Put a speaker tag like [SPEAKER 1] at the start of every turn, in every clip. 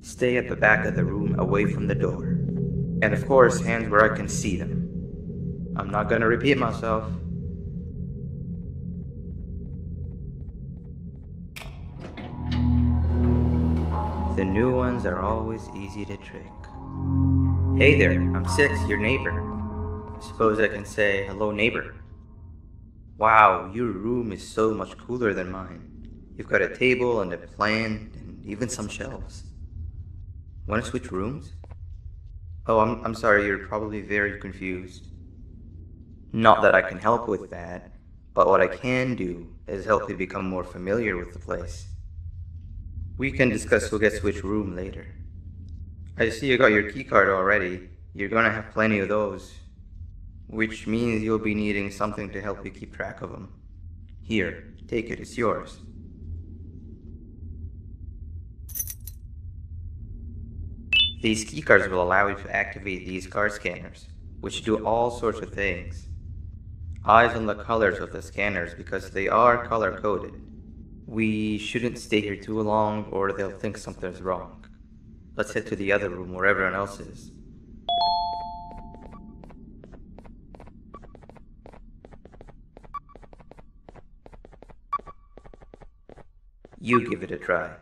[SPEAKER 1] Stay at the back of the room away from the door. And of course, hands where I can see them. I'm not gonna repeat myself. The new ones are always easy to trick. Hey there, I'm Six, your neighbor. I suppose I can say, hello neighbor. Wow, your room is so much cooler than mine. You've got a table and a plant and even some shelves. Want to switch rooms? Oh, I'm sorry, you're probably very confused. Not that I can help with that, but what I can do is help you become more familiar with the place. We can discuss who gets which room later. I see you got your keycard already. You're gonna have plenty of those, which means you'll be needing something to help you keep track of them. Here, take it, it's yours. These keycards will allow you to activate these card scanners, which do all sorts of things. Eyes on the colors of the scanners because they are color-coded. We shouldn't stay here too long or they'll think something's wrong. Let's head to the other room where everyone else is. You give it a try.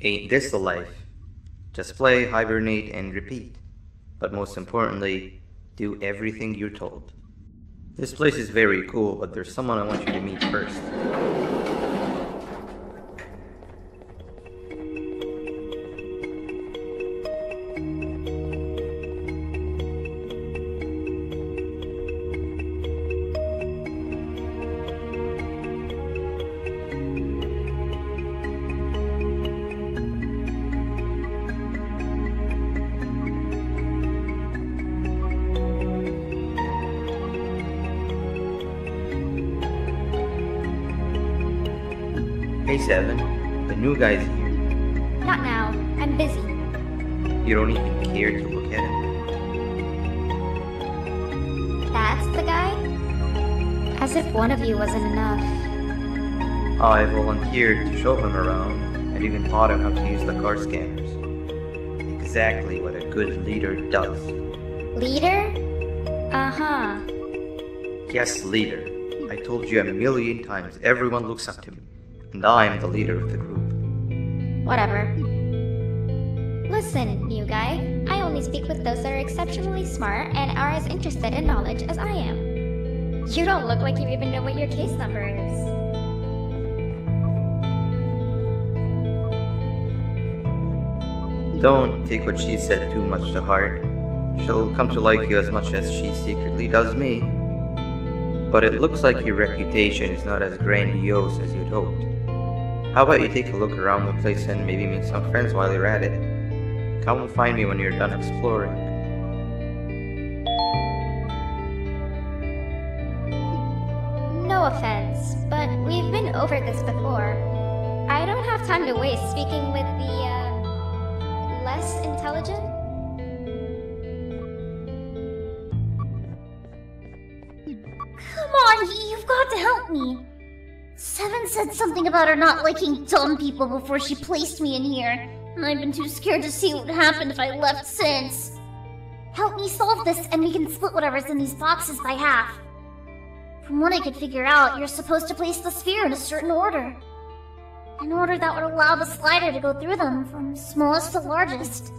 [SPEAKER 1] Ain't this the life? Just play, hibernate, and repeat. But most importantly, do everything you're told. This place is very cool, but there's someone I want you to meet first. Hey Seven, the new guy's here.
[SPEAKER 2] Not now. I'm busy.
[SPEAKER 1] You don't even care to look at him?
[SPEAKER 2] That's the guy? As if one of you wasn't enough.
[SPEAKER 1] I volunteered to show him around and even taught him how to use the card scanners. Exactly what a good leader does.
[SPEAKER 2] Leader? Uh-huh.
[SPEAKER 1] Yes, leader. I told you a million times everyone looks up to me. And I'm the leader of the group.
[SPEAKER 2] Whatever. Listen, new guy. I only speak with those that are exceptionally smart and are as interested in knowledge as I am. You don't look like you even know what your case number is.
[SPEAKER 1] Don't take what she said too much to heart. She'll come to like you as much as she secretly does me. But it looks like your reputation is not as grandiose as you'd hoped. How about you take a look around the place and maybe meet some friends while you're at it? Come and find me when you're done exploring.
[SPEAKER 2] No offense, but we've been over this before. I don't have time to waste speaking with the, less intelligent?
[SPEAKER 3] Come on, you've got to help me. Seven said something about her not liking dumb people before she placed me in here, and I've been too scared to see what happened if I left since. Help me solve this, and we can split whatever's in these boxes by half. From what I could figure out, you're supposed to place the sphere in a certain order. An order that would allow the slider to go through them, from smallest to largest.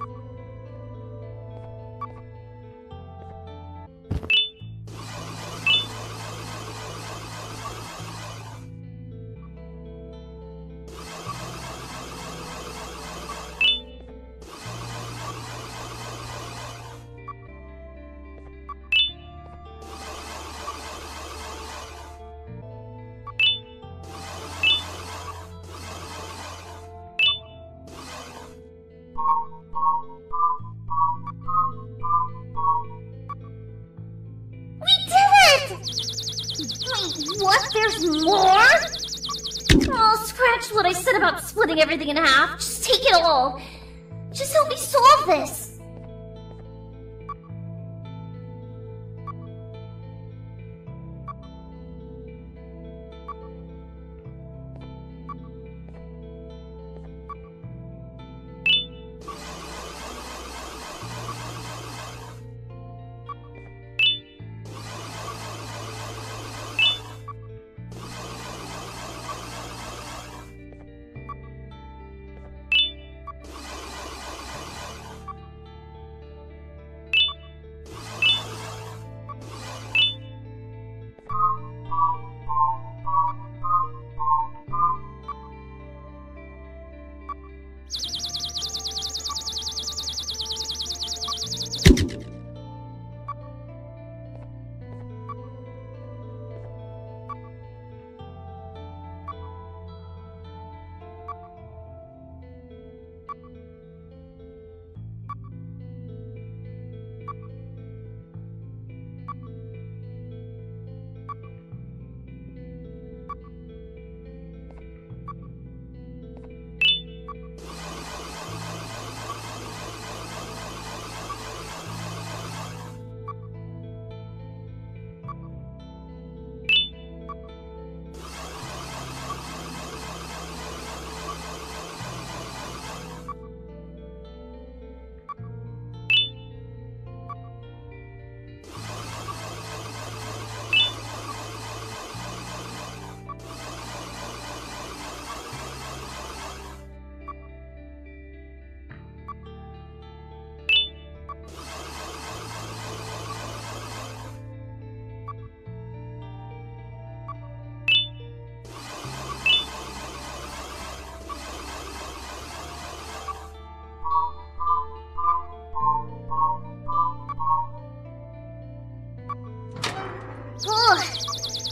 [SPEAKER 3] There's more? Oh, scratch what I said about splitting everything in half. Just take it all. Just help me solve this.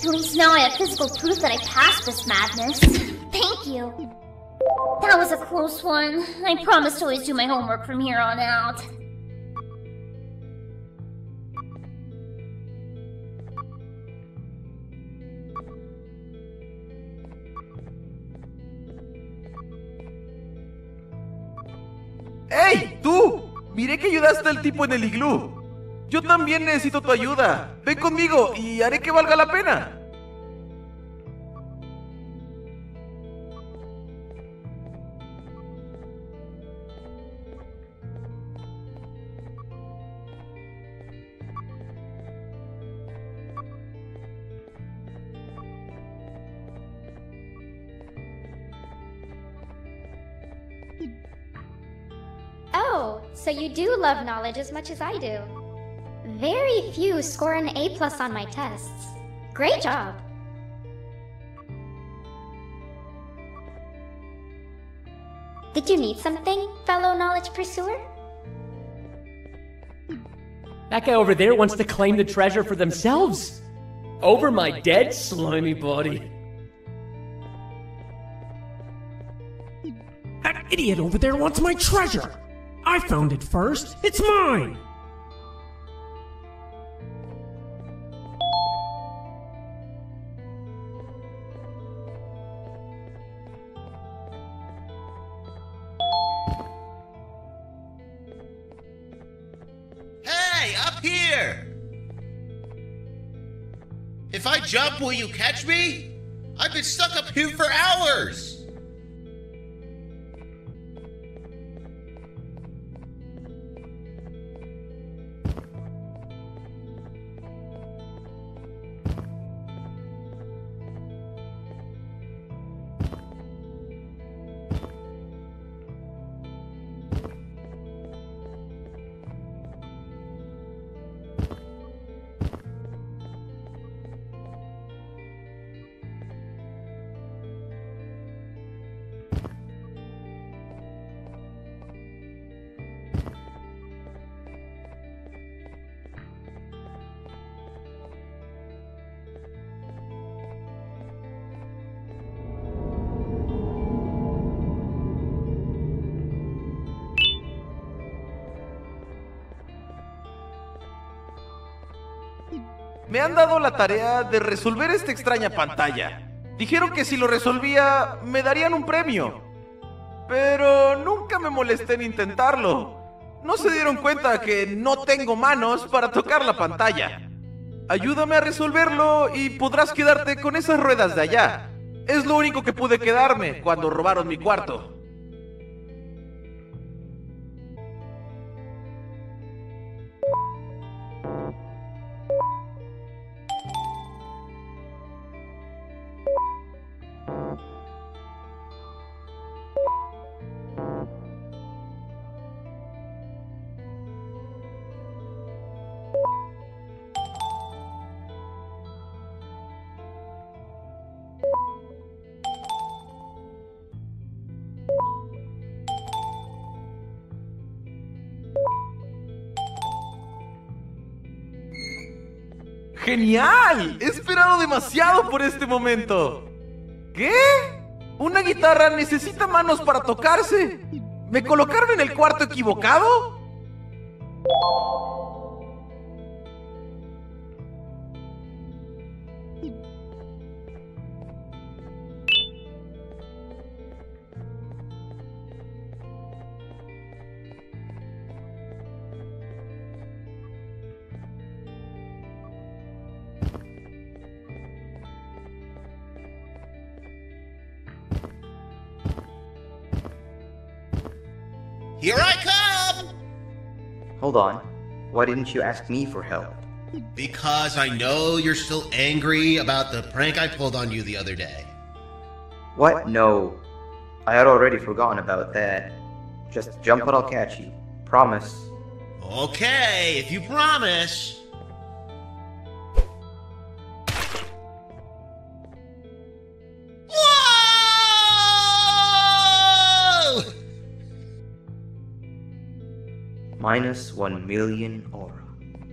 [SPEAKER 3] At least now I have physical proof that I passed this madness. Thank you. That was a close one. I promise to always do my homework from here on out.
[SPEAKER 4] ¡Hey, tú! Miré que ayudaste al tipo en el iglú. Yo también necesito tu ayuda. Ven conmigo y haré que valga la pena.
[SPEAKER 2] Oh, so you do love knowledge as much as I do. Very few score an A+ on my tests. Great job. Did you need something, fellow knowledge pursuer?
[SPEAKER 5] That guy over there wants to claim the treasure for themselves. Over my dead, slimy body.
[SPEAKER 6] That idiot over there wants my treasure! I found it first! It's mine!
[SPEAKER 7] Hey, up here! If I jump, will you catch me? I've been stuck up here for hours!
[SPEAKER 4] Me han dado la tarea de resolver esta extraña pantalla. Dijeron que si lo resolvía, me darían un premio. Pero nunca me molesté en intentarlo. No se dieron cuenta que no tengo manos para tocar la pantalla. Ayúdame a resolverlo y podrás quedarte con esas ruedas de allá. Es lo único que pude quedarme cuando robaron mi cuarto. ¡Genial! He esperado demasiado por este momento. ¿Qué? ¿Una guitarra necesita manos para tocarse? ¿Me colocaron en el cuarto equivocado?
[SPEAKER 7] Here I come!
[SPEAKER 1] Hold on. Why didn't you ask me for help?
[SPEAKER 7] Because I know you're still angry about the prank I pulled on you the other day.
[SPEAKER 1] What? No. I had already forgotten about that. Just jump and I'll catch you. Promise.
[SPEAKER 7] Okay, if you promise. Whoa!
[SPEAKER 1] Minus 1 million aura.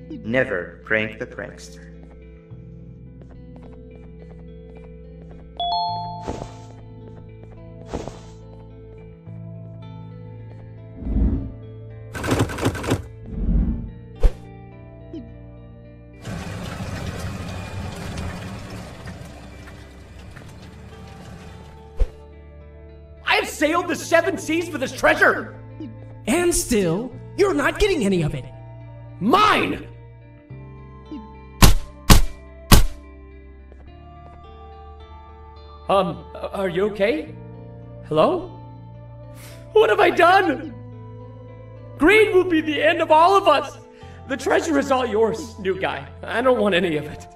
[SPEAKER 1] Never prank the prankster.
[SPEAKER 5] I have sailed the 7 seas for this treasure!
[SPEAKER 6] And still, you're not getting any of it.
[SPEAKER 5] Mine! Are you okay? Hello? What have I done? Greed will be the end of all of us! The treasure is all yours, new guy. I don't want any of it.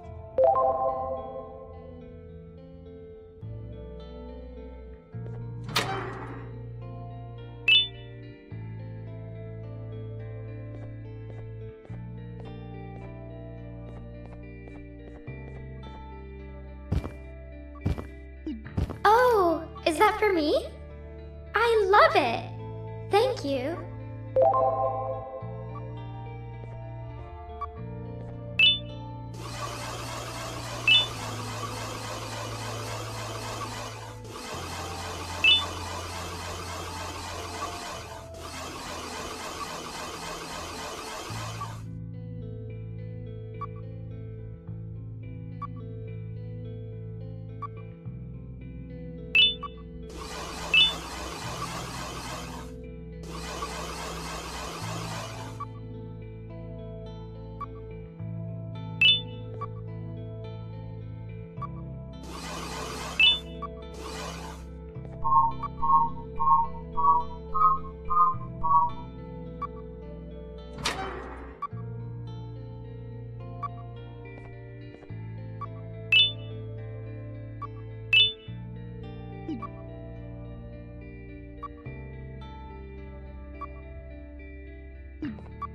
[SPEAKER 2] Oh, is that for me? I love it. Thank you.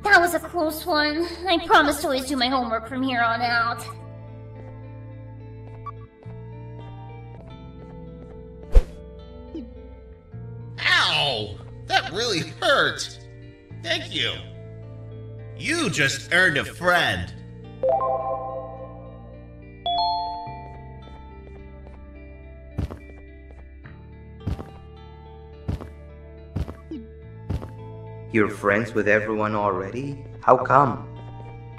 [SPEAKER 3] That was a close one. I promise to always do my homework from here on out.
[SPEAKER 7] Ow! That really hurt. Thank you. You just earned a friend.
[SPEAKER 1] You're friends with everyone already? How come?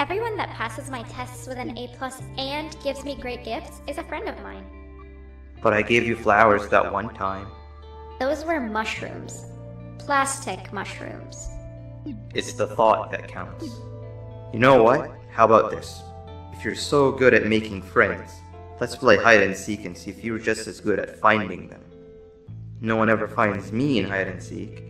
[SPEAKER 2] Everyone that passes my tests with an A+ and gives me great gifts is a friend of mine.
[SPEAKER 1] But I gave you flowers that one time.
[SPEAKER 2] Those were mushrooms. Plastic mushrooms.
[SPEAKER 1] It's the thought that counts. You know what? How about this? If you're so good at making friends, let's play hide and seek and see if you're just as good at finding them. No one ever finds me in hide and seek.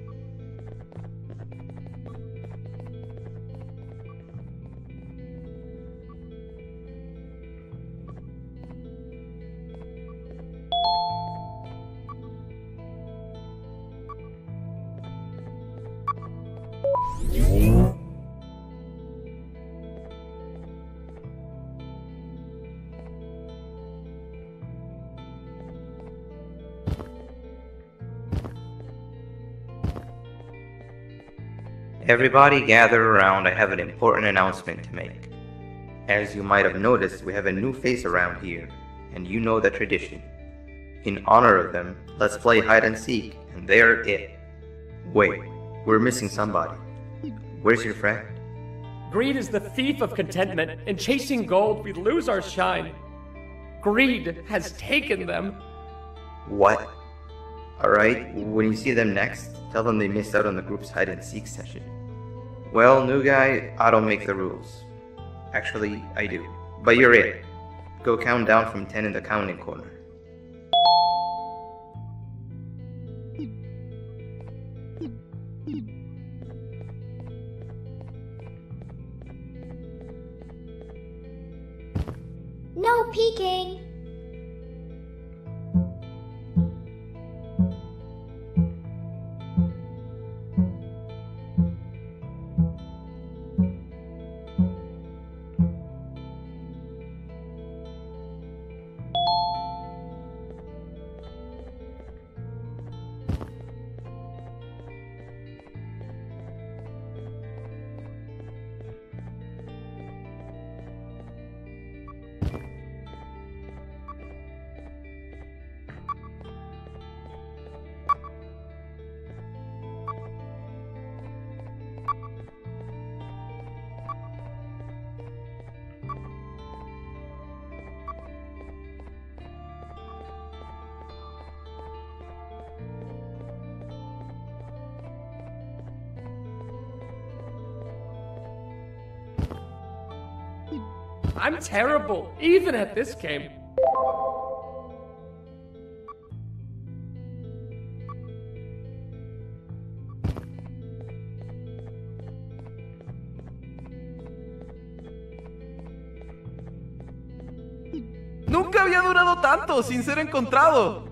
[SPEAKER 1] Everybody gather around, I have an important announcement to make. As you might have noticed, we have a new face around here, and you know the tradition. In honor of them, let's play hide and seek, and they're it. Wait, we're missing somebody. Where's your friend?
[SPEAKER 5] Greed is the thief of contentment. In chasing gold, we lose our shine. Greed has taken them.
[SPEAKER 1] What? Alright, when you see them next, tell them they missed out on the group's hide and seek session. Well, new guy, I don't make the rules. Actually, I do. But you're it. Go count down from 10 in the counting corner.
[SPEAKER 2] No peeking!
[SPEAKER 5] I'm terrible, even at this game.
[SPEAKER 4] Nunca había durado tanto sin ser encontrado.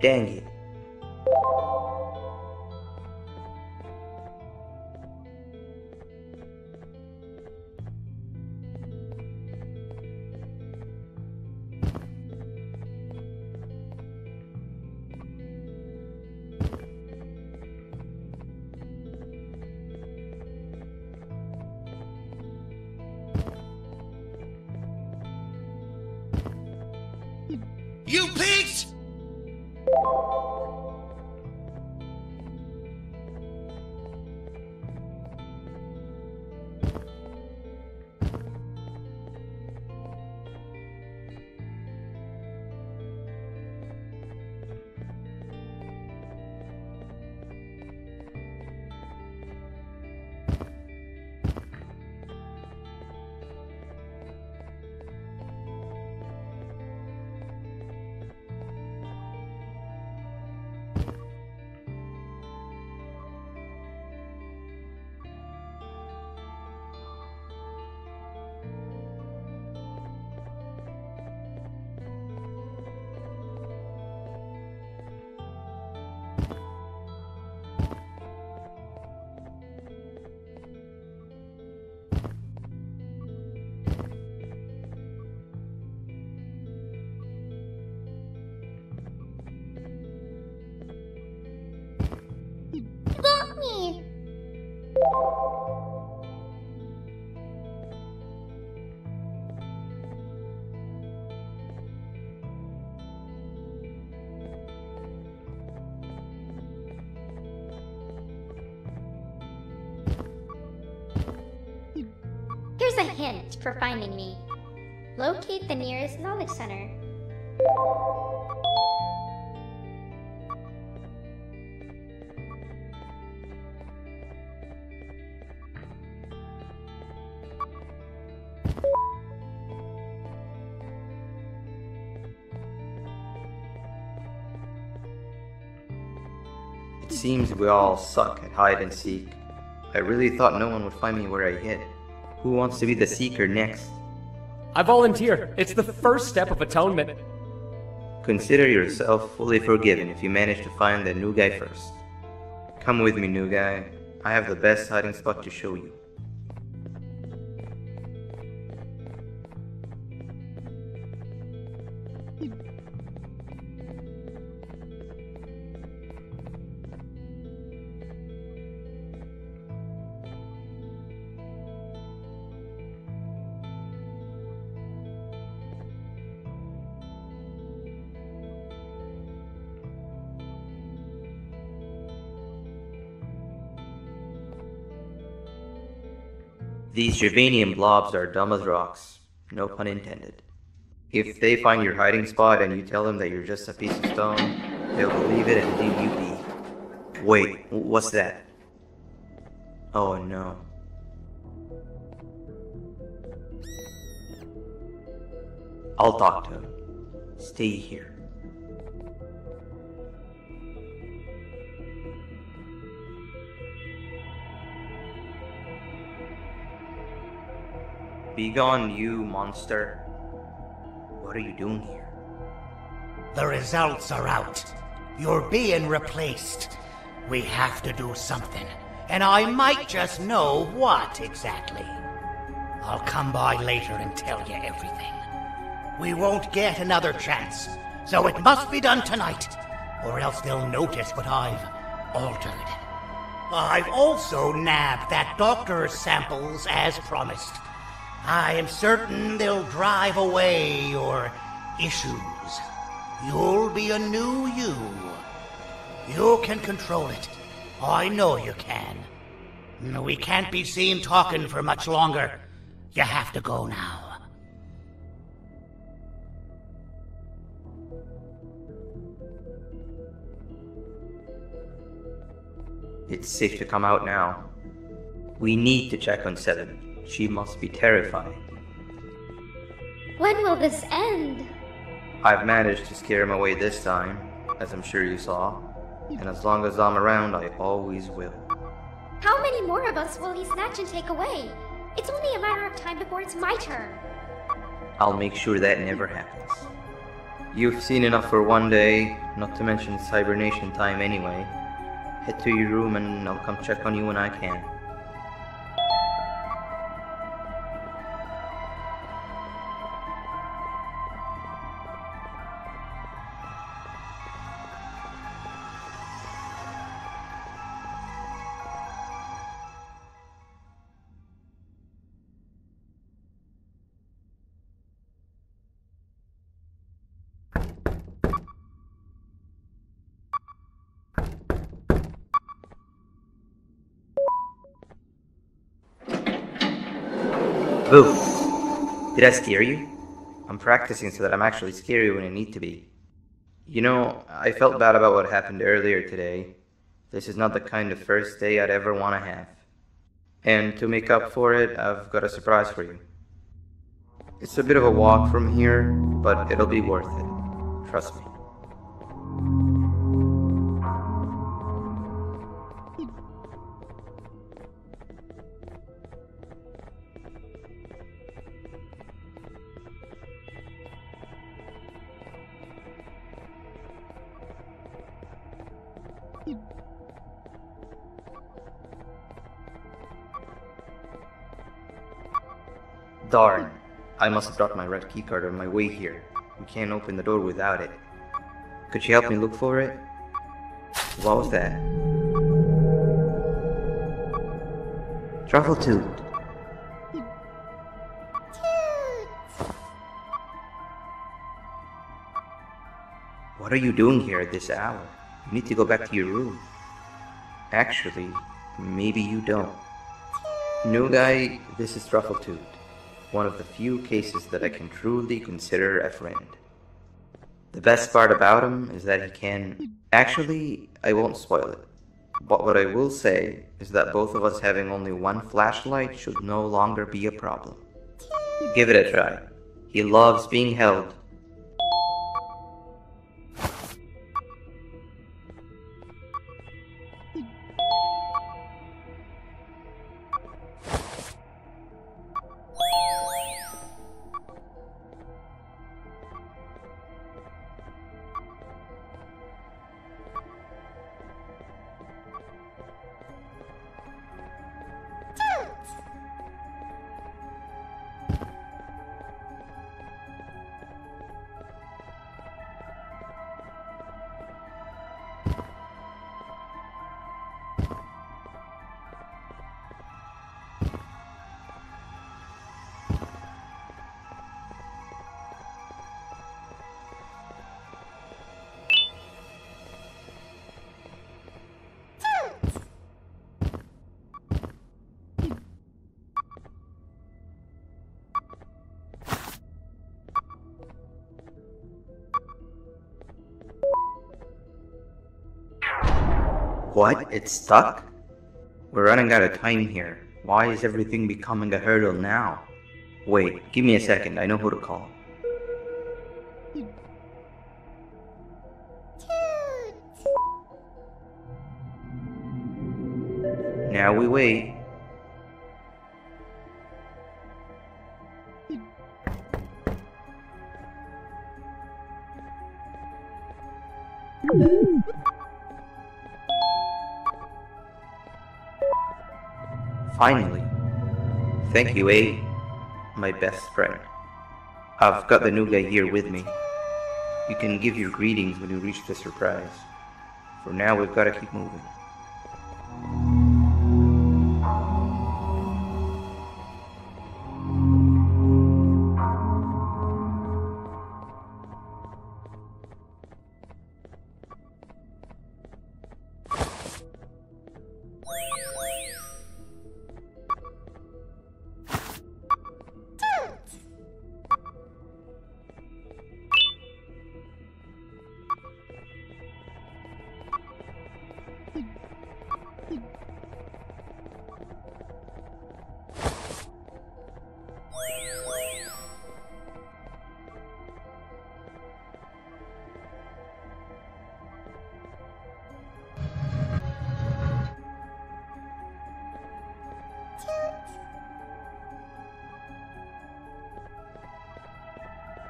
[SPEAKER 1] Dang it.
[SPEAKER 7] You peaked!
[SPEAKER 2] Here's a hint for finding me. Locate the nearest knowledge center.
[SPEAKER 1] It seems we all suck at hide and seek. I really thought no one would find me where I hid. Who wants to be the seeker next?
[SPEAKER 5] I volunteer. It's the first step of atonement.
[SPEAKER 1] Consider yourself fully forgiven if you manage to find the new guy first. Come with me, new guy. I have the best hiding spot to show you. These Gervanium blobs are dumb as rocks. No pun intended. If they find your hiding spot and you tell them that you're just a piece of stone, they'll believe it and leave you be. Wait, what's that? Oh no. I'll talk to him. Stay here. Begone, you monster. What are you doing here?
[SPEAKER 8] The results are out. You're being replaced. We have to do something, and I might just know what exactly. I'll come by later and tell you everything. We won't get another chance, so it must be done tonight, or else they'll notice what I've altered. I've also nabbed that doctor's samples as promised. I am certain they'll drive away your issues. You'll be a new you. You can control it. I know you can. We can't be seen talking for much longer. You have to go now.
[SPEAKER 1] It's safe to come out now. We need to check on Seven. She must be terrified.
[SPEAKER 2] When will this end?
[SPEAKER 1] I've managed to scare him away this time, as I'm sure you saw. And as long as I'm around, I always will.
[SPEAKER 2] How many more of us will he snatch and take away? It's only a matter of time before it's my turn.
[SPEAKER 1] I'll make sure that never happens. You've seen enough for one day, not to mention it's hibernation time anyway. Head to your room and I'll come check on you when I can. Boo! Did I scare you? I'm practicing so that I'm actually scary when I need to be. You know, I felt bad about what happened earlier today. This is not the kind of first day I'd ever want to have. And to make up for it, I've got a surprise for you. It's a bit of a walk from here, but it'll be worth it. Trust me. Darn, I must have dropped my red keycard on my way here. We can't open the door without it. Could you help me look for it? What was that? Truffletooth. What are you doing here at this hour? You need to go back to your room. Actually, maybe you don't. New guy, this is Truffletooth. One of the few cases that I can truly consider a friend. The best part about him is that he can... Actually, I won't spoil it. But what I will say is that both of us having only one flashlight should no longer be a problem. Give it a try. He loves being held. What? It's stuck? We're running out of time here. Why is everything becoming a hurdle now? Wait, give me a second, I know who to call. Now we wait. Finally. Thank you, A, my best friend. I've got the new guy here with me. You can give your greetings when you reach the surprise. For now, we've got to keep moving.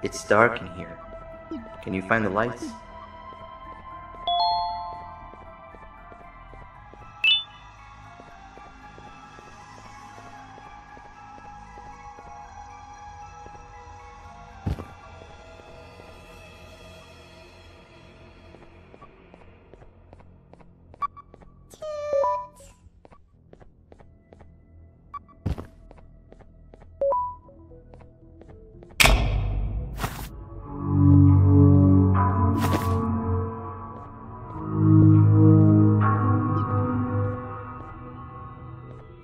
[SPEAKER 1] It's dark in here. Can you find the lights?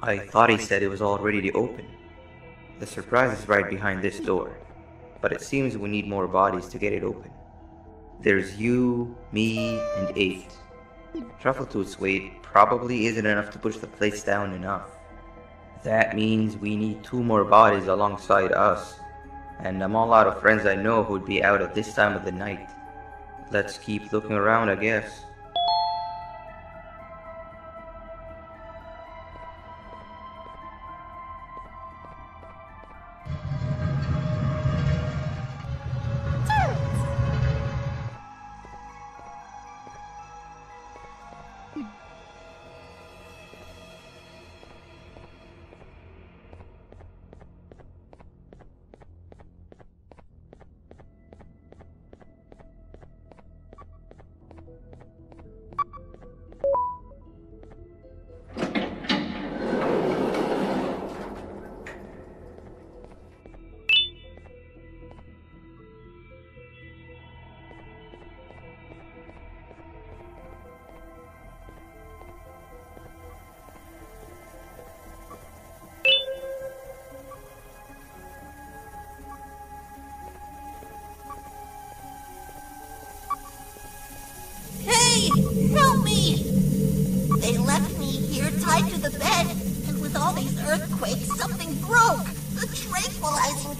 [SPEAKER 1] I thought he said it was all ready to open. The surprise is right behind this door, but it seems we need more bodies to get it open. There's you, me, and 8. Truffletooth's weight probably isn't enough to push the place down enough. That means we need 2 more bodies alongside us, and I'm all out of friends I know who'd be out at this time of the night. Let's keep looking around, I guess.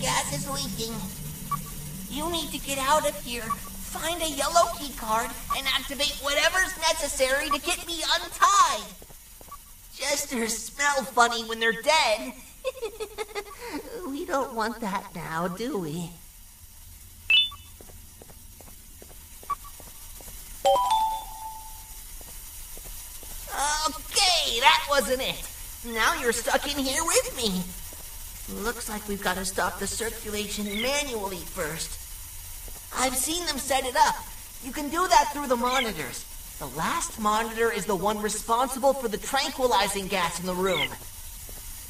[SPEAKER 9] gas is leaking. You need to get out of here. Find a yellow key card and activate whatever's necessary to get me untied. Jesters smell funny when they're dead. We don't want that now, do we? Okay, that wasn't it. Now you're stuck in here with me. Looks like we've got to stop the circulation manually first. I've seen them set it up. You can do that through the monitors. The last monitor is the one responsible for the tranquilizing gas in the room.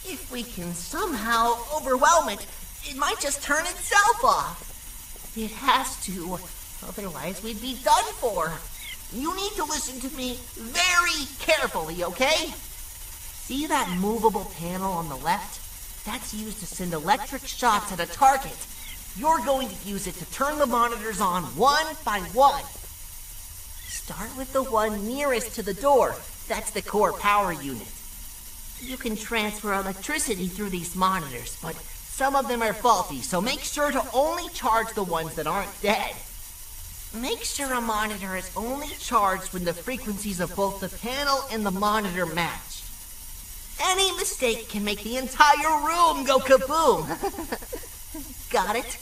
[SPEAKER 9] If we can somehow overwhelm it, it might just turn itself off. It has to, otherwise we'd be done for. You need to listen to me very carefully, okay? See that movable panel on the left? That's used to send electric shots at a target. You're going to use it to turn the monitors on one by one. Start with the one nearest to the door. That's the core power unit. You can transfer electricity through these monitors, but some of them are faulty, so make sure to only charge the ones that aren't dead. Make sure a monitor is only charged when the frequencies of both the panel and the monitor match. Any mistake can make the entire room go kaboom. Got it?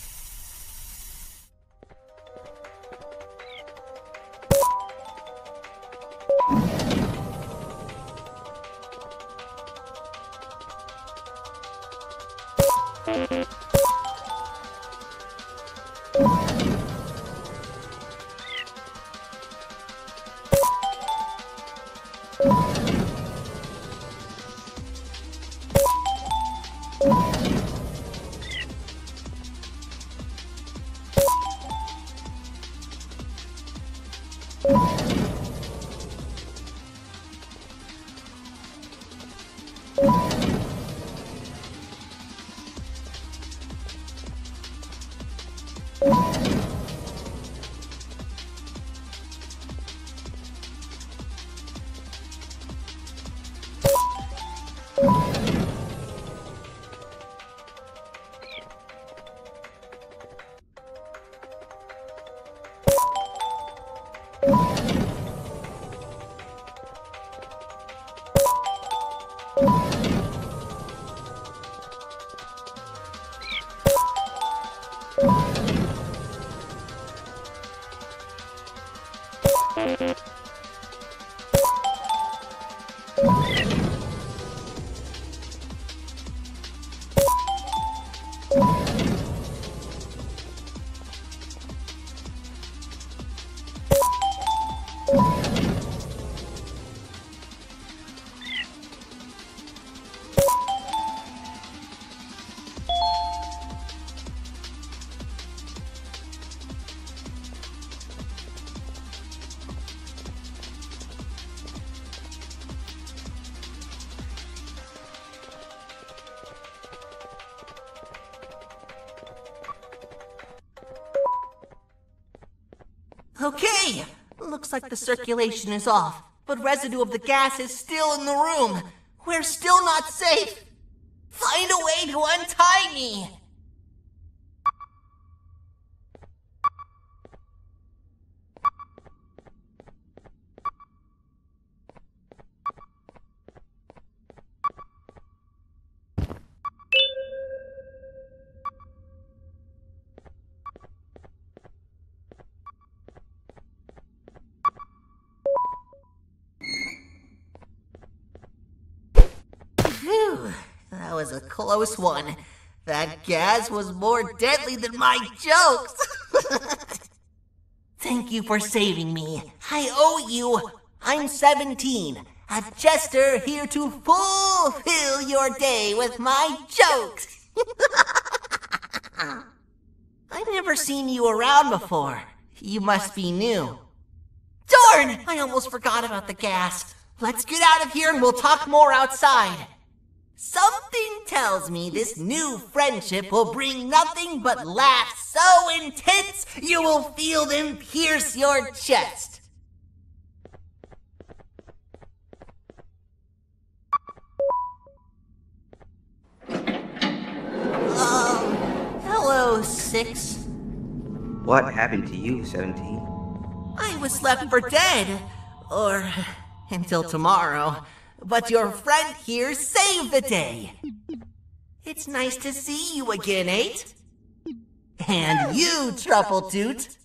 [SPEAKER 9] Okay, looks like the circulation is off, but residue of the gas is still in the room. We're still not safe. Find a way to untie me. Phew, that was a close one. That gas was more deadly than my jokes. Thank you for saving me. I owe you. I'm 17, a jester here to fulfill your day with my jokes. I've never seen you around before. You must be new. Darn! I almost forgot about the gas. Let's get out of here and we'll talk more outside. Something tells me this new friendship will bring nothing but laughs so intense you will feel them pierce your chest. Hello, 6.
[SPEAKER 1] What happened to you, 17?
[SPEAKER 9] I was left for dead. Or until tomorrow. But your friend here saved the day. It's nice to see you again, 8. And you, Truffletoot.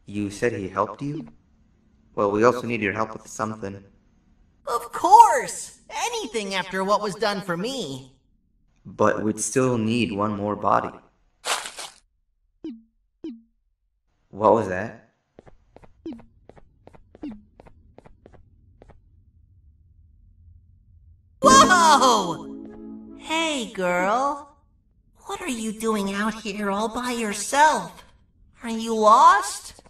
[SPEAKER 1] You said he helped you? Well, we also need your help with something.
[SPEAKER 9] Of course! Anything after what was done for me.
[SPEAKER 1] But we'd still need one more body. What was that?
[SPEAKER 9] Whoa! Hey, girl. What are you doing out here all by yourself? Are you lost?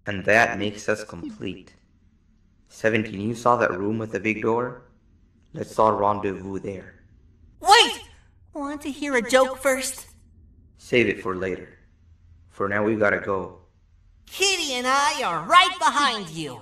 [SPEAKER 1] And that makes us complete. 17, you saw that room with the big door? Let's all rendezvous there.
[SPEAKER 9] Wait! Want to hear a joke first?
[SPEAKER 1] Save it for later. For now, we gotta go.
[SPEAKER 9] Kitty and I are right behind you.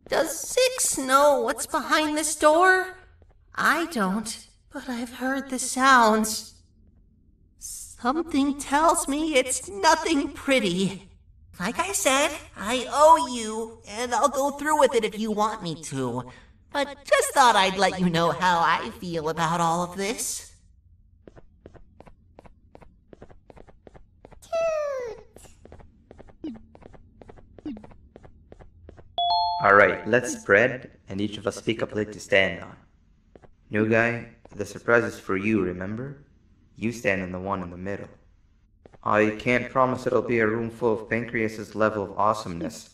[SPEAKER 9] Does 6 know what's behind this door? I don't, but I've heard the sounds. Something tells me it's nothing pretty. Like I said, I owe you, and I'll go through with it if you want me to. But just thought I'd let you know how I feel about all of this.
[SPEAKER 1] Alright, let's spread, and each of us pick a plate to stand on. New guy, the surprise is for you, remember? You stand in the one in the middle. I can't promise it'll be a room full of Pancreas's level of awesomeness,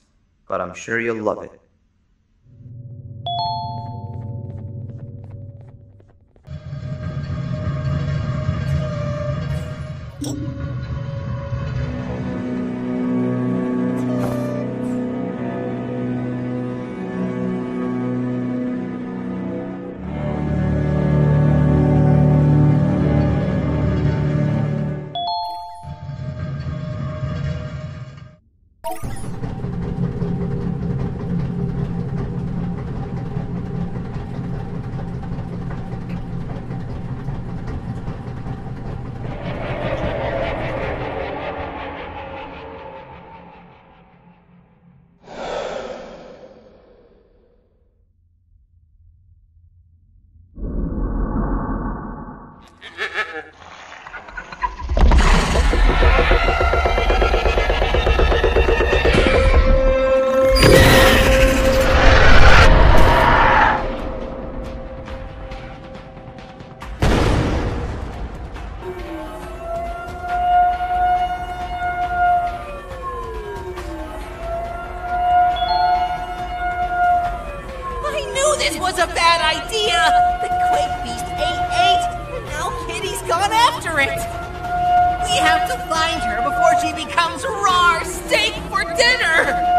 [SPEAKER 1] but I'm sure you'll love it.
[SPEAKER 9] This was a bad idea! The Quake Beast ate 8, and now Kitty's gone after it! We have to find her before she becomes raw steak for dinner!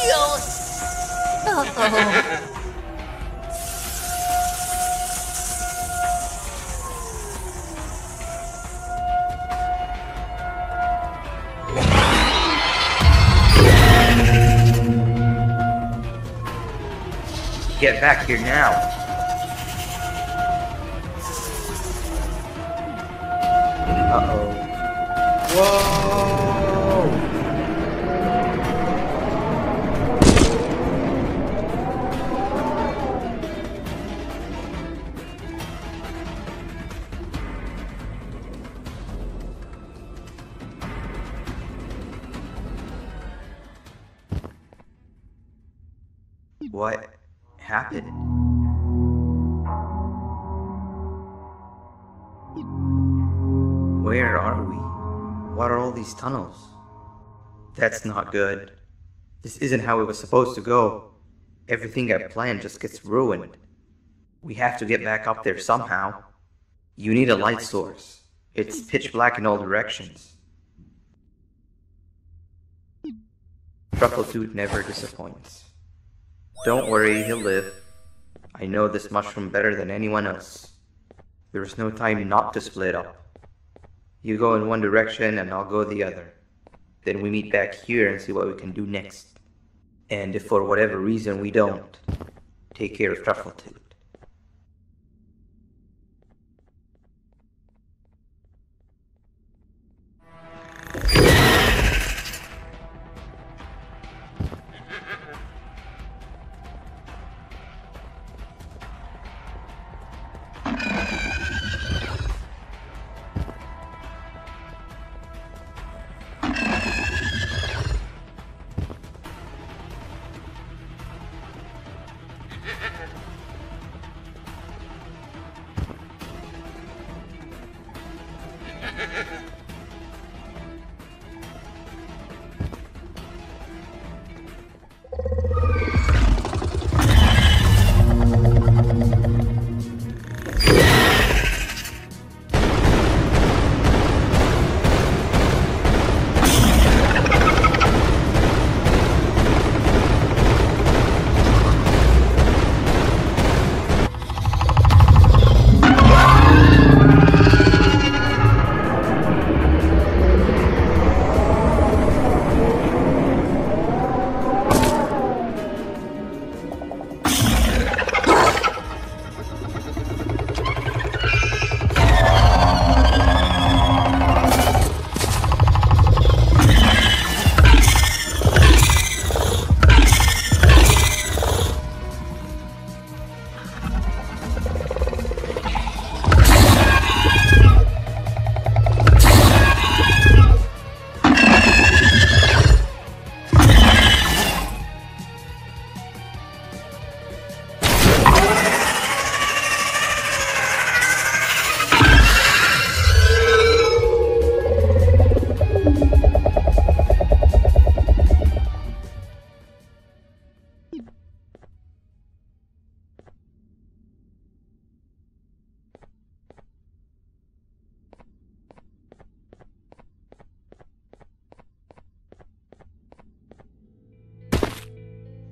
[SPEAKER 9] real! Uh-oh.
[SPEAKER 1] Get back here now! Uh-oh. Whoa! What happened? Where are we? What are all these tunnels? That's not good. This isn't how it was supposed to go. Everything I planned just gets ruined. We have to get back up there somehow. You need a light source. It's pitch black in all directions. Truffletooth never disappoints. Don't worry, he'll live. I know this mushroom better than anyone else. There is no time not to split up. You go in one direction and I'll go the other. Then we meet back here and see what we can do next. And if for whatever reason we don't, take care of Truffletooth.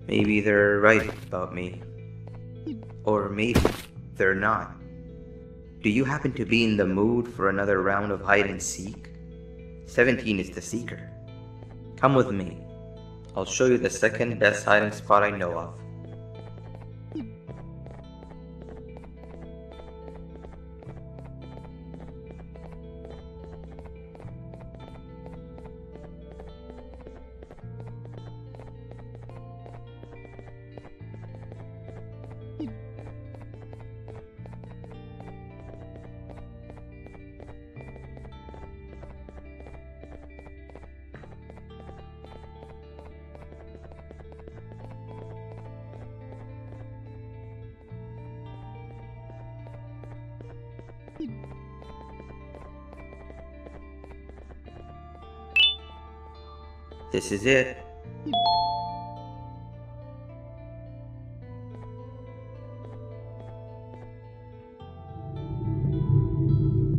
[SPEAKER 1] Maybe they're right about me. Or maybe they're not. Do you happen to be in the mood for another round of hide and seek? 17 is the seeker. Come with me. I'll show you the second best hiding spot I know of. This is it.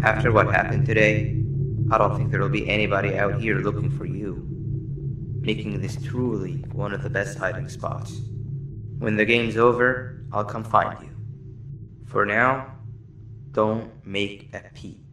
[SPEAKER 1] After what happened today, I don't think there'll be anybody out here looking for you. making this truly one of the best hiding spots. When the game's over, I'll come find you. For now, don't make a peep.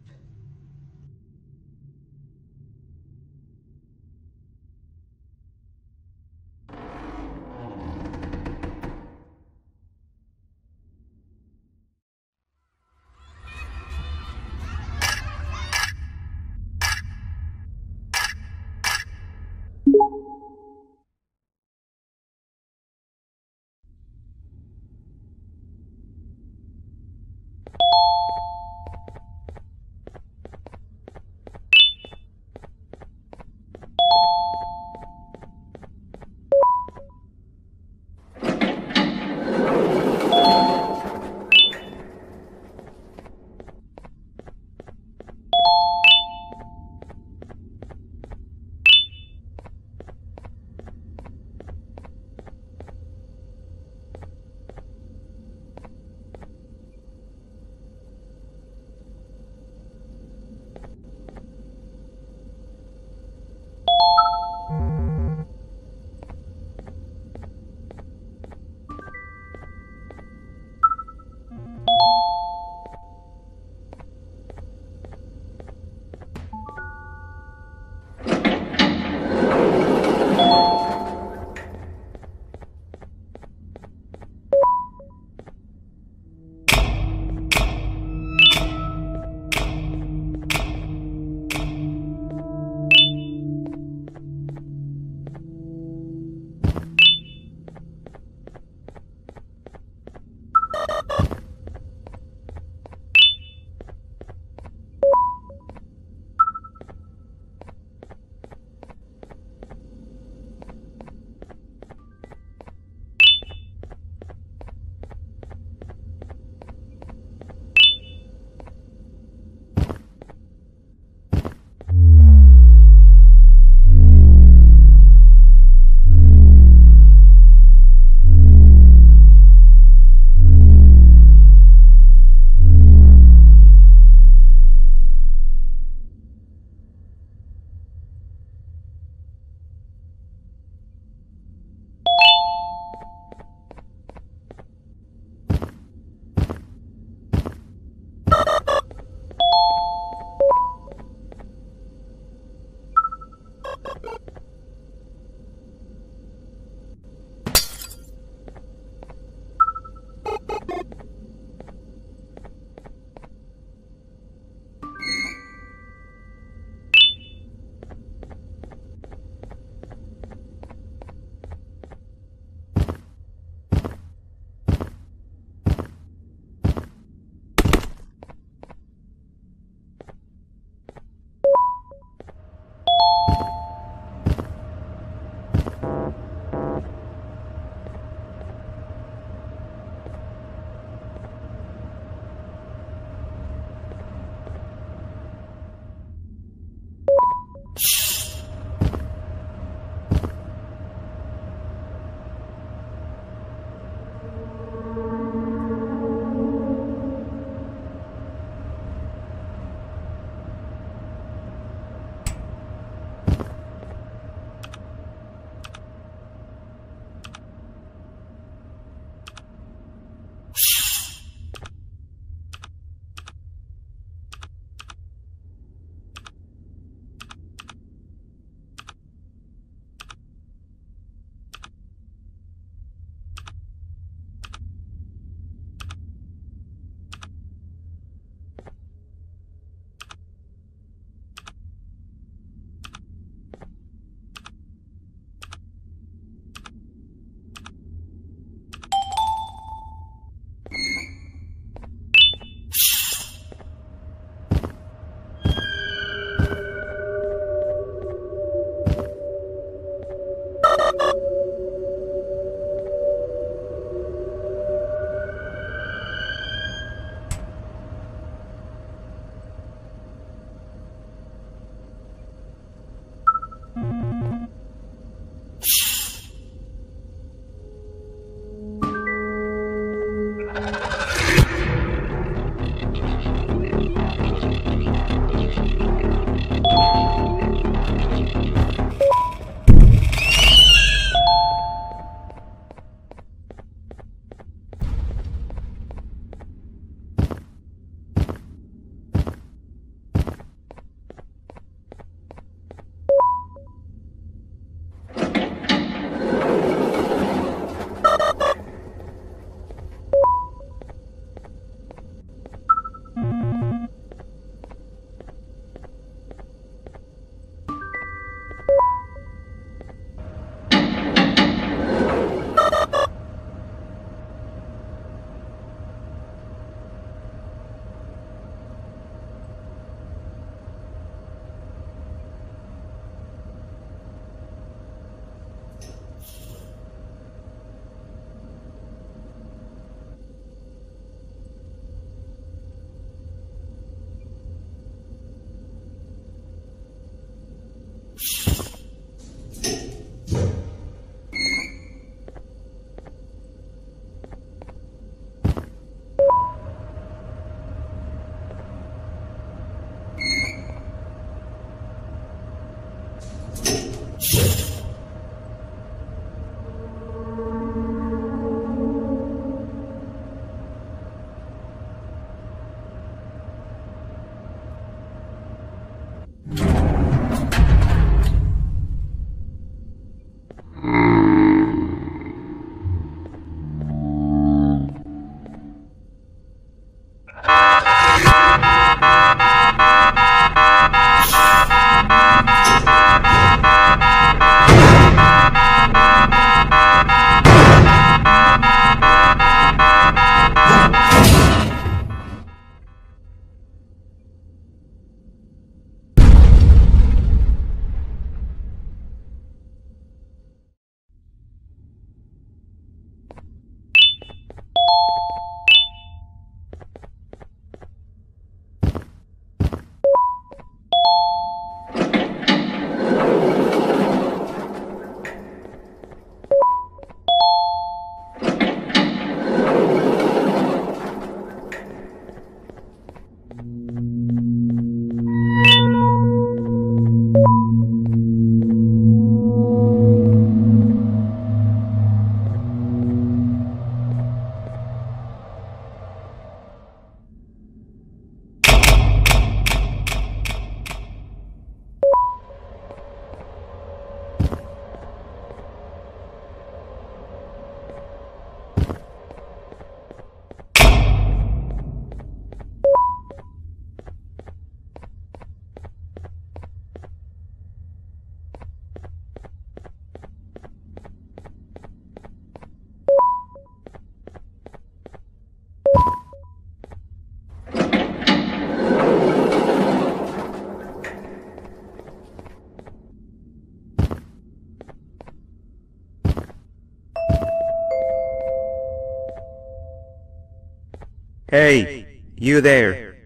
[SPEAKER 1] Hey, you there.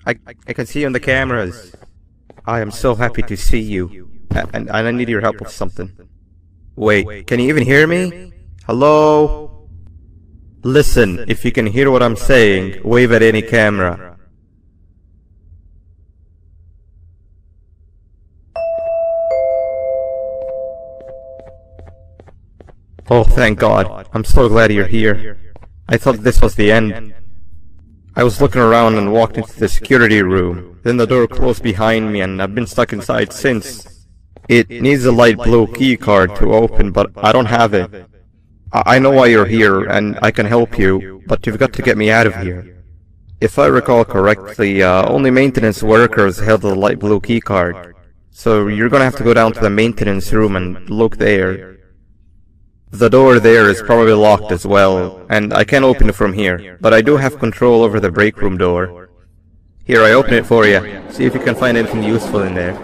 [SPEAKER 1] I can see you on the cameras. I am so happy to see you. And I need your help with something. Wait, can you even hear me? Hello? Listen, if you can hear what I'm saying, wave at any camera. Oh, thank God. I'm so glad you're here. I thought this was the end. I was looking around and walked into the security room. Then the door closed behind me and I've been stuck inside since. It needs a light blue key card to open, but I don't have it. I know why you're here and I can help you, but you've got to get me out of here. If I recall correctly, only maintenance workers held the light blue key card. So you're gonna have to go down to the maintenance room and look there. The door there is probably locked as well, and I can't open it from here, but I do have control over the break room door. Here, I open it for you. See if you can find anything useful in there.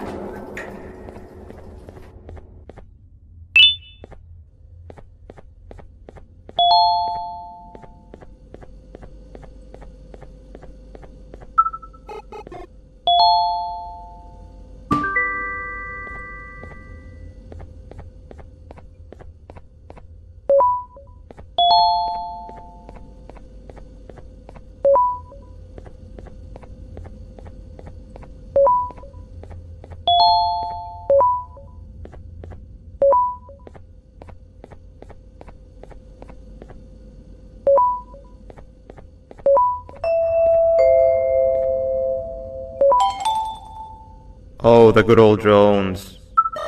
[SPEAKER 1] Oh, the good old drones.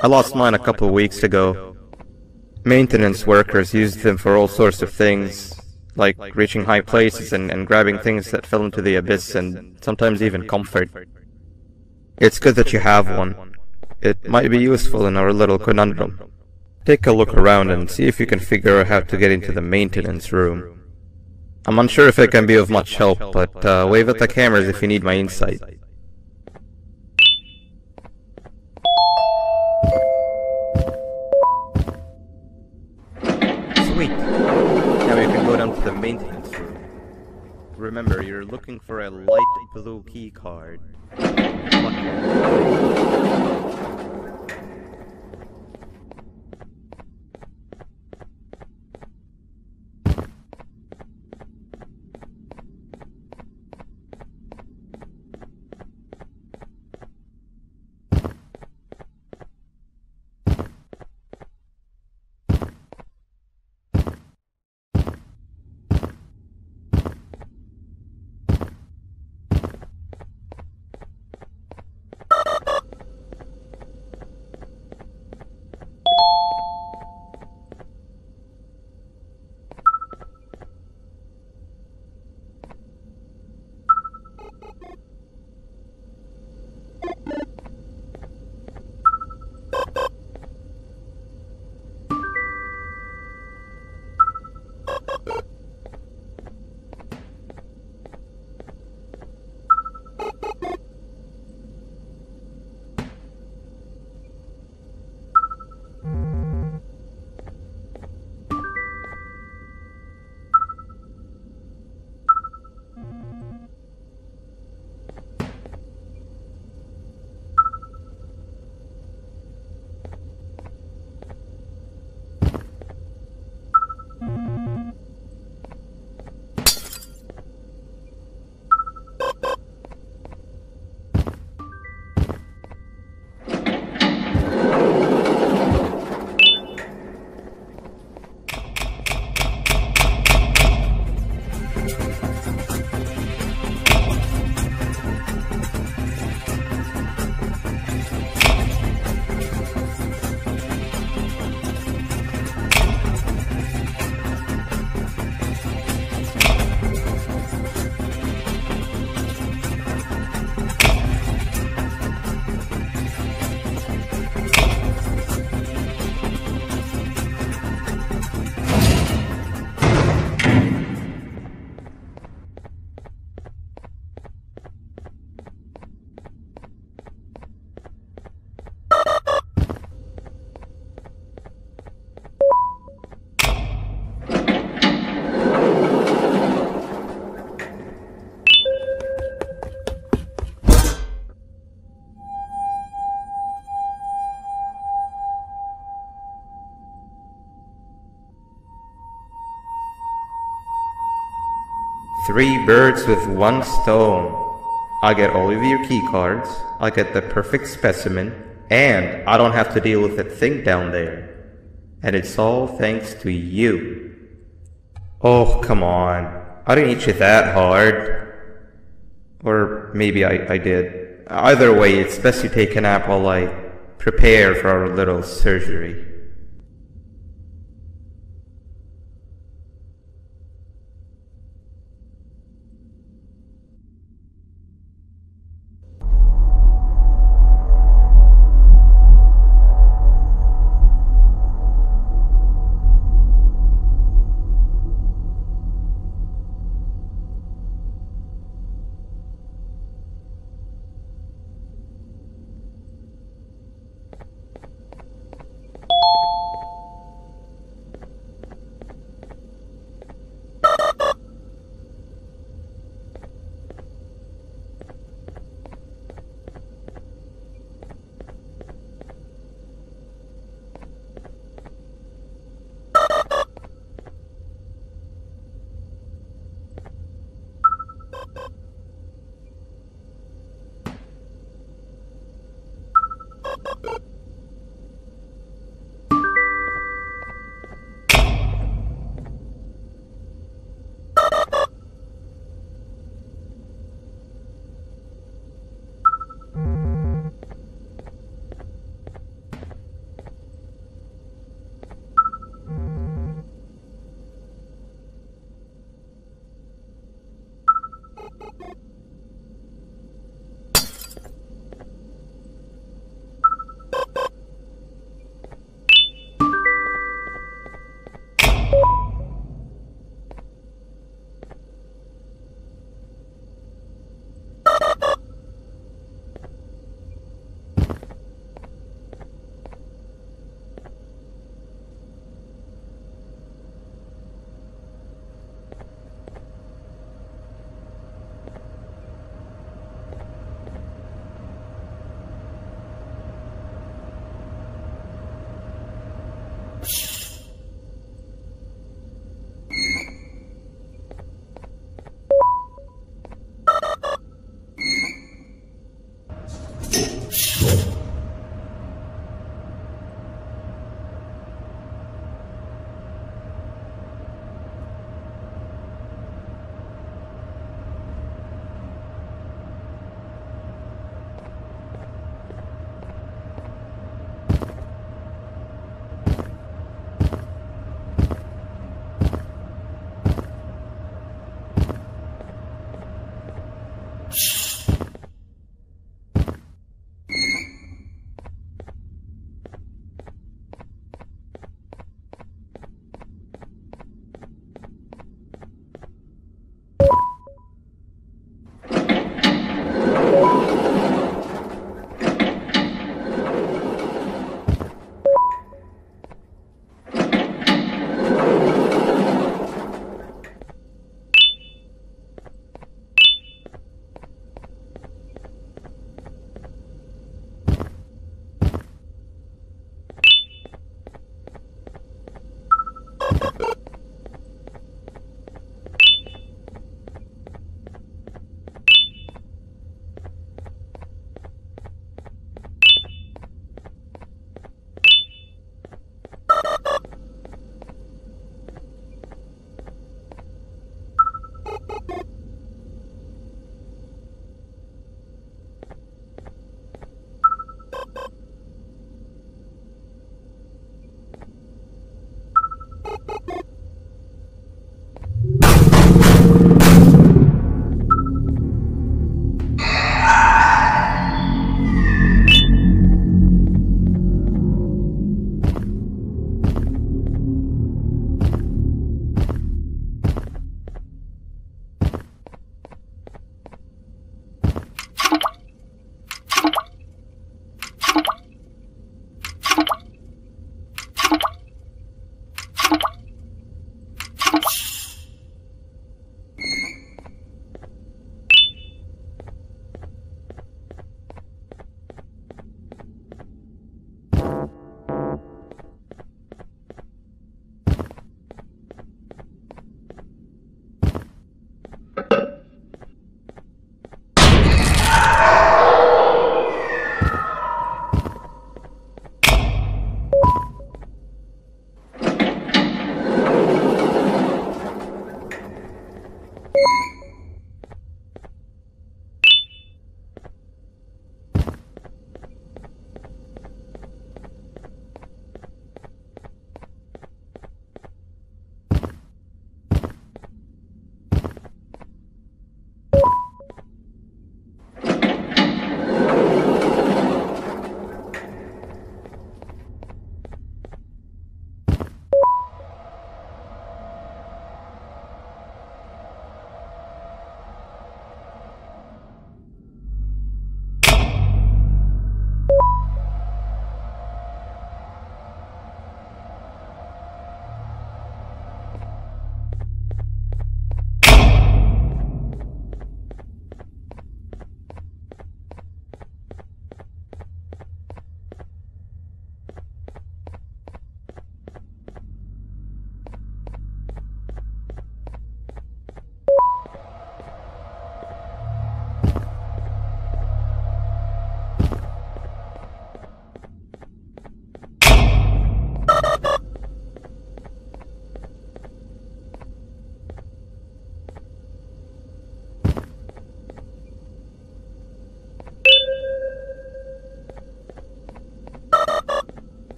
[SPEAKER 1] I lost mine a couple of weeks ago. Maintenance workers used them for all sorts of things, like reaching high places and grabbing things that fell into the abyss and sometimes even comfort. It's good that you have one. It might be useful in our little conundrum. Take a look around and see if you can figure out how to get into the maintenance room. I'm unsure if it can be of much help, but wave at the cameras if you need my insight. Sweet. Now you can go down to the maintenance room. Remember, you're looking for a light blue key card. 3 birds with 1 stone. I get all of your key cards, I get the perfect specimen, and I don't have to deal with that thing down there. And it's all thanks to you. Oh, come on. I didn't hit you that hard. Or maybe I did. Either way, it's best you take a nap while I prepare for our little surgery.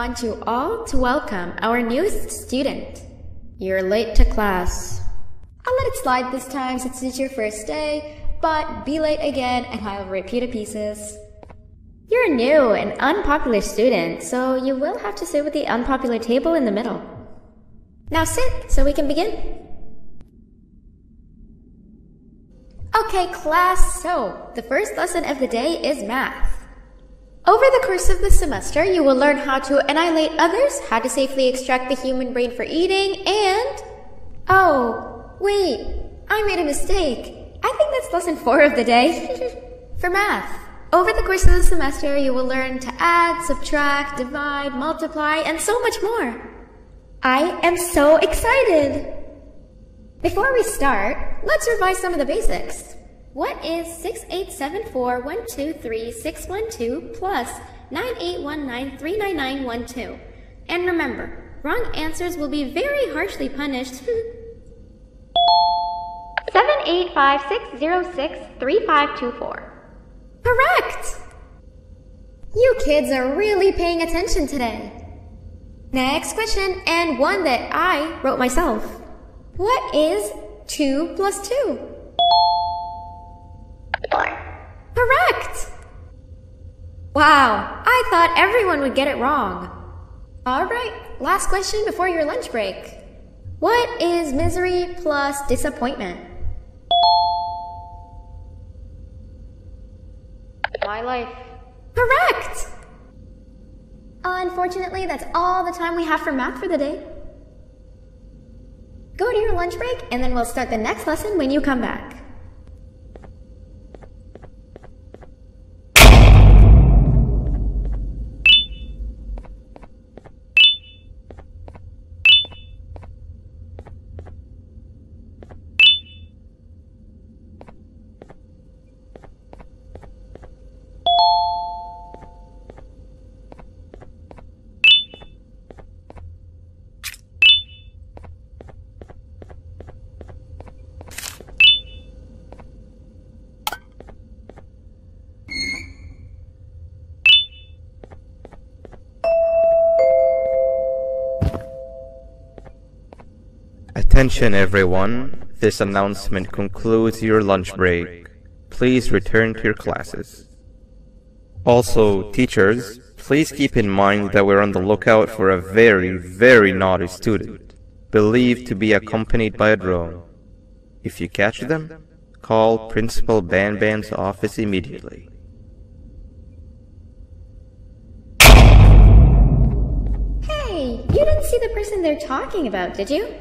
[SPEAKER 10] want you all to welcome our newest student. You're late to class. I'll let it slide this time since it's your first day, but be late again and I'll rip you to pieces. You're a new and unpopular student, so you will have to sit with the unpopular table in the middle. Now sit so we can begin. Okay, class, so the first lesson of the day is math. Over the course of the semester, you will learn how to annihilate others, how to safely extract the human brain for eating, and... Oh, wait, I made a mistake. I think that's lesson 4 of the day. For math, over the course of the semester, you will learn to add, subtract, divide, multiply, and so much more. I am so excited! Before we start, let's revise some of the basics. What is 6874123612 plus 9819399912? And remember, wrong answers will be very harshly punished.
[SPEAKER 2] 785-606-3524.
[SPEAKER 10] Correct! You kids are really paying attention today. Next question, and one that I wrote myself. What is 2 plus 2?
[SPEAKER 2] 4.
[SPEAKER 10] Correct! Wow, I thought everyone would get it wrong. Alright, last question before your lunch break. What is misery plus disappointment?
[SPEAKER 2] My life.
[SPEAKER 10] Correct! Unfortunately, that's all the time we have for math for the day. Go to your lunch break, and then we'll start the next lesson when you come back.
[SPEAKER 1] Attention everyone, this announcement concludes your lunch break. Please return to your classes. Also, teachers, please keep in mind that we're on the lookout for a very, very naughty student, believed to be accompanied by a drone. If you catch them, call Principal Banban's office immediately.
[SPEAKER 10] Hey, you didn't see the person they're talking about, did you?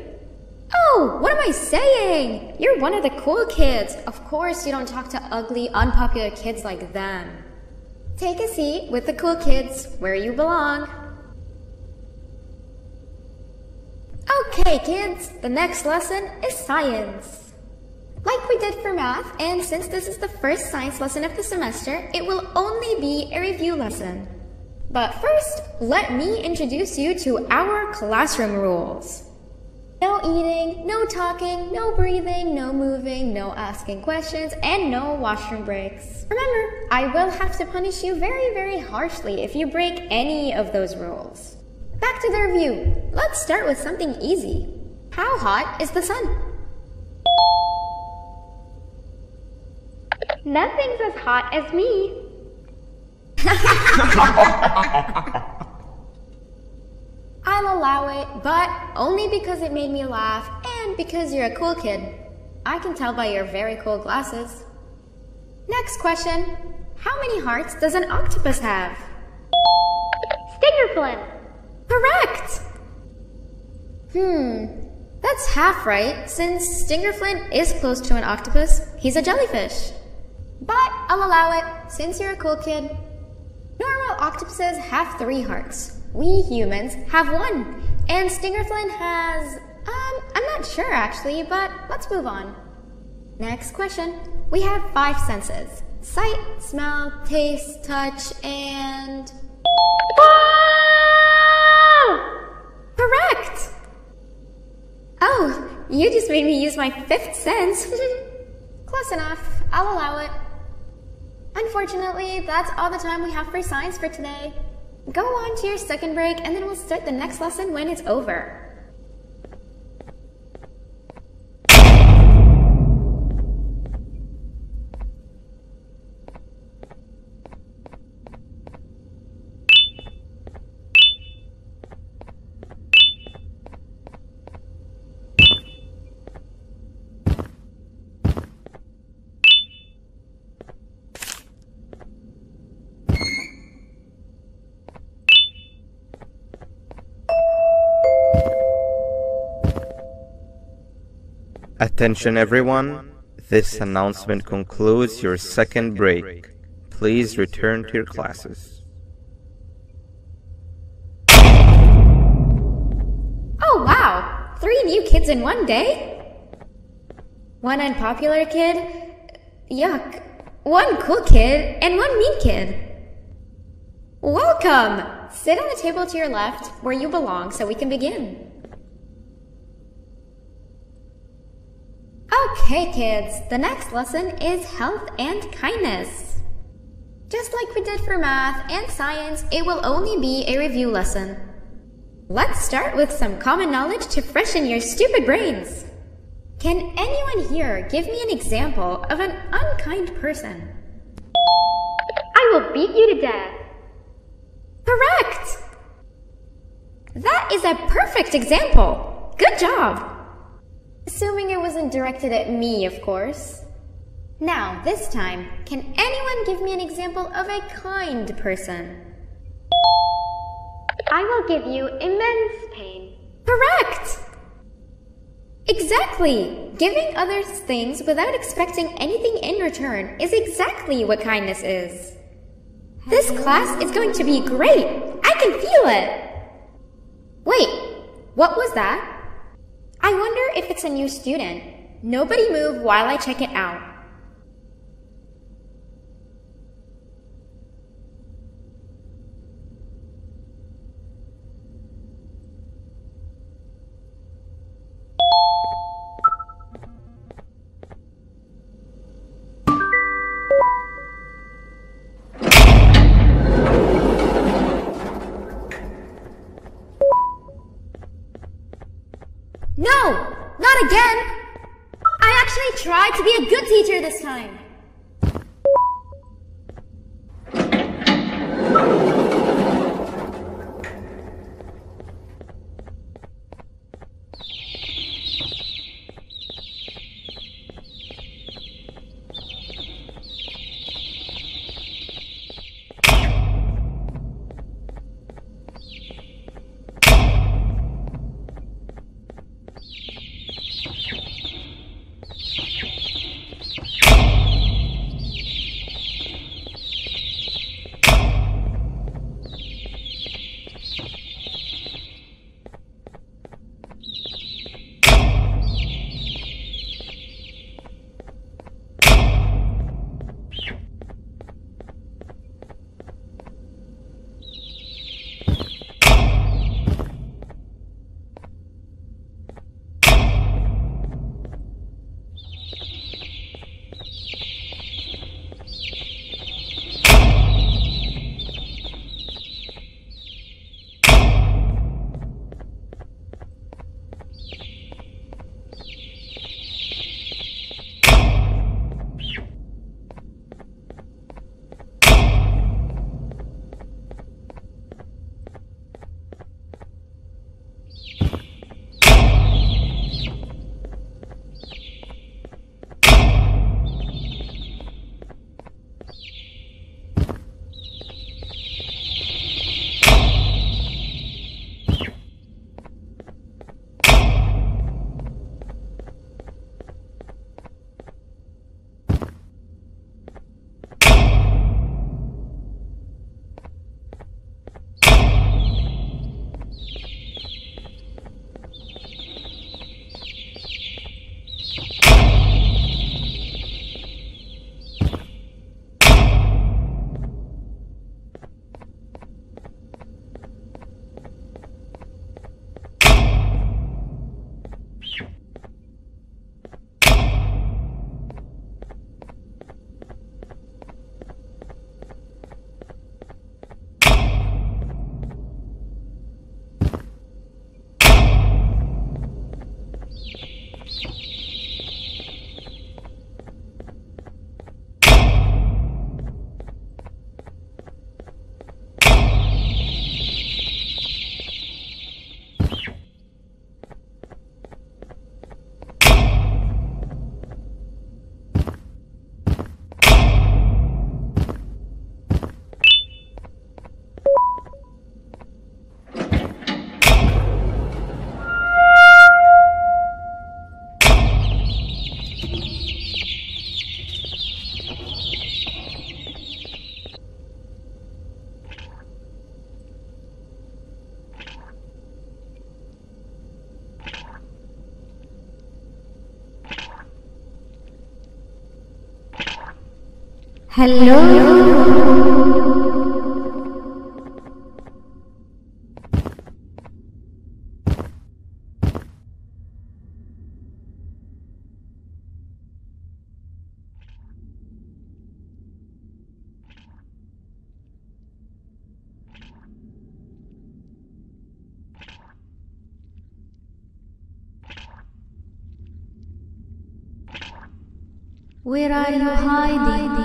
[SPEAKER 10] Oh, what am I saying? You're one of the cool kids. Of course you don't talk to ugly, unpopular kids like them. Take a seat with the cool kids where you belong. Okay, kids, the next lesson is science. Like we did for math, and since this is the first science lesson of the semester, it will only be a review lesson. But first, let me introduce you to our classroom rules. No eating, no talking, no breathing, no moving, no asking questions, and no washroom breaks. Remember, I will have to punish you very, very harshly if you break any of those rules. Back to the review. Let's start with something easy. How hot is the sun?
[SPEAKER 2] Nothing's as hot as me.
[SPEAKER 10] I'll allow it, but only because it made me laugh and because you're a cool kid. I can tell by your very cool glasses. Next question. How many hearts does an octopus have?
[SPEAKER 2] Stingerflint.
[SPEAKER 10] Correct! That's half right, since Stingerflint is close to an octopus. He's a jellyfish. But I'll allow it, since you're a cool kid. Normal octopuses have 3 hearts. We humans have 1. And Stingerflint has... I'm not sure actually, but let's move on. Next question. We have 5 senses. Sight, smell, taste, touch, and...
[SPEAKER 2] Whoa!
[SPEAKER 10] Correct! Oh, you just made me use my 5th sense. Close enough. I'll allow it. Unfortunately, that's all the time we have for science for today. Go on to your second break, and then we'll start the next lesson when it's over.
[SPEAKER 1] Attention everyone, this announcement concludes your second break. Please return to your classes.
[SPEAKER 10] Oh wow! 3 new kids in one day? 1 unpopular kid? Yuck. 1 cool kid and 1 mean kid. Welcome! Sit on the table to your left, where you belong, so we can begin. Okay, kids, the next lesson is health and kindness. Just like we did for math and science, it will only be a review lesson. Let's start with some common knowledge to freshen your stupid brains. Can anyone here give me an example of an unkind person?
[SPEAKER 2] I will beat you to death.
[SPEAKER 10] Correct! That is a perfect example. Good job. Assuming it wasn't directed at me, of course. Now, this time, can anyone give me an example of a kind person?
[SPEAKER 2] I will give you immense pain.
[SPEAKER 10] Correct! Exactly! Giving others things without expecting anything in return is exactly what kindness is. This class is going to be great! I can feel it! Wait, what was that? I wonder if it's a new student. Nobody move while I check it out. No! Not again! I actually tried to be a good teacher this time.
[SPEAKER 11] Where are you hiding?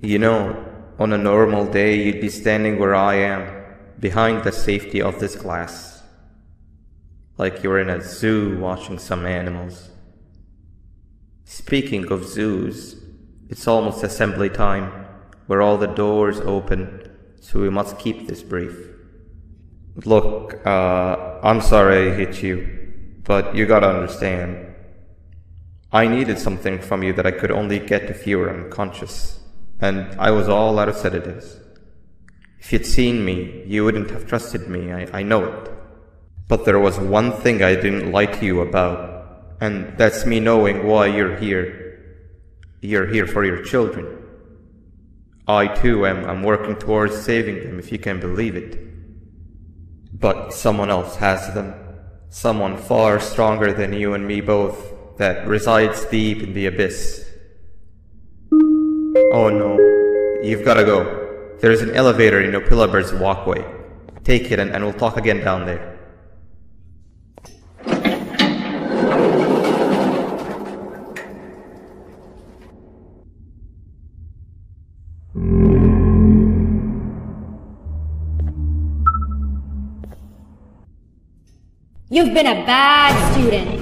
[SPEAKER 1] You know, on a normal day you'd be standing where I am, behind the safety of this glass. Like you're in a zoo watching some animals. Speaking of zoos, it's almost assembly time, where all the doors open, so we must keep this brief. Look, I'm sorry I hit you, but you gotta understand. I needed something from you that I could only get if you were unconscious, and I was all out of sedatives. If you'd seen me, you wouldn't have trusted me, I know it. But there was one thing I didn't lie to you about, and that's me knowing why you're here. You're here for your children. I too am working towards saving them, if you can believe it. But someone else has them. Someone far stronger than you and me both, that resides deep in the abyss. Oh no, you've gotta go. There's an elevator in Opillabird's walkway. Take it and we'll talk again down there.
[SPEAKER 10] You've been a bad student.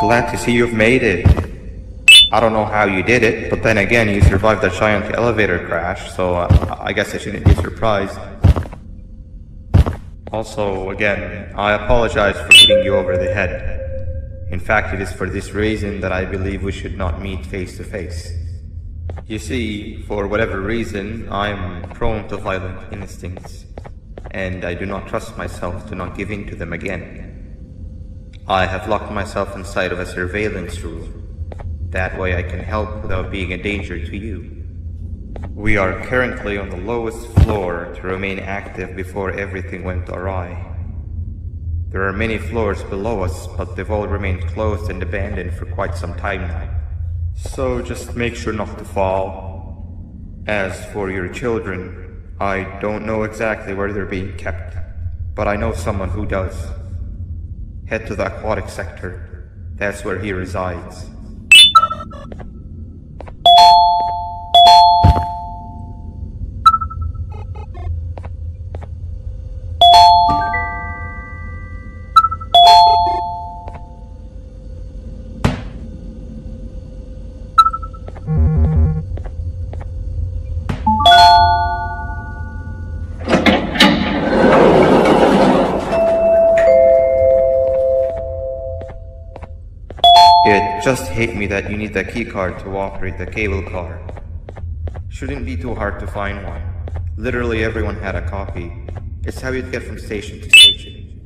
[SPEAKER 1] Glad to see you've made it. I don't know how you did it, but then again, you survived that giant elevator crash, so I guess I shouldn't be surprised. Also, again, I apologize for hitting you over the head. In fact, it is for this reason that I believe we should not meet face to face. You see, for whatever reason, I'm prone to violent instincts, and I do not trust myself to not give in to them again. I have locked myself inside of a surveillance room. That way I can help without being a danger to you. We are currently on the lowest floor to remain active before everything went awry. There are many floors below us, but they've all remained closed and abandoned for quite some time now. So just make sure not to fall. As for your children, I don't know exactly where they're being kept, but I know someone who does. Head to the aquatic sector. That's where he resides. It just hit me that you need the keycard to operate the cable car. Shouldn't be too hard to find one. Literally everyone had a copy. It's how you'd get from station to station.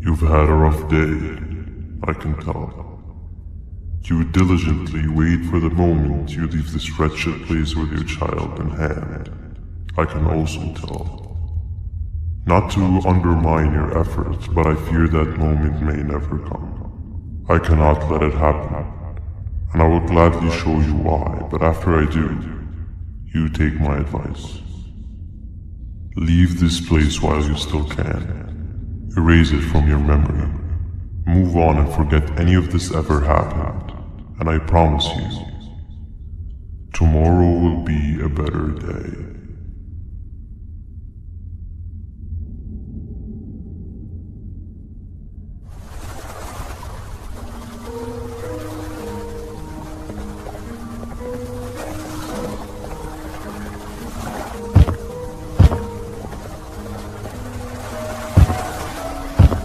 [SPEAKER 12] You've had a rough day, I can tell. You diligently wait for the moment you leave this wretched place with your child in hand. I can also tell. Not to undermine your efforts, but I fear that moment may never come. I cannot let it happen, and I will gladly show you why, but after I do, you take my advice. Leave this place while you still can. Erase it from your memory. Move on and forget any of this ever happened, and I promise you, tomorrow will be a better day.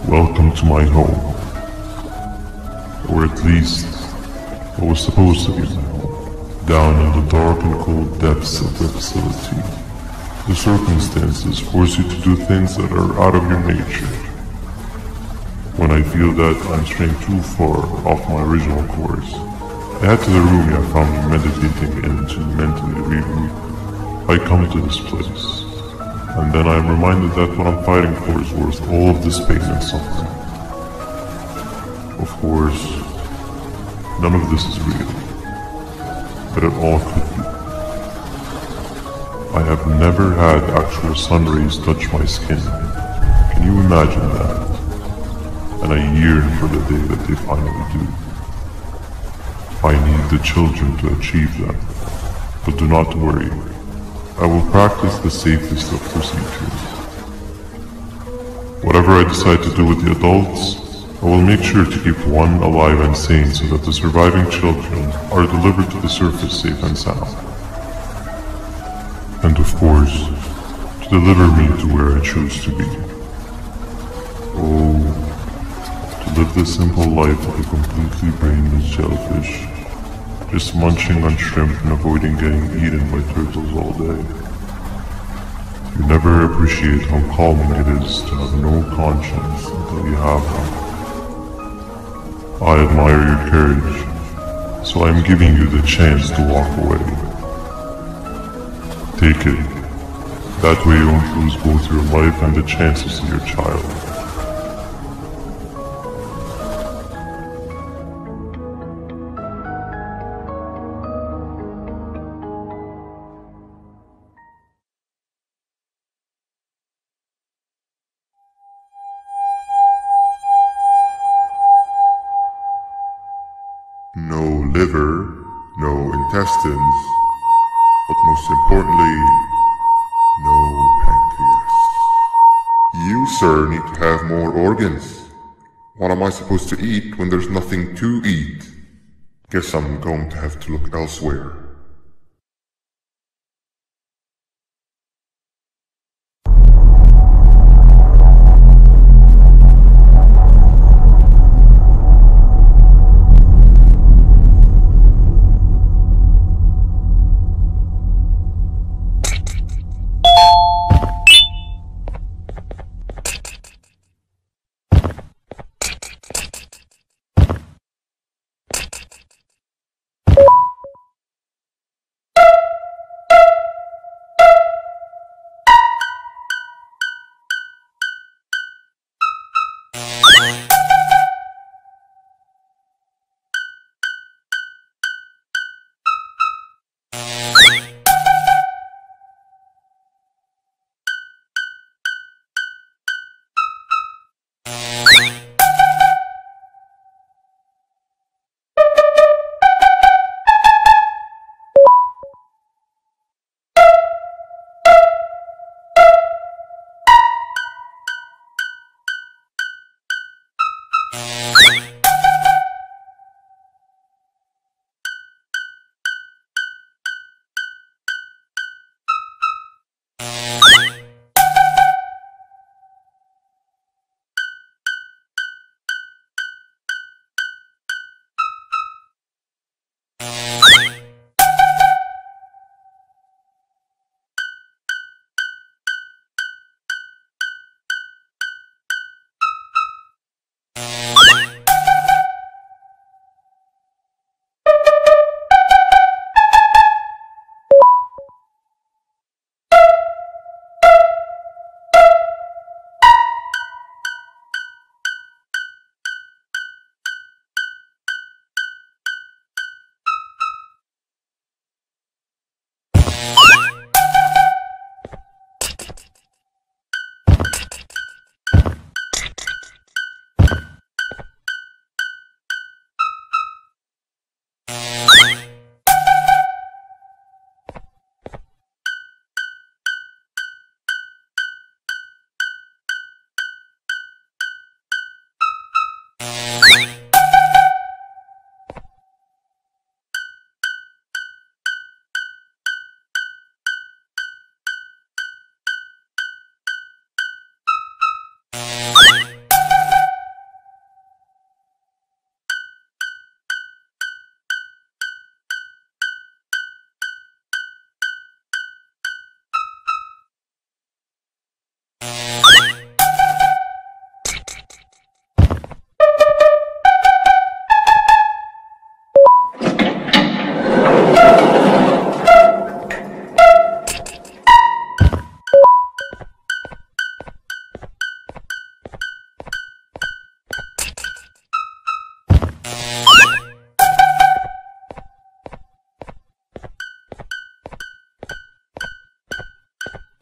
[SPEAKER 12] Welcome to my home. Or at least, what was supposed to be my home. Down in the dark and cold depths of the facility, the circumstances force you to do things that are out of your nature. When I feel that I'm straying too far off my original course, I head to the room I found you meditating in to mentally regroup. I come to this place, and then I am reminded that what I'm fighting for is worth all of this pain and suffering. Of course, none of this is real, but it all could be. I have never had actual sun rays touch my skin. Can you imagine that? And I yearn for the day that they finally do. I need the children to achieve that, but do not worry. I will practice the safest of procedures. Whatever I decide to do with the adults, I will make sure to keep one alive and sane so that the surviving children are delivered to the surface safe and sound. And of course, to deliver me to where I choose to be. Oh, to live the simple life of a completely brainless jellyfish, just munching on shrimp and avoiding getting eaten by turtles all day. You never appreciate how calming it is to have no conscience until you have one. I admire your courage, so I am giving you the chance to walk away. Take it. That way you won't lose both your life and the chances of your child. No liver, no intestines, but most importantly, no pancreas. You, sir, need to have more organs. What am I supposed to eat when there's nothing to eat? Guess I'm going to have to look elsewhere.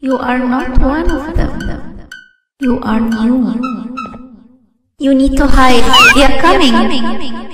[SPEAKER 11] You are not one of them. You are new. You need to hide. They are coming.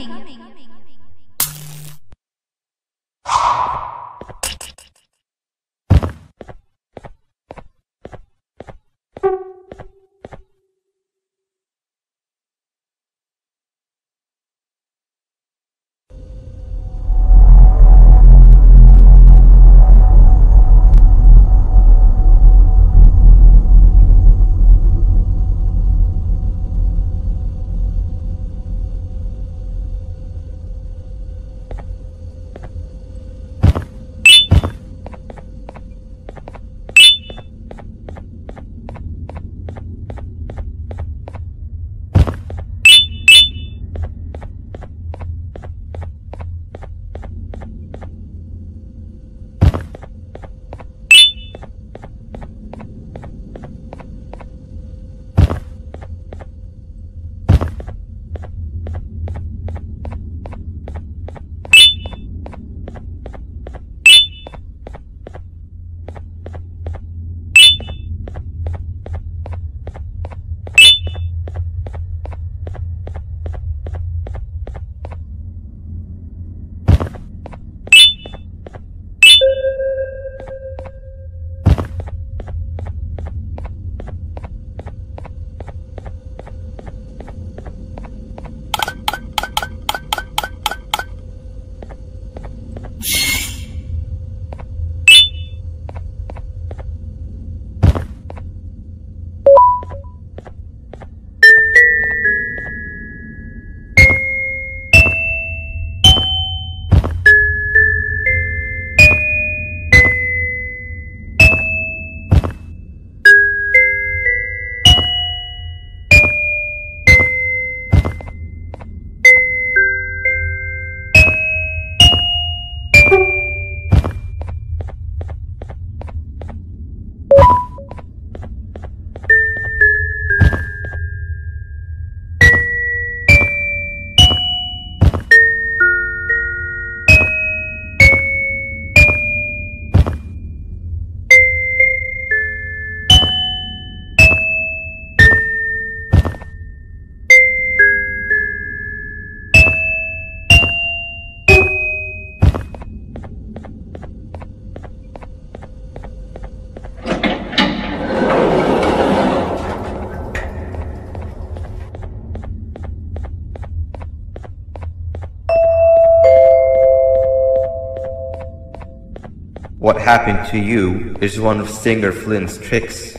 [SPEAKER 1] What happened to you is one of Stinger Flynn's tricks.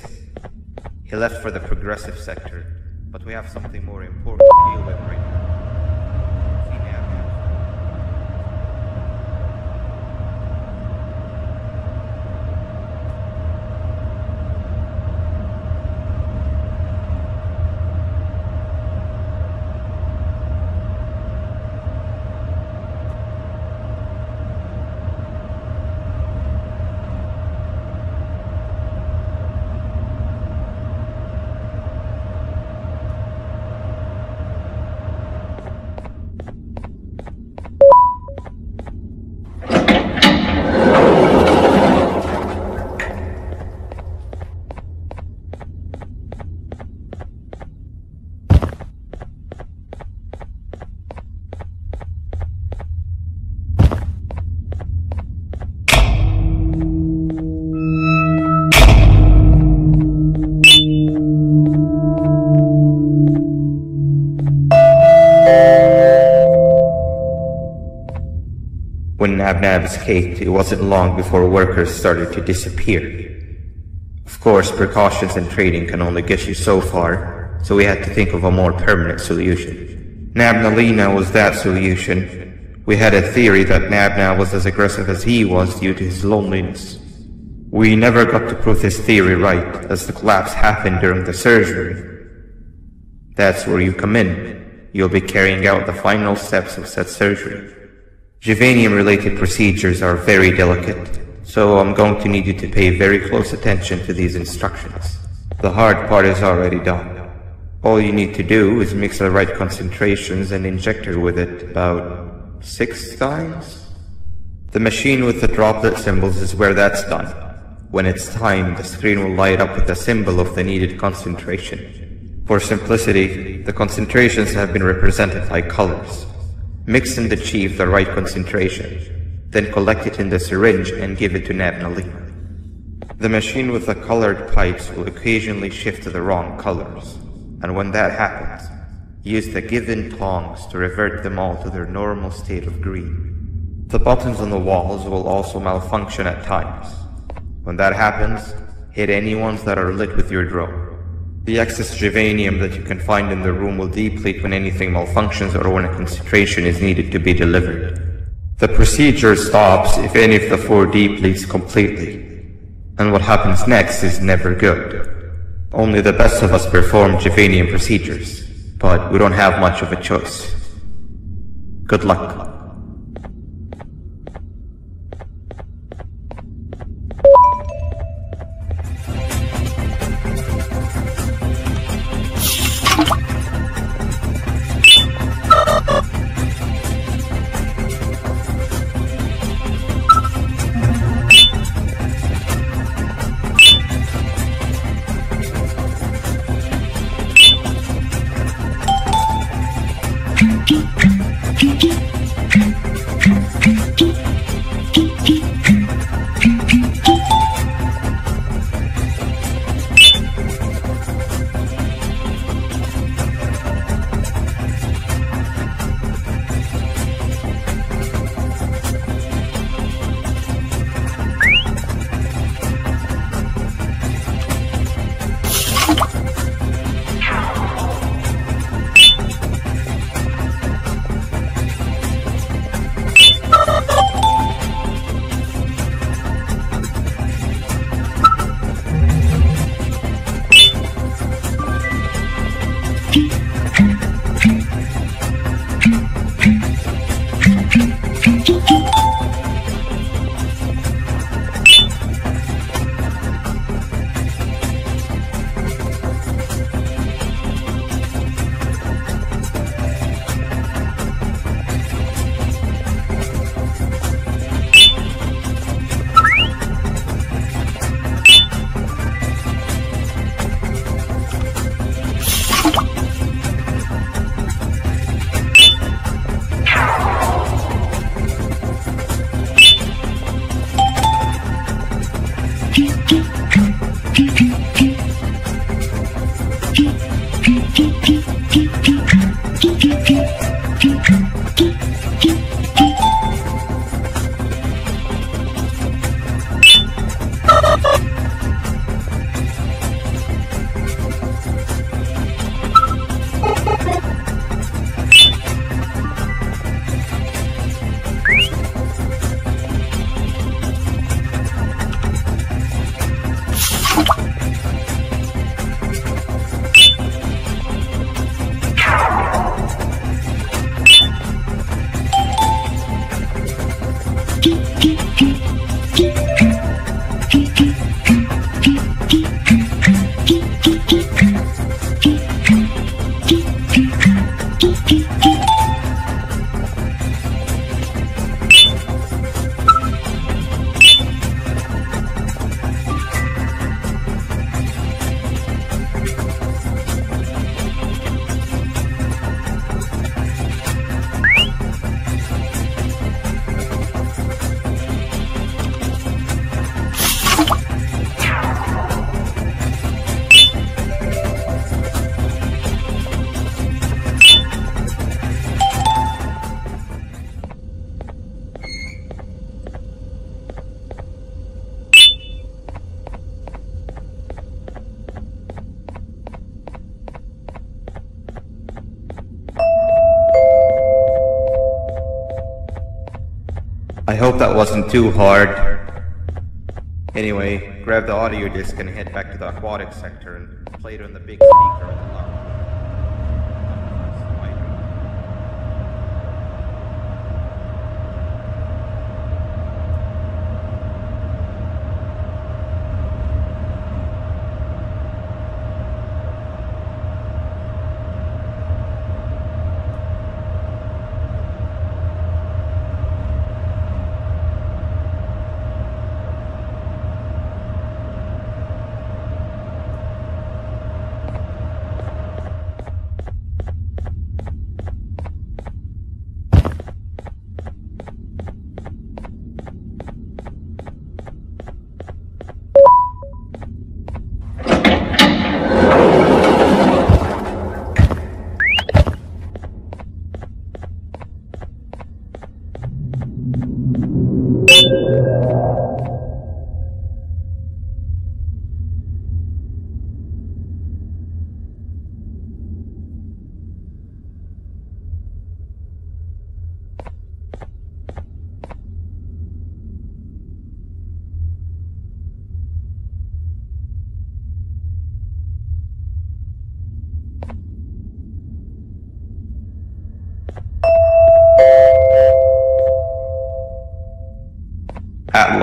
[SPEAKER 1] He left for the progressive sector, but we have something more important to deal with right now. When Nab escaped, it wasn't long before workers started to disappear. Of course, precautions and trading can only get you so far, so we had to think of a more permanent solution. Nabnalina was that solution. We had a theory that Nabna was as aggressive as he was due to his loneliness. We never got to prove this theory right, as the collapse happened during the surgery. That's where you come in. You'll be carrying out the final steps of said surgery. Juvenium-related procedures are very delicate, so I'm going to need you to pay very close attention to these instructions. The hard part is already done. All you need to do is mix the right concentrations and inject her with it about 6 times. The machine with the droplet symbols is where that's done. When it's time, the screen will light up with a symbol of the needed concentration. For simplicity, the concentrations have been represented by colors. Mix and achieve the right concentration, then collect it in the syringe and give it to Nabnalina. The machine with the colored pipes will occasionally shift to the wrong colors, and when that happens, use the given tongs to revert them all to their normal state of green. The buttons on the walls will also malfunction at times. When that happens, hit any ones that are lit with your drone. The excess Jivanium that you can find in the room will deplete when anything malfunctions or when a concentration is needed to be delivered. The procedure stops if any of the 4 depletes completely. And what happens next is never good. Only the best of us perform Jivanium procedures, but we don't have much of a choice. Good luck. I hope that wasn't too hard. Anyway, grab the audio disc and head back to the aquatic sector and play it on the big speaker in the lounge.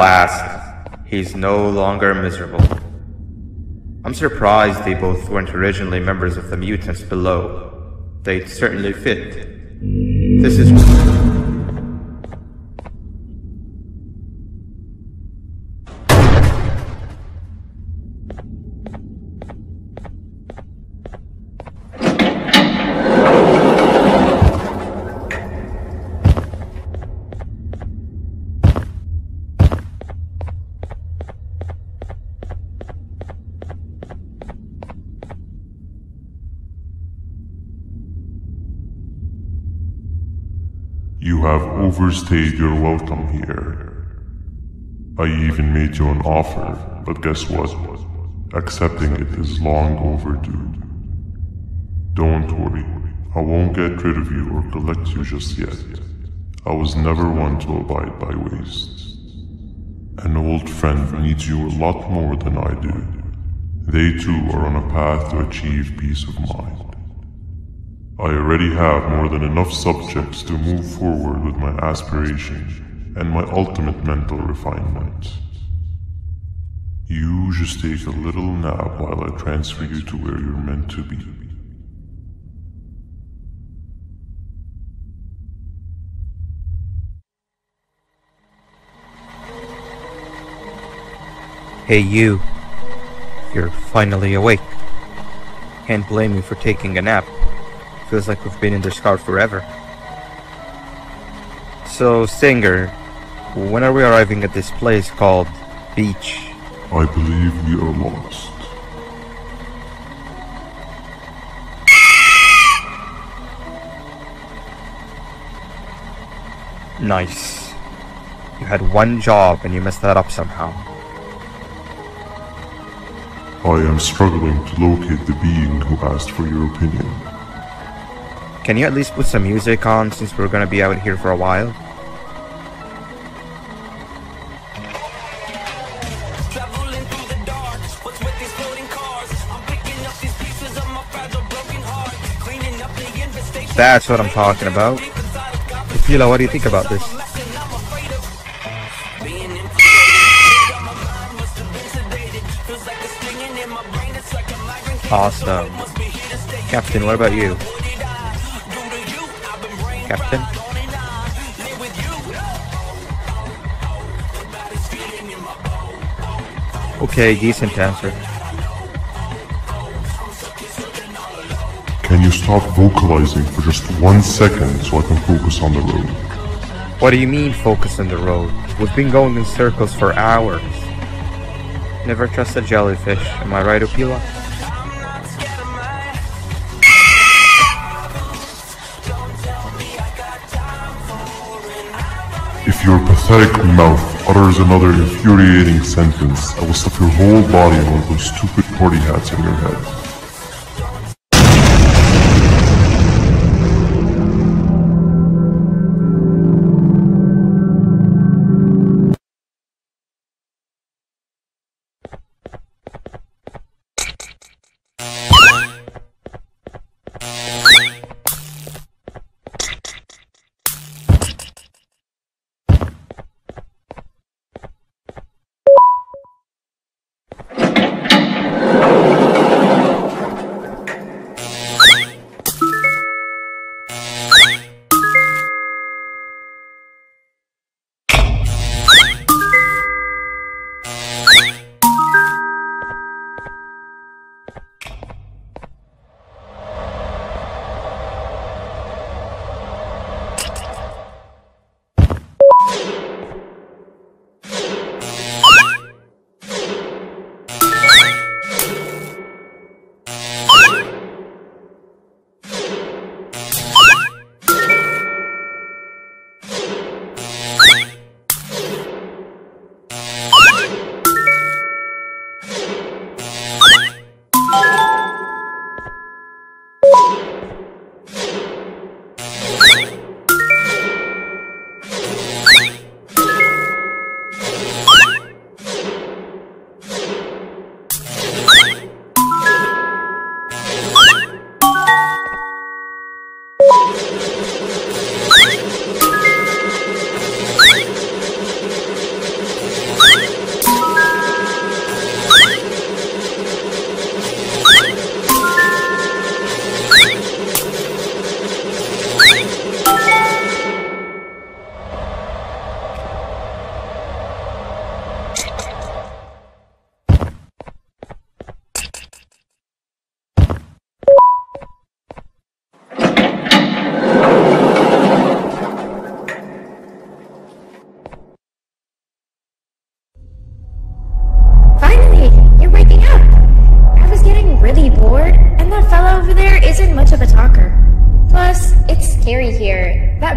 [SPEAKER 1] last, he's no longer miserable. I'm surprised they both weren't originally members of the mutants below. They'd certainly fit. This is...
[SPEAKER 12] You have overstayed your welcome here. I even made you an offer, but guess what? Accepting it is long overdue. Don't worry, I won't get rid of you or collect you just yet. I was never one to abide by waste. An old friend needs you a lot more than I do. They too are on a path to achieve peace of mind. I already have more than enough subjects to move forward with my aspiration and my ultimate mental refinement. You just take a little nap while I transfer you to where you're meant to be.
[SPEAKER 1] Hey you. You're finally awake. Can't blame you for taking a nap. Feels like we've been in this car forever. So, Singer, when are we arriving at this place called Beach?
[SPEAKER 12] I believe we are lost.
[SPEAKER 1] Nice. You had one job and you messed that up somehow.
[SPEAKER 12] I am struggling to locate the being who asked for your opinion.
[SPEAKER 1] Can you at least put some music on since we're gonna be out here for a while? That's what I'm talking about. Tequila, what do you think about this? Awesome. Captain, what about you? Captain? Okay, decent answer.
[SPEAKER 12] Can you stop vocalizing for just 1 second so I can focus on the road?
[SPEAKER 1] What do you mean focus on the road? We've been going in circles for hours. Never trust a jellyfish, am I right, Opila?
[SPEAKER 12] If your pathetic mouth utters another infuriating sentence, I will stuff your whole body in one of those stupid party hats on your head.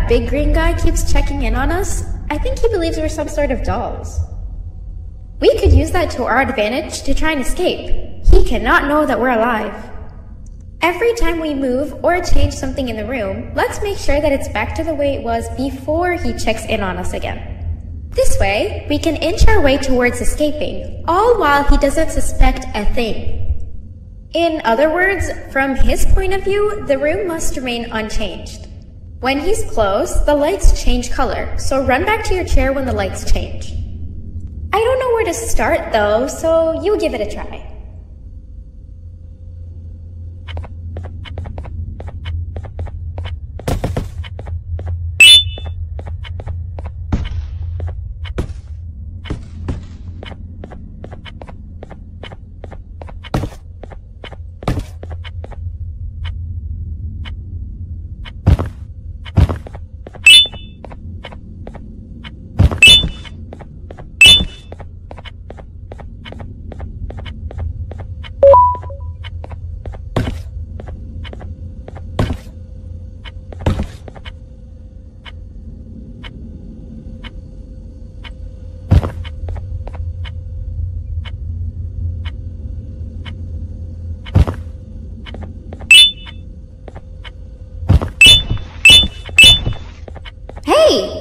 [SPEAKER 10] that big green guy keeps checking in on us, I think he believes we're some sort of dolls. We could use that to our advantage to try and escape. He cannot know that we're alive. Every time we move or change something in the room, let's make sure that it's back to the way it was before he checks in on us again. This way, we can inch our way towards escaping, all while he doesn't suspect a thing. In other words, from his point of view, the room must remain unchanged. When he's close, the lights change color, so run back to your chair when the lights change. I don't know where to start though, so you give it a try.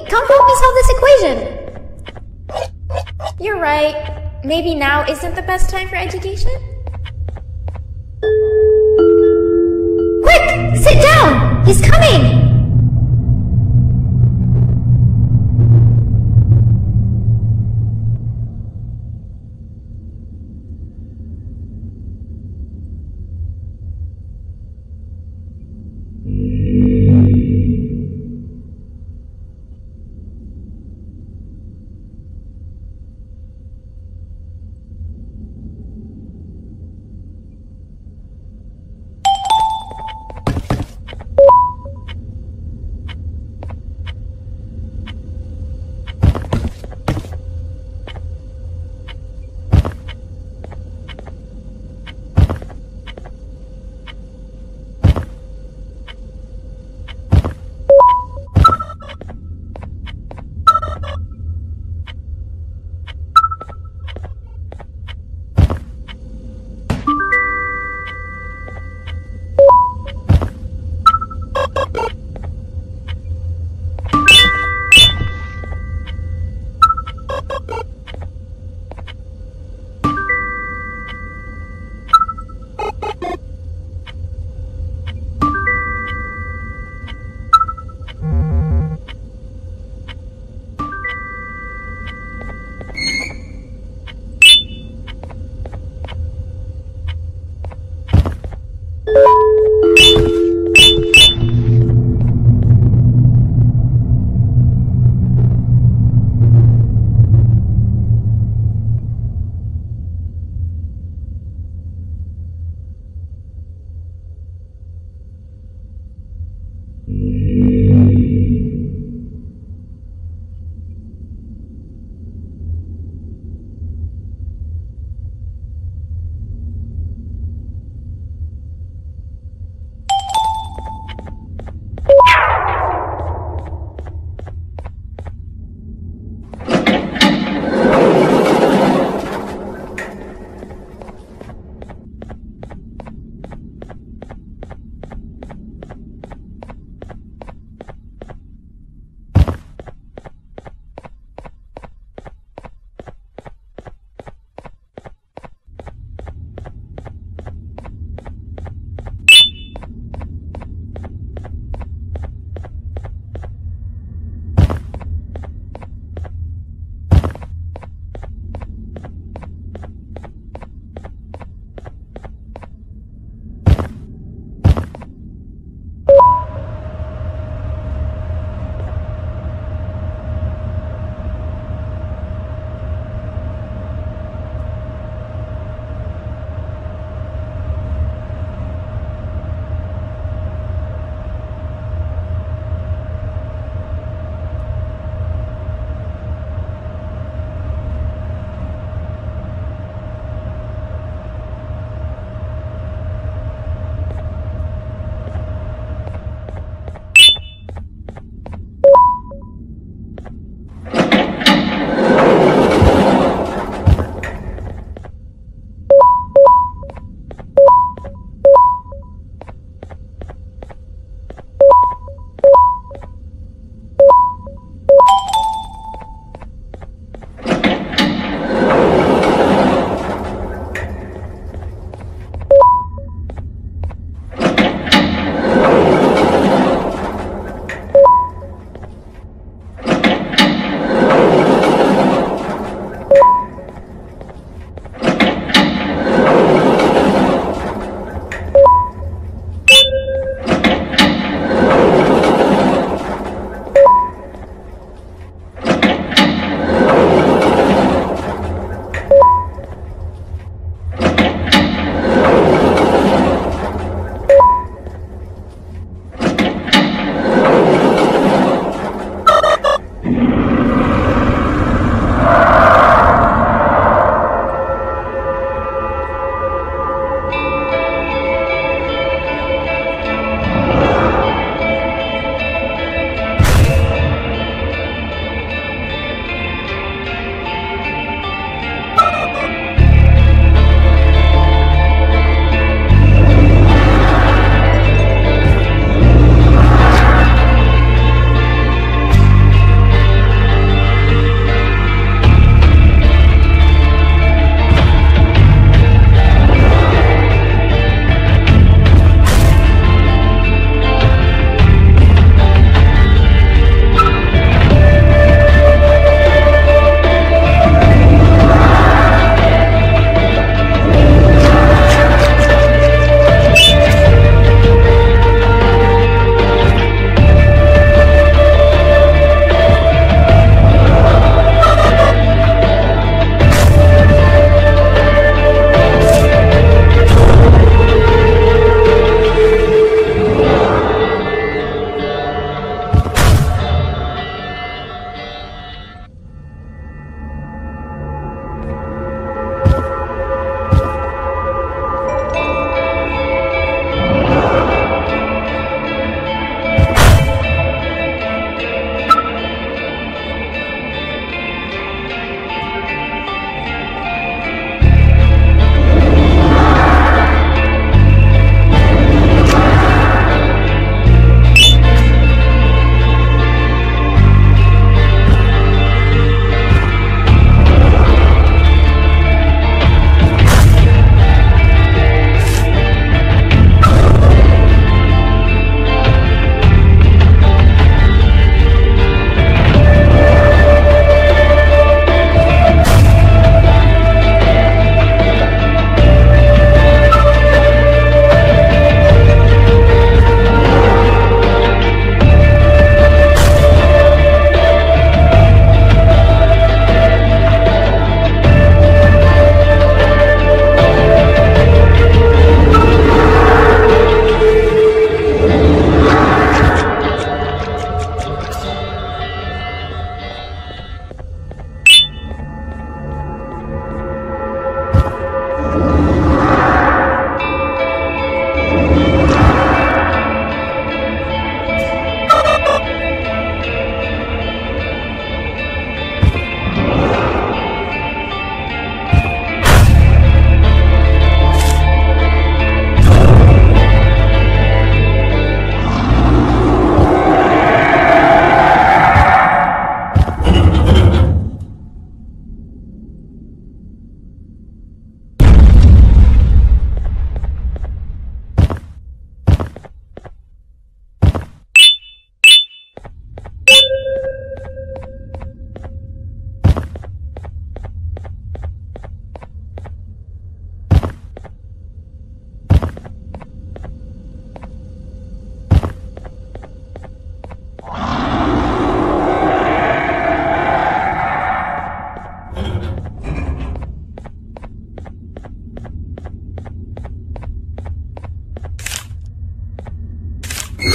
[SPEAKER 10] Come help me solve this equation! You're right. Maybe now isn't the best time for education? Quick! Sit down! He's coming!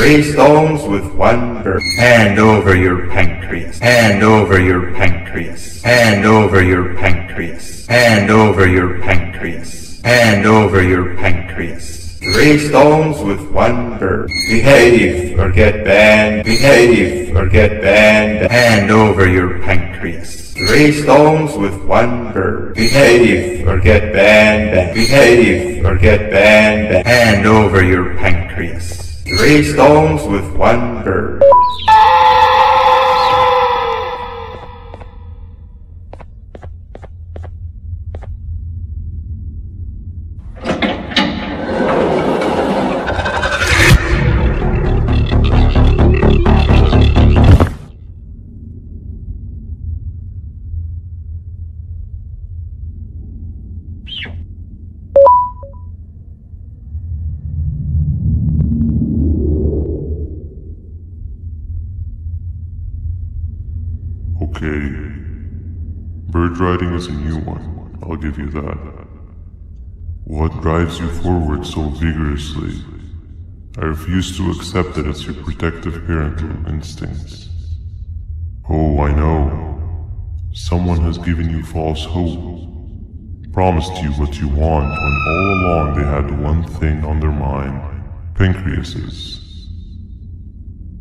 [SPEAKER 1] 3 stones with 1 bird. Hand over your pancreas. Hand over your pancreas. Hand over your pancreas. Hand over your pancreas. Hand over your pancreas. 3 stones with 1 bird. Behave or get banned. Behave or get banned. Hand over your pancreas. 3 stones with 1 bird. Behave or get banned. Behave or get banned. Hand over your pancreas. 3 stones with 1 bird.
[SPEAKER 12] Okay. Bird riding is a new one, I'll give you that. What drives you forward so vigorously? I refuse to accept that it's your protective parental instincts. Oh, I know. Someone has given you false hope. Promised you what you want when all along they had one thing on their mind. Pancreases.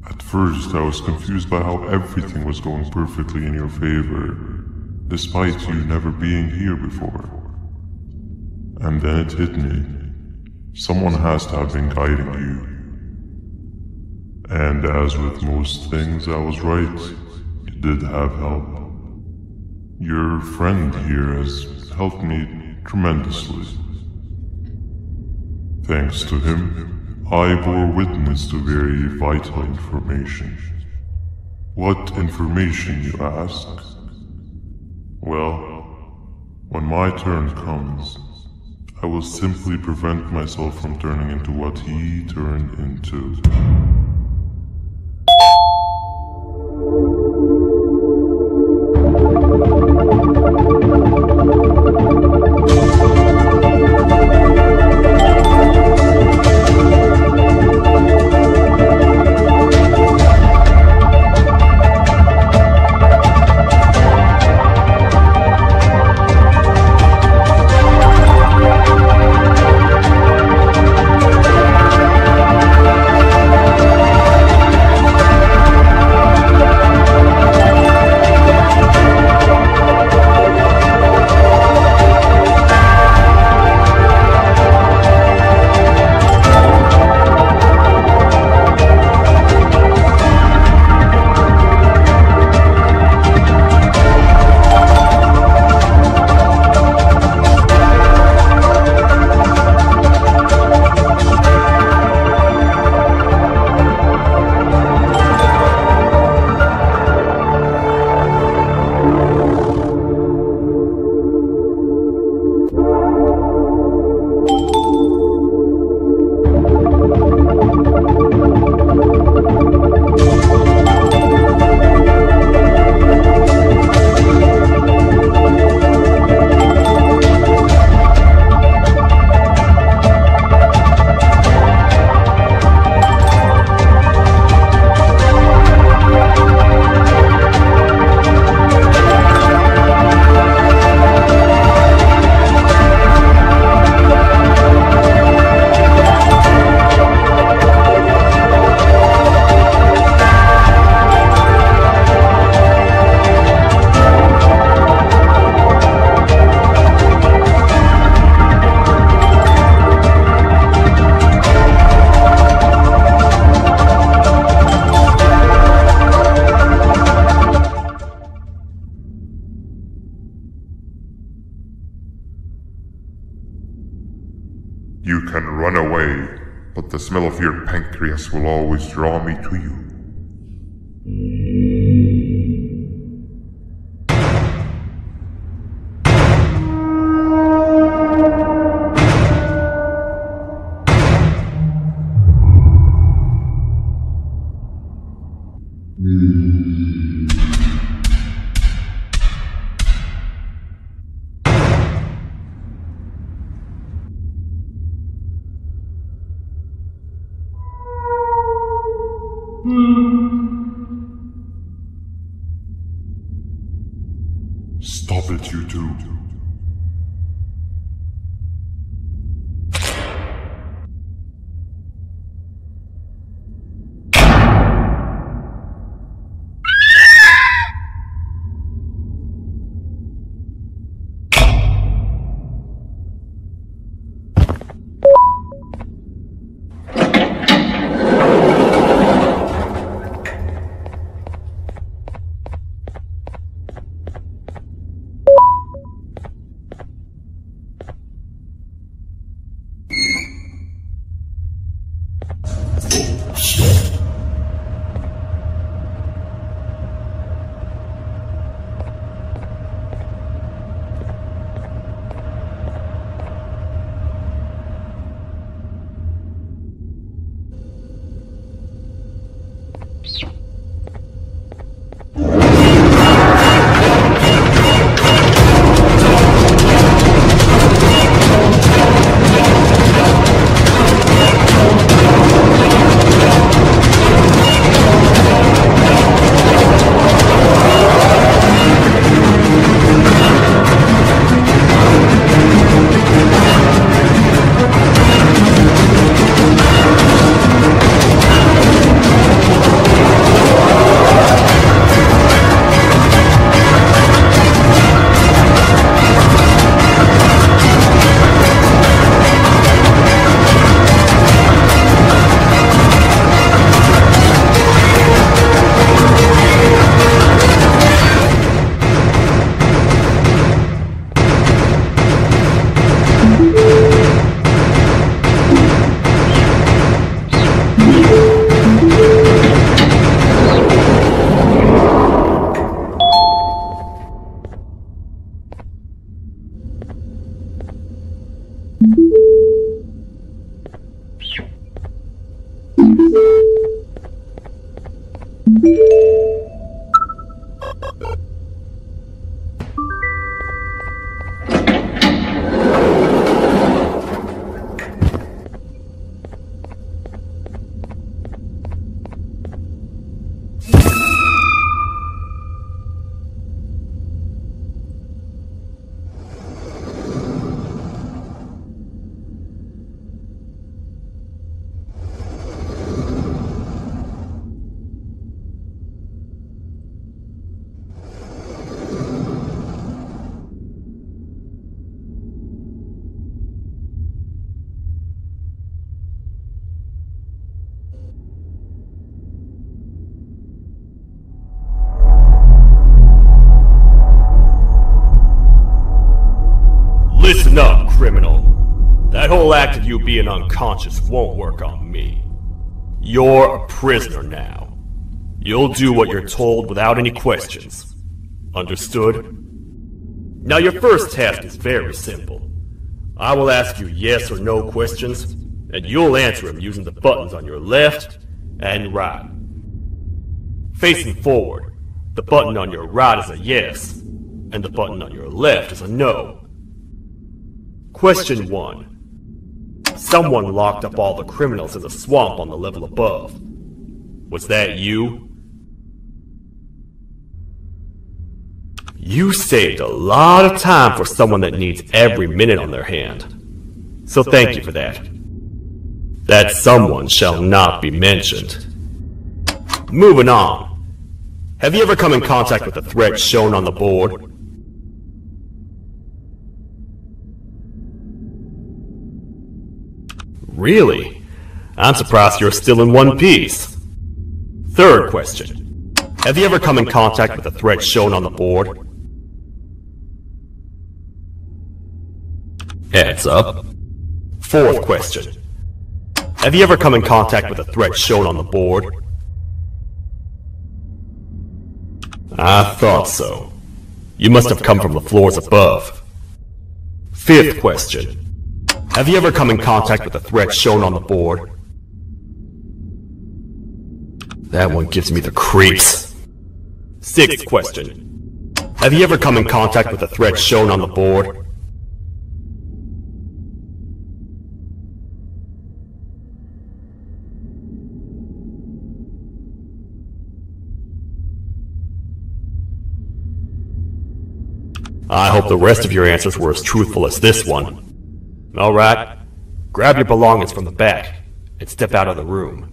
[SPEAKER 12] At first, I was confused by how everything was going perfectly in your favor, despite you never being here before. And then it hit me. Someone has to have been guiding you. And as with most things, I was right. You did have help. Your friend here has helped me tremendously. Thanks to him, I bore witness to very vital information. What information, you ask? Well, when my turn comes, I will simply prevent myself from turning into what he turned into.
[SPEAKER 13] You can run away, but the smell of your pancreas will always draw me to you.
[SPEAKER 12] Stop it, you two.
[SPEAKER 5] Listen up, criminal. That whole act of you being unconscious won't work on me. You're a prisoner now. You'll do what you're told without any questions. Understood? Now your first task is very simple. I will ask you yes or no questions, and you'll answer them using the buttons on your left and right. Facing forward, the button on your right is a yes, and the button on your left is a no. Question 1. Someone locked up all the criminals in the swamp on the level above. Was that you? You saved a lot of time for someone that needs every minute on their hand. So thank you for that. That someone shall not be mentioned. Moving on. Have you ever come in contact with the threat shown on the board? Really? I'm surprised you're still in one piece. Third question. Have you ever come in contact with the threat shown on the board? Heads up. Fourth question. Have you ever come in contact with the threat shown on the board? I thought so. You must have come from the floors above. Fifth question. Have you ever come in contact with the threat shown on the board? That one gives me the creeps. Sixth question. Have you ever come in contact with the threat shown on the board? I hope the rest of your answers were as truthful as this one. Alright, grab your belongings from the back and step out of the room.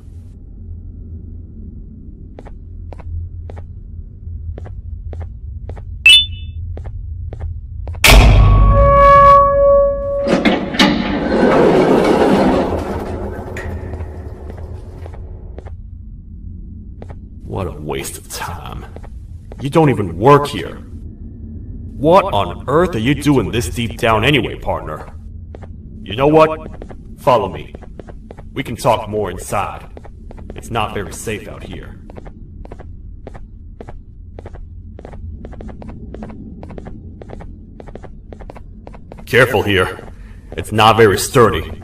[SPEAKER 5] What a waste of time. You don't even work here. What on earth are you doing this deep down anyway, partner? You know what? Follow me. We can talk more inside. It's not very safe out here. Careful here. It's not very sturdy.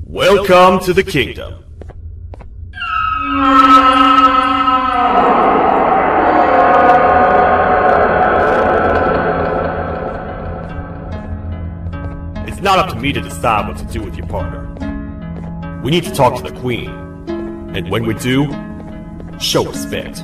[SPEAKER 5] Welcome to the kingdom. It's not up to me to decide what to do with your partner. We need to talk to the queen. And when we do, show respect.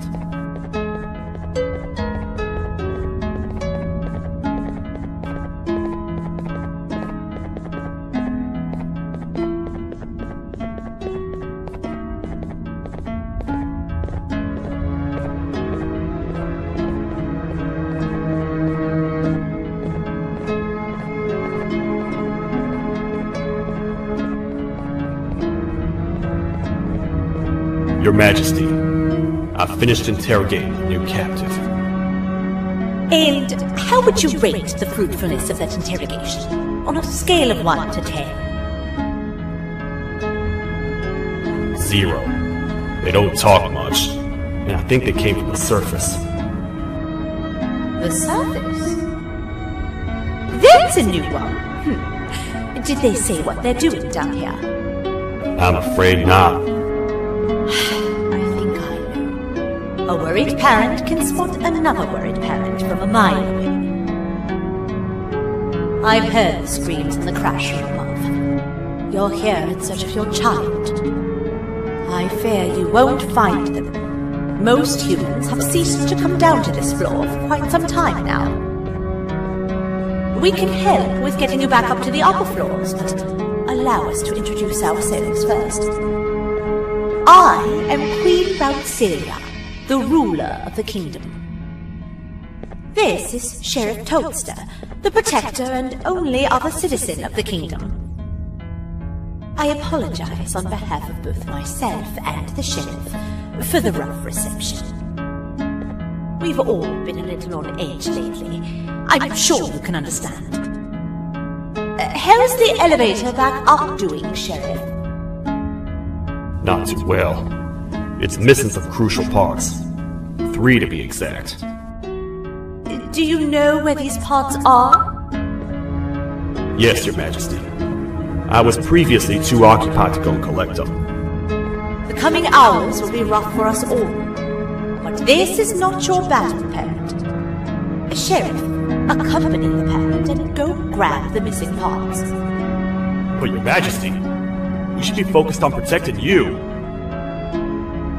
[SPEAKER 5] Your Majesty, I've finished interrogating the new captive.
[SPEAKER 14] And how would you rate the fruitfulness of that interrogation, on a scale of 1 to 10?
[SPEAKER 5] 0. They don't talk much, and I think they came from the surface.
[SPEAKER 14] The surface? That's a new one. Did they say what they're doing down here?
[SPEAKER 5] I'm afraid not.
[SPEAKER 14] A worried parent can spot another worried parent from a mile away. I've heard the screams in the crash room above. You're here in search of your child. I fear you won't find them. Most humans have ceased to come down to this floor for quite some time now. We can help with getting you back up to the upper floors, but allow us to introduce ourselves first. I am Queen Boutsilia, the ruler of the kingdom. This is Sheriff Toadster, the protector and only other citizen of the kingdom. I apologize on behalf of both myself and the sheriff for the rough reception. We've all been a little on edge lately. I'm sure you can understand. How's the elevator back up doing, Sheriff?
[SPEAKER 5] Not too well. It's missing some crucial parts. 3 to be exact.
[SPEAKER 14] Do you know where these parts are?
[SPEAKER 5] Yes, Your Majesty. I was previously too occupied to go and collect them.
[SPEAKER 14] The coming hours will be rough for us all. But this is not your battle, parent. Sheriff, accompany the parent and go grab the missing parts.
[SPEAKER 5] But Your Majesty, we should be focused on protecting you.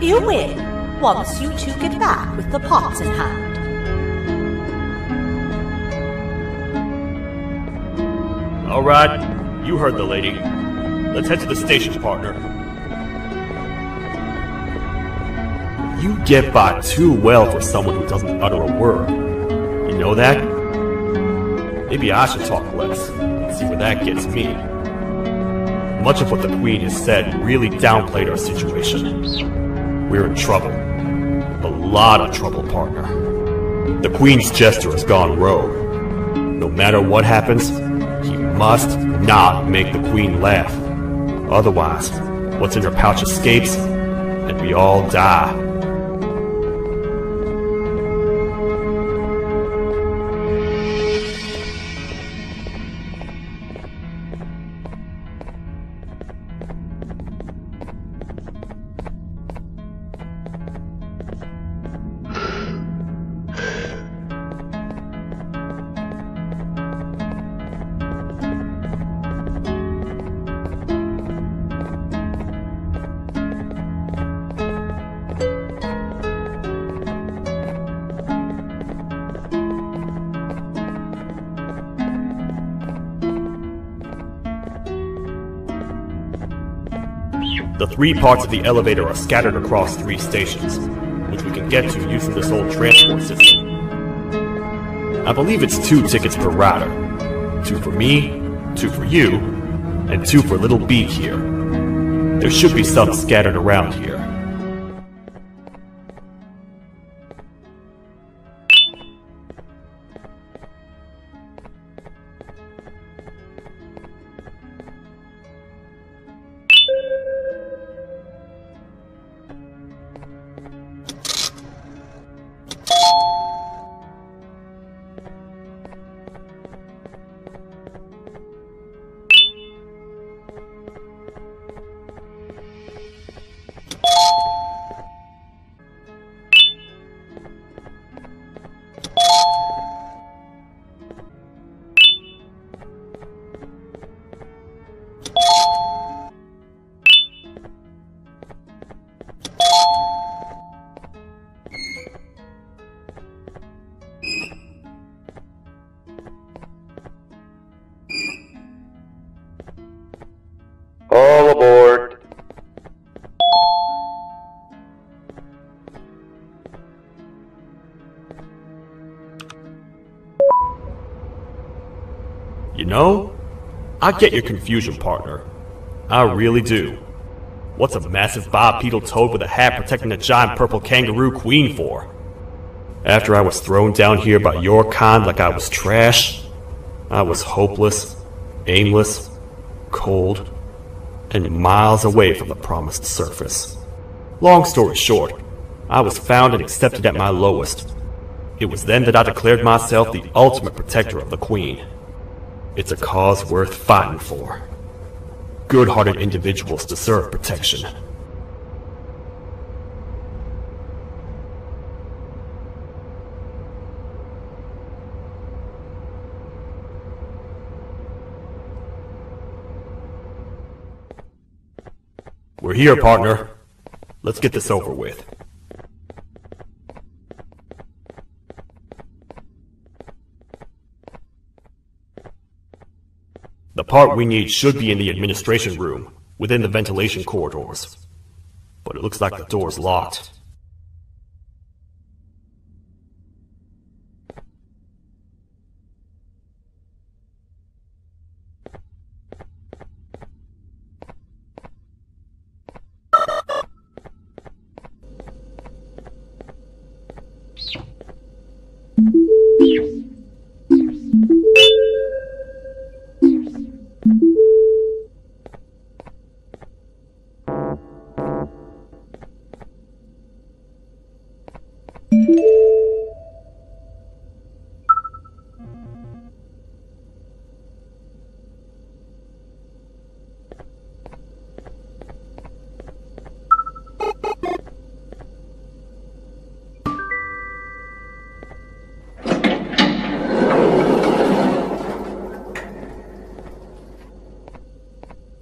[SPEAKER 14] You will, once you two get back with the parts in hand.
[SPEAKER 5] Alright, you heard the lady. Let's head to the station, partner. You get by too well for someone who doesn't utter a word. You know that? Maybe I should talk less, and see where that gets me. Much of what the Queen has said really downplayed our situation. We're in trouble. A lot of trouble, partner. The Queen's jester has gone rogue. No matter what happens, he must not make the Queen laugh. Otherwise, what's in her pouch escapes, and we all die. The 3 parts of the elevator are scattered across 3 stations, which we can get to using this old transport system. I believe it's 2 tickets per rider. 2 for me, 2 for you, and 2 for Little Beak here. There should be some scattered around here.
[SPEAKER 1] All aboard.
[SPEAKER 5] You know, I get your confusion, partner. I really do. What's a massive bipedal toad with a hat protecting a giant purple kangaroo queen for? After I was thrown down here by your kind like I was trash, I was hopeless, aimless, cold, and miles away from the promised surface. Long story short, I was found and accepted at my lowest. It was then that I declared myself the ultimate protector of the Queen. It's a cause worth fighting for. Good-hearted individuals deserve protection. We're here, partner. Let's get this over with. The part we need should be in the administration room, within the ventilation corridors. But it looks like the door's locked.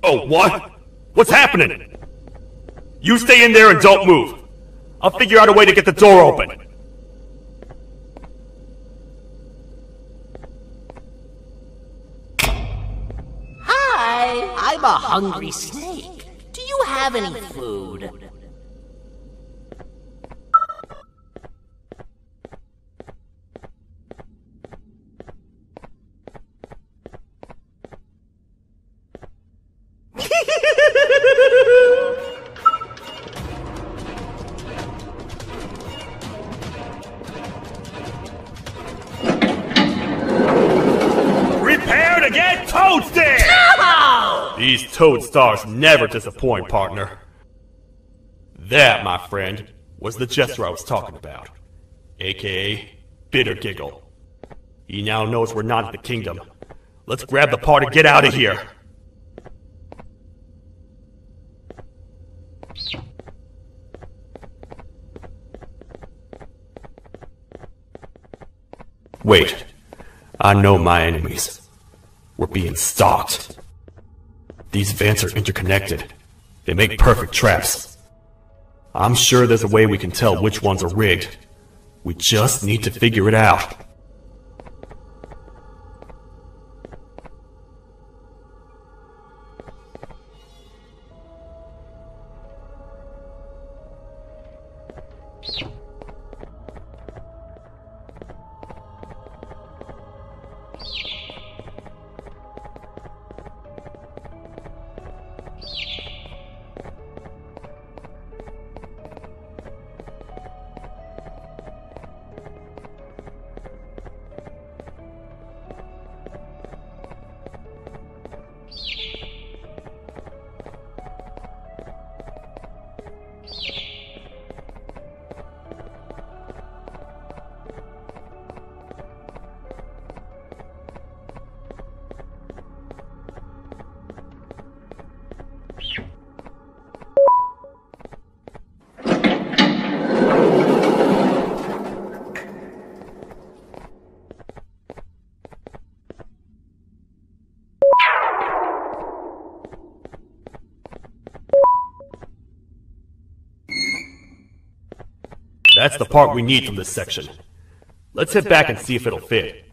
[SPEAKER 5] Oh, what? What's happening? You stay in there and don't move. I'll figure out a way to get the door open.
[SPEAKER 9] Hi, I'm a hungry snake. Do you have any food?
[SPEAKER 5] Prepare to get toasted! These toad stars never disappoint, partner. That, my friend, was the gesture I was talking about, aka Bitter Giggle. He now knows we're not in the kingdom. Let's grab the part and get out of here. Wait, I know my enemies. We're being stalked. These vents are interconnected. They make perfect traps. I'm sure there's a way we can tell which ones are rigged. We just need to figure it out. That's the part we need from this section. Let's head back and see if it'll fit.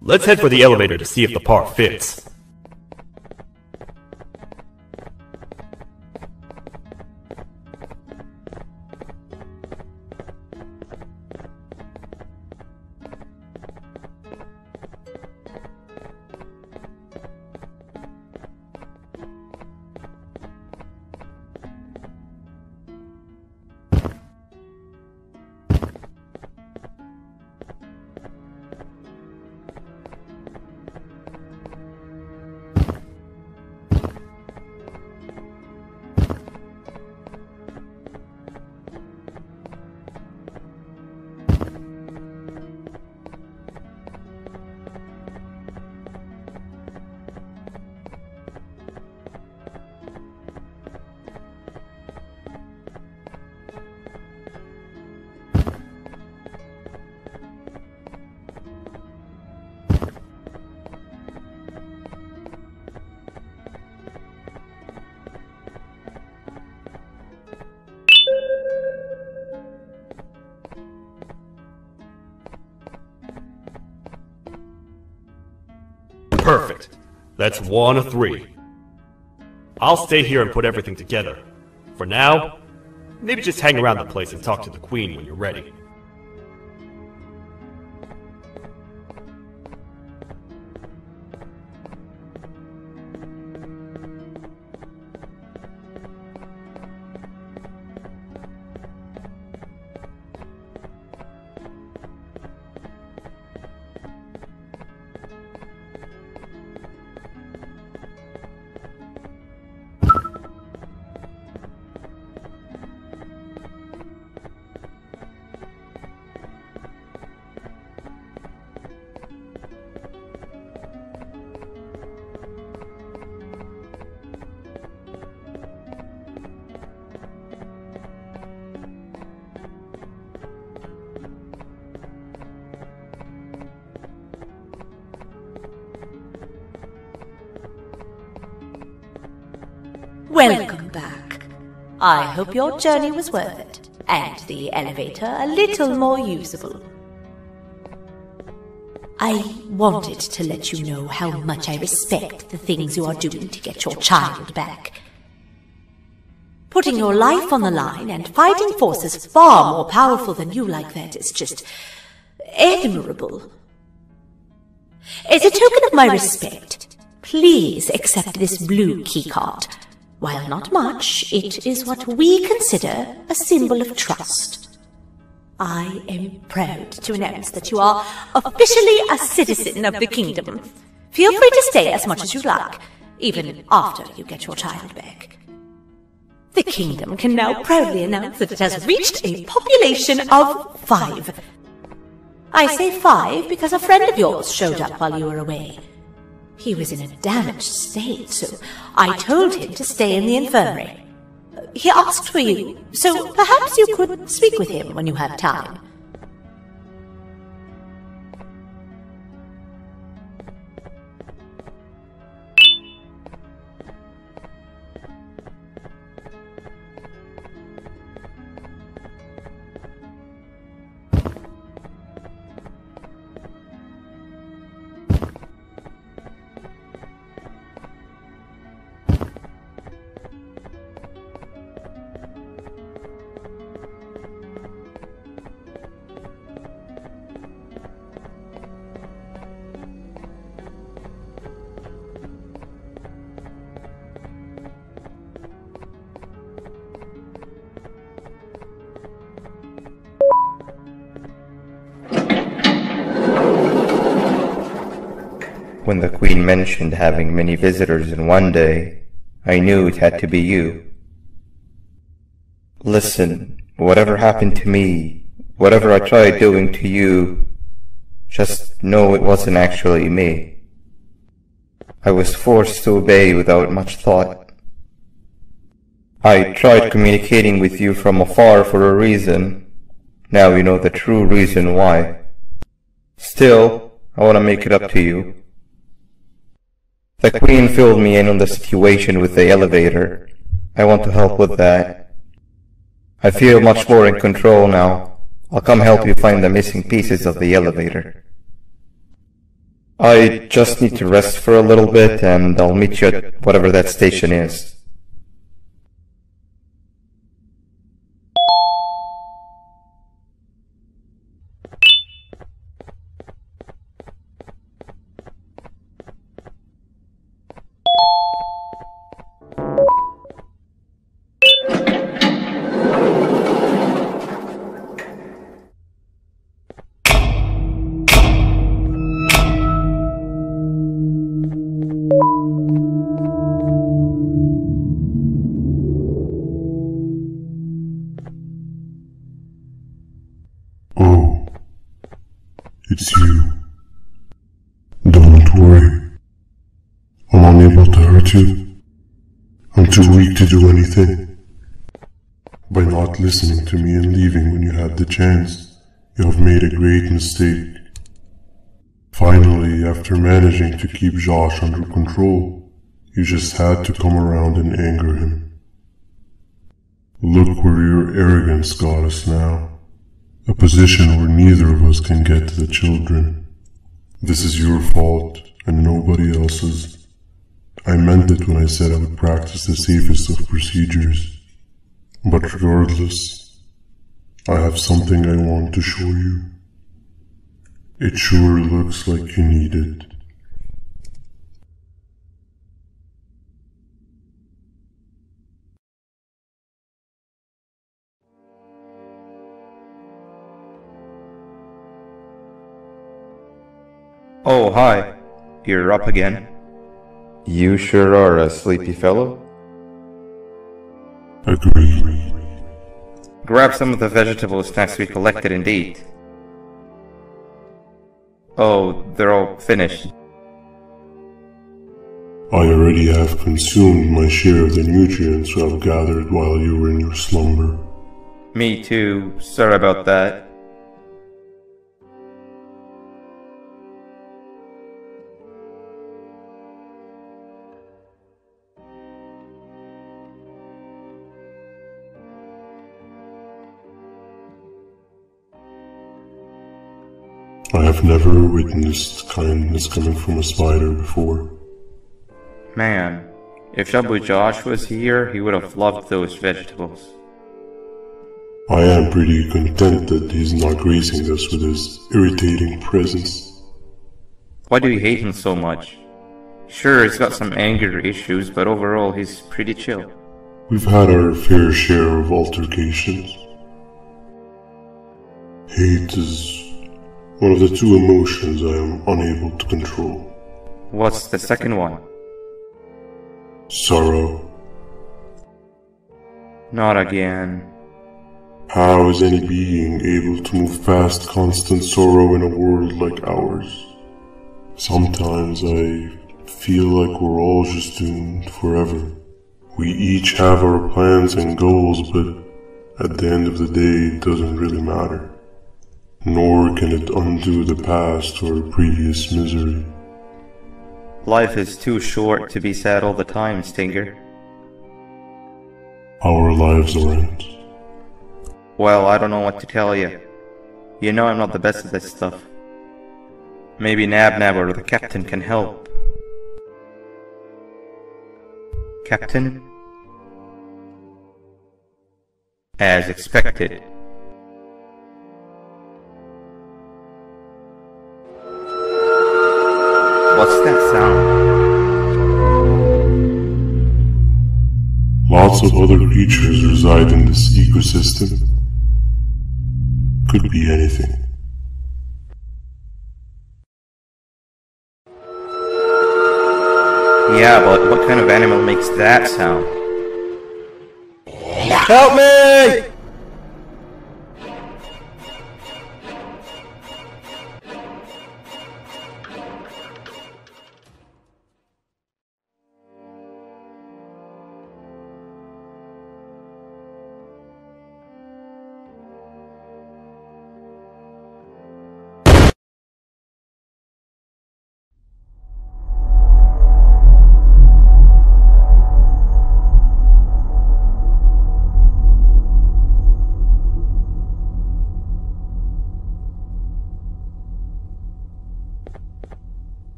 [SPEAKER 5] Let's head for the elevator to see if the part fits. Perfect. That's 1 of 3. I'll stay here and put everything together. For now, maybe just hang around the place and talk to the Queen when you're ready.
[SPEAKER 14] Welcome back. I hope your journey was worth it, and the elevator a little more usable. I wanted to let you know how much I respect the things you are doing to get your child back. Putting your life on the line and fighting forces far more powerful than you like that is just admirable. As a token of my respect, please accept this blue keycard. While not much, it is what we consider a symbol of trust. I am proud to announce that you are officially a citizen of the kingdom. Feel free to stay as much as you like, even after you get your child back. The kingdom can now proudly announce that it has reached a population of 5. I say 5 because a friend of yours showed up while you were away. He was in a damaged state, so I told him to stay in the infirmary. He asked for you, so perhaps you could speak with him when you have time.
[SPEAKER 1] When the Queen mentioned having many visitors in one day, I knew it had to be you. Listen, whatever happened to me, whatever I tried doing to you, just know it wasn't actually me. I was forced to obey without much thought. I tried communicating with you from afar for a reason. Now you know the true reason why. Still, I want to make it up to you. The Queen filled me in on the situation with the elevator. I want to help with that. I feel much more in control now. I'll come help you find the missing pieces of the elevator. I just need to rest for a little bit and I'll meet you at whatever that station is.
[SPEAKER 12] It's you. Don't worry. I'm unable to hurt you. I'm too weak to do anything. By not listening to me and leaving when you had the chance, you have made a great mistake. Finally, after managing to keep Josh under control, you just had to come around and anger him. Look where your arrogance got us now. A position where neither of us can get to the children. This is your fault, and nobody else's. I meant it when I said I would practice the safest of procedures. But regardless, I have something I want to show you. It sure looks like you need it.
[SPEAKER 1] Oh, hi. You're up again. You sure are a sleepy fellow.
[SPEAKER 12] Agreed.
[SPEAKER 1] Grab some of the vegetable snacks we collected and eat. Oh, they're all finished.
[SPEAKER 12] I already have consumed my share of the nutrients I've gathered while you were in your slumber.
[SPEAKER 1] Me too. Sorry about that.
[SPEAKER 12] I have never witnessed kindness coming from a spider before.
[SPEAKER 1] Man, if Shabu Josh was here, he would have loved those vegetables.
[SPEAKER 12] I am pretty content that he's not gracing us with his irritating presence.
[SPEAKER 1] Why do you hate him so much? Sure, he's got some anger issues, but overall he's pretty chill.
[SPEAKER 12] We've had our fair share of altercations. Hate is one of the two emotions I am unable to control.
[SPEAKER 1] What's the second one?
[SPEAKER 12] Sorrow.
[SPEAKER 1] Not again.
[SPEAKER 12] How is any being able to move past constant sorrow in a world like ours? Sometimes I feel like we're all just doomed forever, We each have our plans and goals, but at the end of the day, it doesn't really matter. Nor can it undo the past or previous misery.
[SPEAKER 1] Life is too short to be sad all the time, Stinger.
[SPEAKER 12] Our lives aren't.
[SPEAKER 1] Well, I don't know what to tell you. You know I'm not the best at this stuff. Maybe Nab or the captain can help. Captain? As expected. What's that sound?
[SPEAKER 12] Lots of other creatures reside in this ecosystem. Could be anything.
[SPEAKER 1] Yeah, but what kind of animal makes that sound? Help me!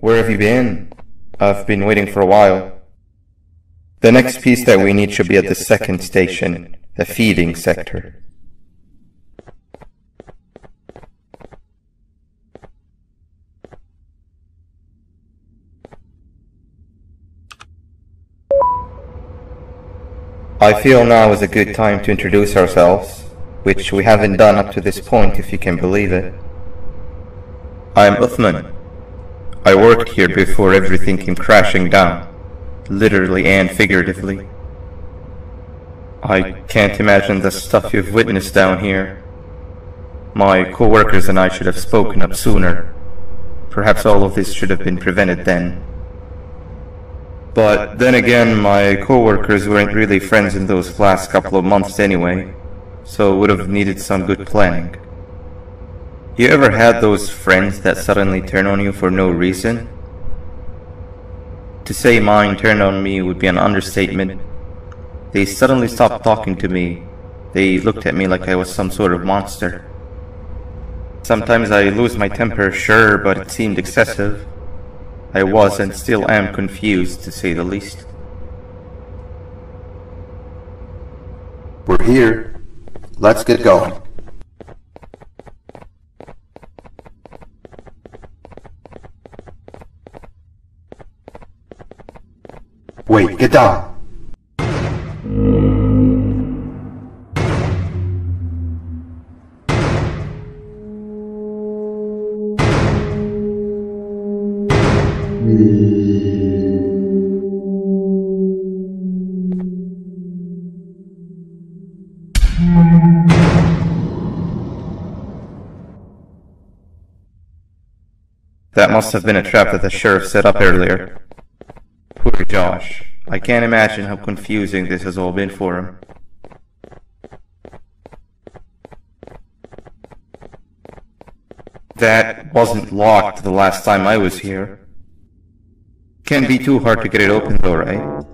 [SPEAKER 1] Where have you been? I've been waiting for a while. The next piece that we need should be at the second station, the feeding sector. I feel now is a good time to introduce ourselves, which we haven't done up to this point, if you can believe it. I'm Uthman. I worked here before everything came crashing down, literally and figuratively. I can't imagine the stuff you've witnessed down here. My co-workers and I should have spoken up sooner. Perhaps all of this should have been prevented then. But then again, my co-workers weren't really friends in those last couple of months anyway, so would have needed some good planning. You ever had those friends that suddenly turn on you for no reason? To say mine turned on me would be an understatement. They suddenly stopped talking to me. They looked at me like I was some sort of monster. Sometimes I lose my temper, sure, but it seemed excessive. I was and still am confused, to say the least.
[SPEAKER 15] We're here. Let's get going. Wait, get down.
[SPEAKER 1] That must have been a trap that the sheriff set up earlier. Poor Josh. I can't imagine how confusing this has all been for him. That wasn't locked the last time I was here. Can't be too hard to get it open though, right?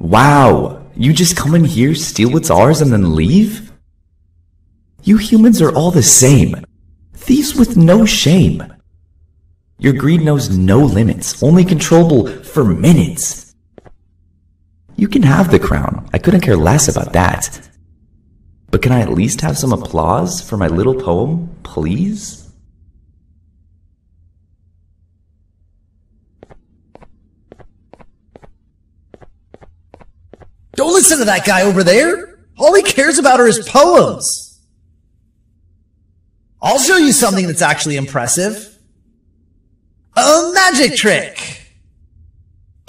[SPEAKER 16] Wow, you just come in here, steal what's ours, and then leave? You humans are all the same. Thieves with no shame. Your greed knows no limits, only controllable for minutes. You can have the crown, I couldn't care less about that. But can I at least have some applause for my little poem, please?
[SPEAKER 17] Don't listen to that guy over there! All he cares about are his poems! I'll show you something that's actually impressive. A magic trick!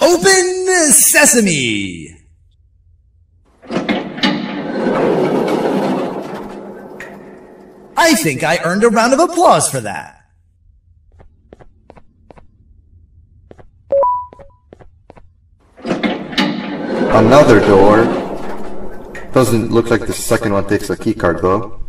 [SPEAKER 17] Open sesame! I think I earned a round of applause for that.
[SPEAKER 15] Another door. Doesn't look like the second one takes a keycard though.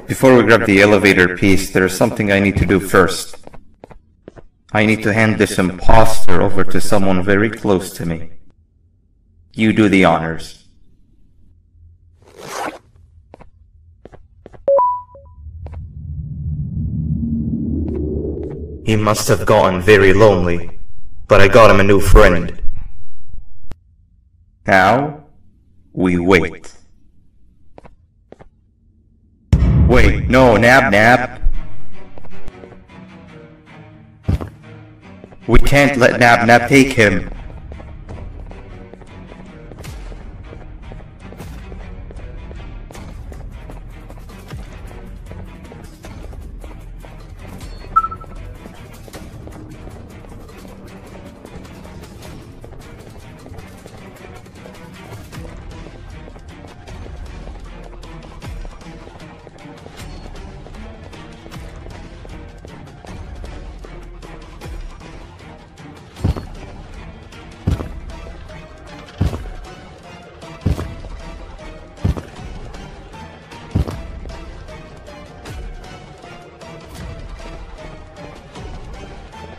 [SPEAKER 1] Before we grab the elevator piece, there's something I need to do first. I need to hand this imposter over to someone very close to me. You do the honors. He must have gotten very lonely, but I got him a new friend. Now, we wait. Wait, no, Nab. We can't let Nab take him.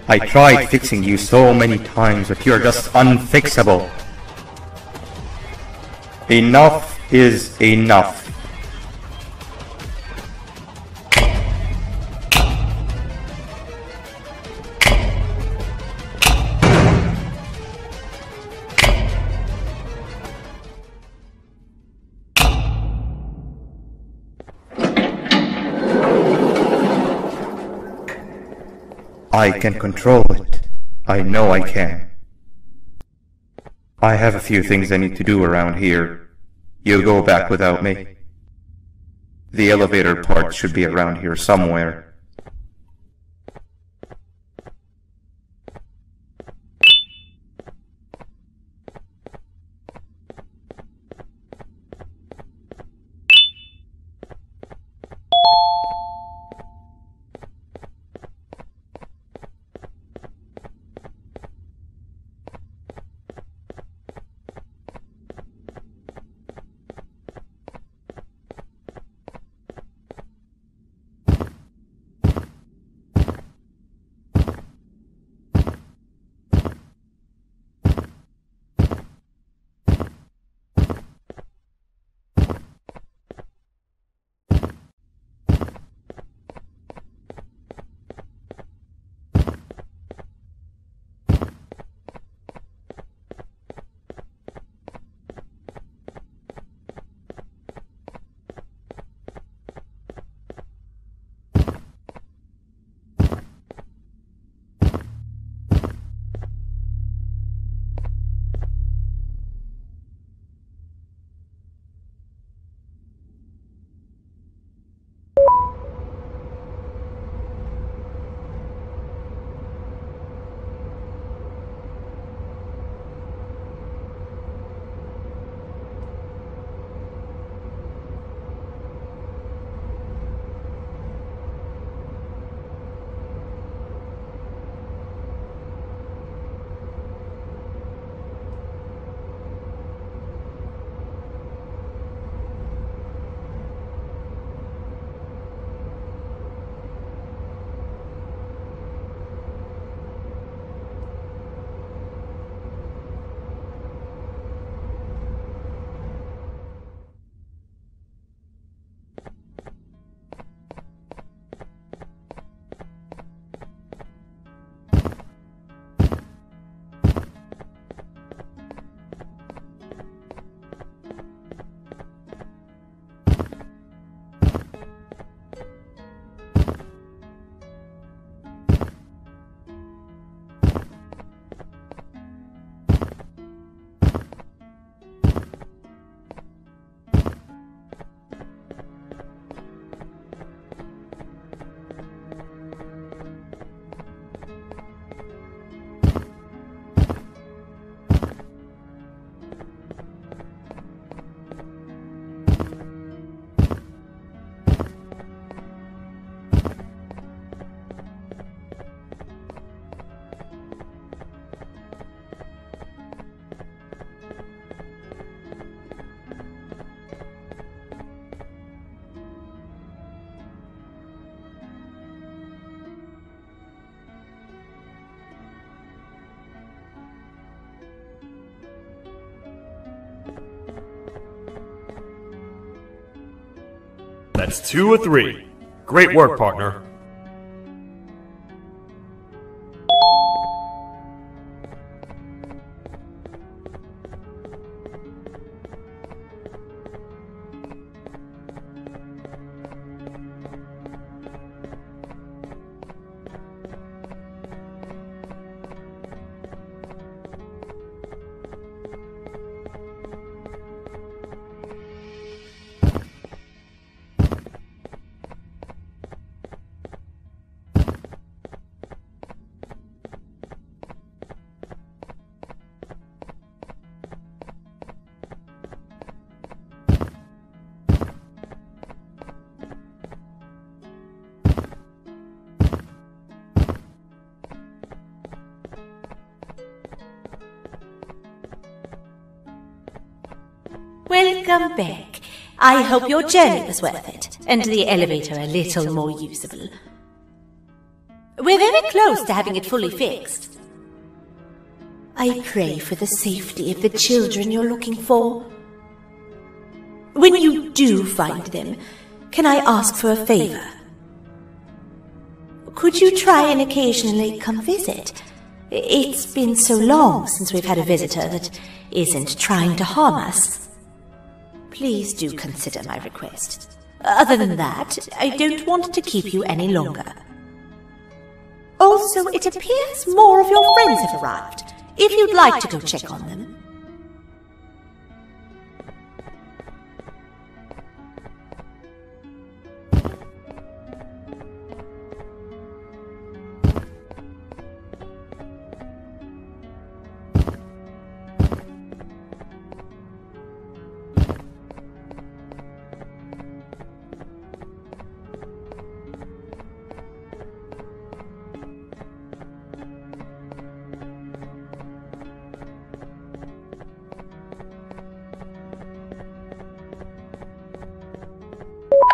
[SPEAKER 1] I tried fixing you so many times, but you're just unfixable. Enough is enough. I can control it. I know I can. I have a few things I need to do around here. You go back without me. The elevator part should be around here somewhere.
[SPEAKER 18] That's 2 of 3. Great work, partner.
[SPEAKER 14] Welcome back. I hope your journey was worth it, and the elevator a little more usable. We're very close to having it fully fixed. I pray for the safety of the children you're looking for. When you do find them, can I ask for a favor? Could you try and occasionally come visit? It's been so long since we've had a visitor that isn't trying to harm us. Please do consider my request. Other than that, I don't want to keep you any longer. Also, it appears more of your friends have arrived, if you'd like to go check on them.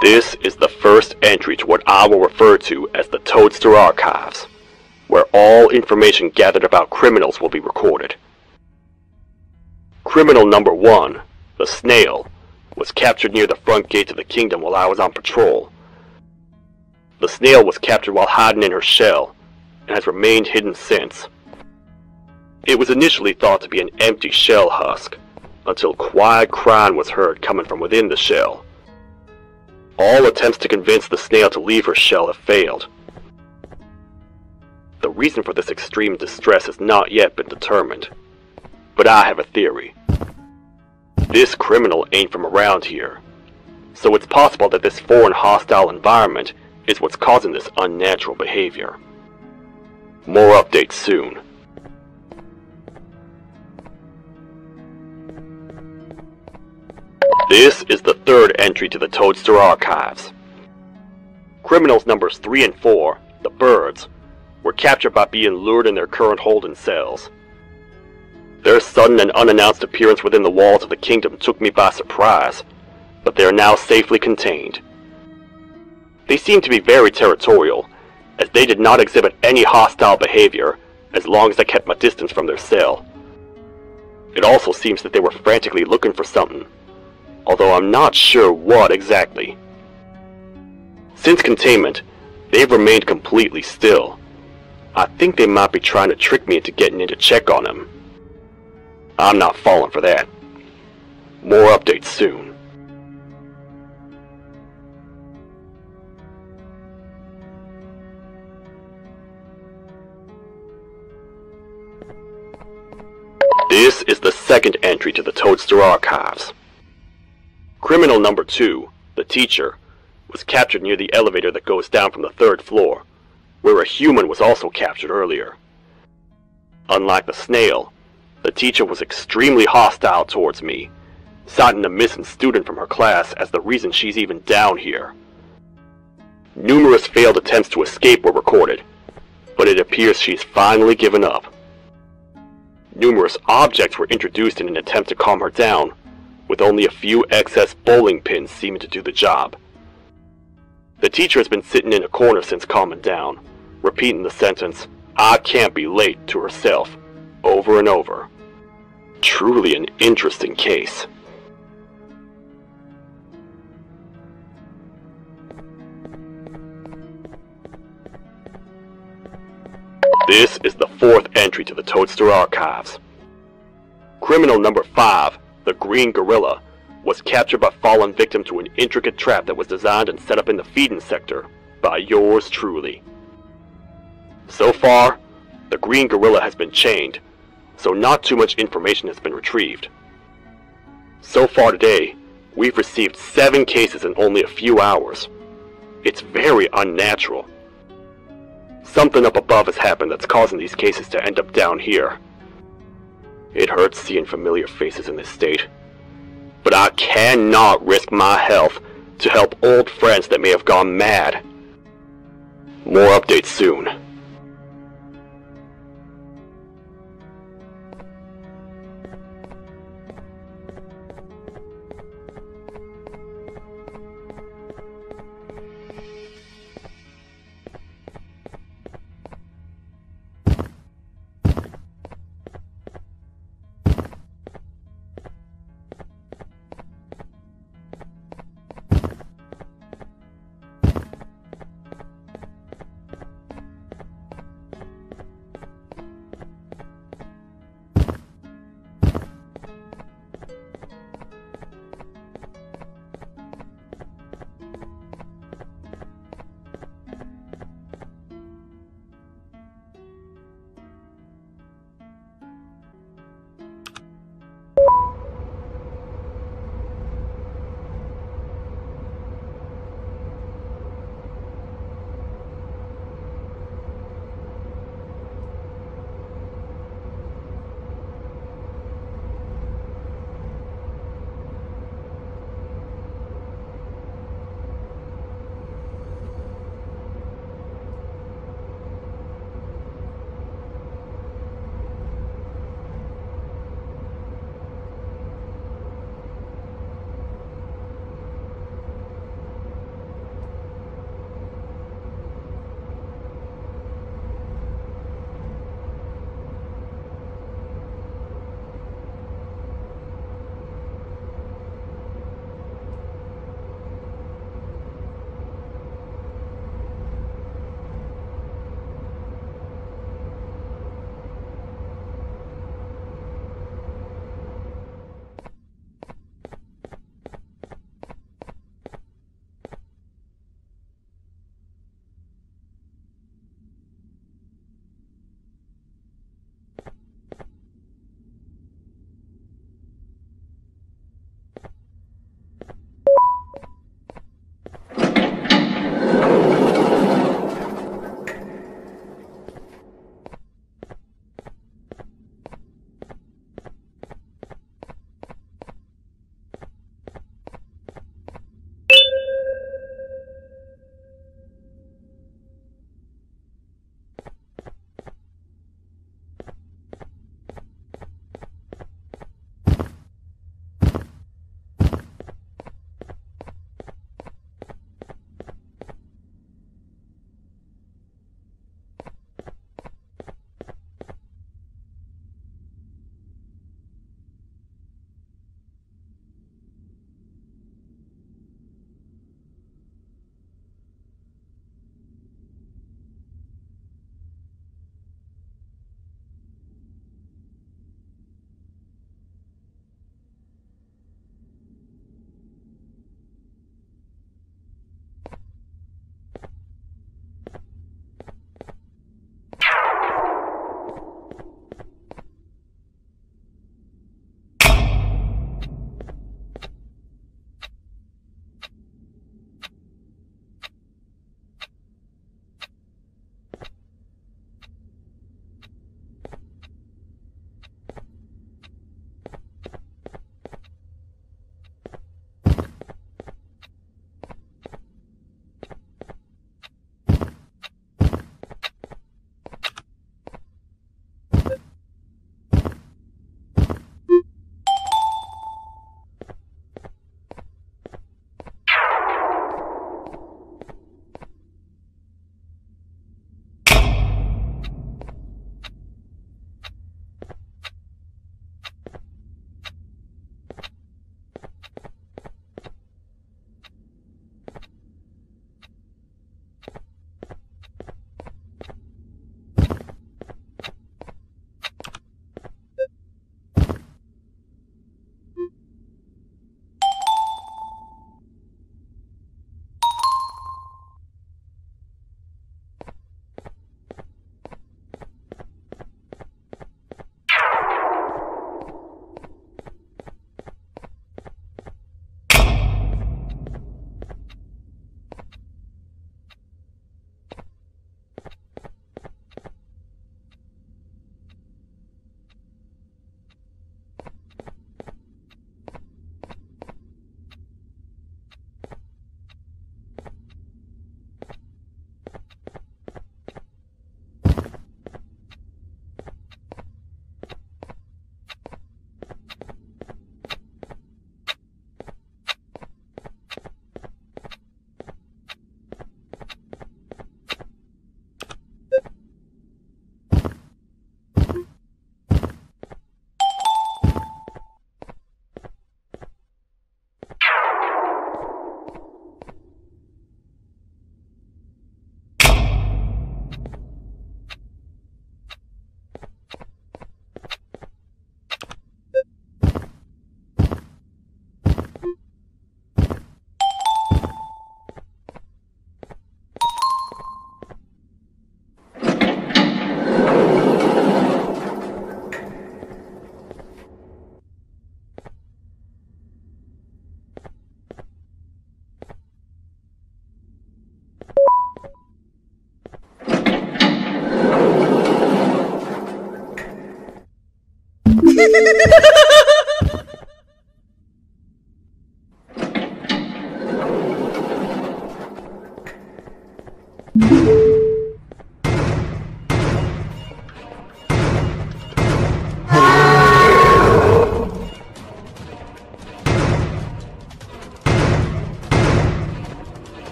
[SPEAKER 18] This is the first entry to what I will refer to as the Toadster Archives, where all information gathered about criminals will be recorded. Criminal number 1, the Snail, was captured near the front gates of the kingdom while I was on patrol. The Snail was captured while hiding in her shell, and has remained hidden since. It was initially thought to be an empty shell husk, until quiet crying was heard coming from within the shell. All attempts to convince the Snail to leave her shell have failed. The reason for this extreme distress has not yet been determined, but I have a theory. This criminal ain't from around here, so it's possible that this foreign hostile environment is what's causing this unnatural behavior. More updates soon. This is the third entry to the Toadster Archives. Criminals numbers 3 and 4, the Birds, were captured by being lured in their current holding cells. Their sudden and unannounced appearance within the walls of the kingdom took me by surprise, but they are now safely contained. They seem to be very territorial, as they did not exhibit any hostile behavior as long as I kept my distance from their cell. It also seems that they were frantically looking for something, although I'm not sure what exactly. Since containment, they've remained completely still. I think they might be trying to trick me into getting in to check on them. I'm not falling for that. More updates soon. This is the second entry to the Toadster Archives. Criminal number 2, the Teacher, was captured near the elevator that goes down from the 3rd floor, where a human was also captured earlier. Unlike the Snail, the Teacher was extremely hostile towards me, citing a missing student from her class as the reason she's even down here. Numerous failed attempts to escape were recorded, but it appears she's finally given up. Numerous objects were introduced in an attempt to calm her down, with only a few excess bowling pins seeming to do the job. The Teacher has been sitting in a corner since calming down, repeating the sentence, "I can't be late," to herself, over and over. Truly an interesting case. This is the fourth entry to the Toadster Archives. Criminal number 5, the Green Gorilla, was captured by fallen victim to an intricate trap that was designed and set up in the feeding sector by yours truly. So far, the Green Gorilla has been chained, so not too much information has been retrieved. So far today, we've received 7 cases in only a few hours. It's very unnatural. Something up above has happened that's causing these cases to end up down here. It hurts seeing familiar faces in this state, but I cannot risk my health to help old friends that may have gone mad. More updates soon.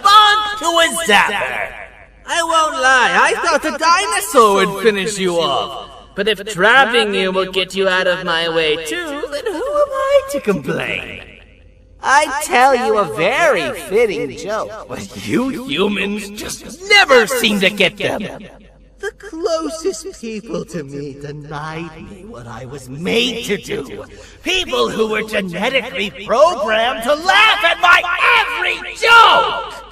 [SPEAKER 19] Bonk to a zapper! I won't lie, I thought the dinosaur would finish you off. But if trapping you will get you out of my way too, then who am I to complain? I'd tell you a very fitting joke, but you humans just never seem to get them. The closest people to me denied me what I was made to do. People who were genetically programmed to laugh at my every joke!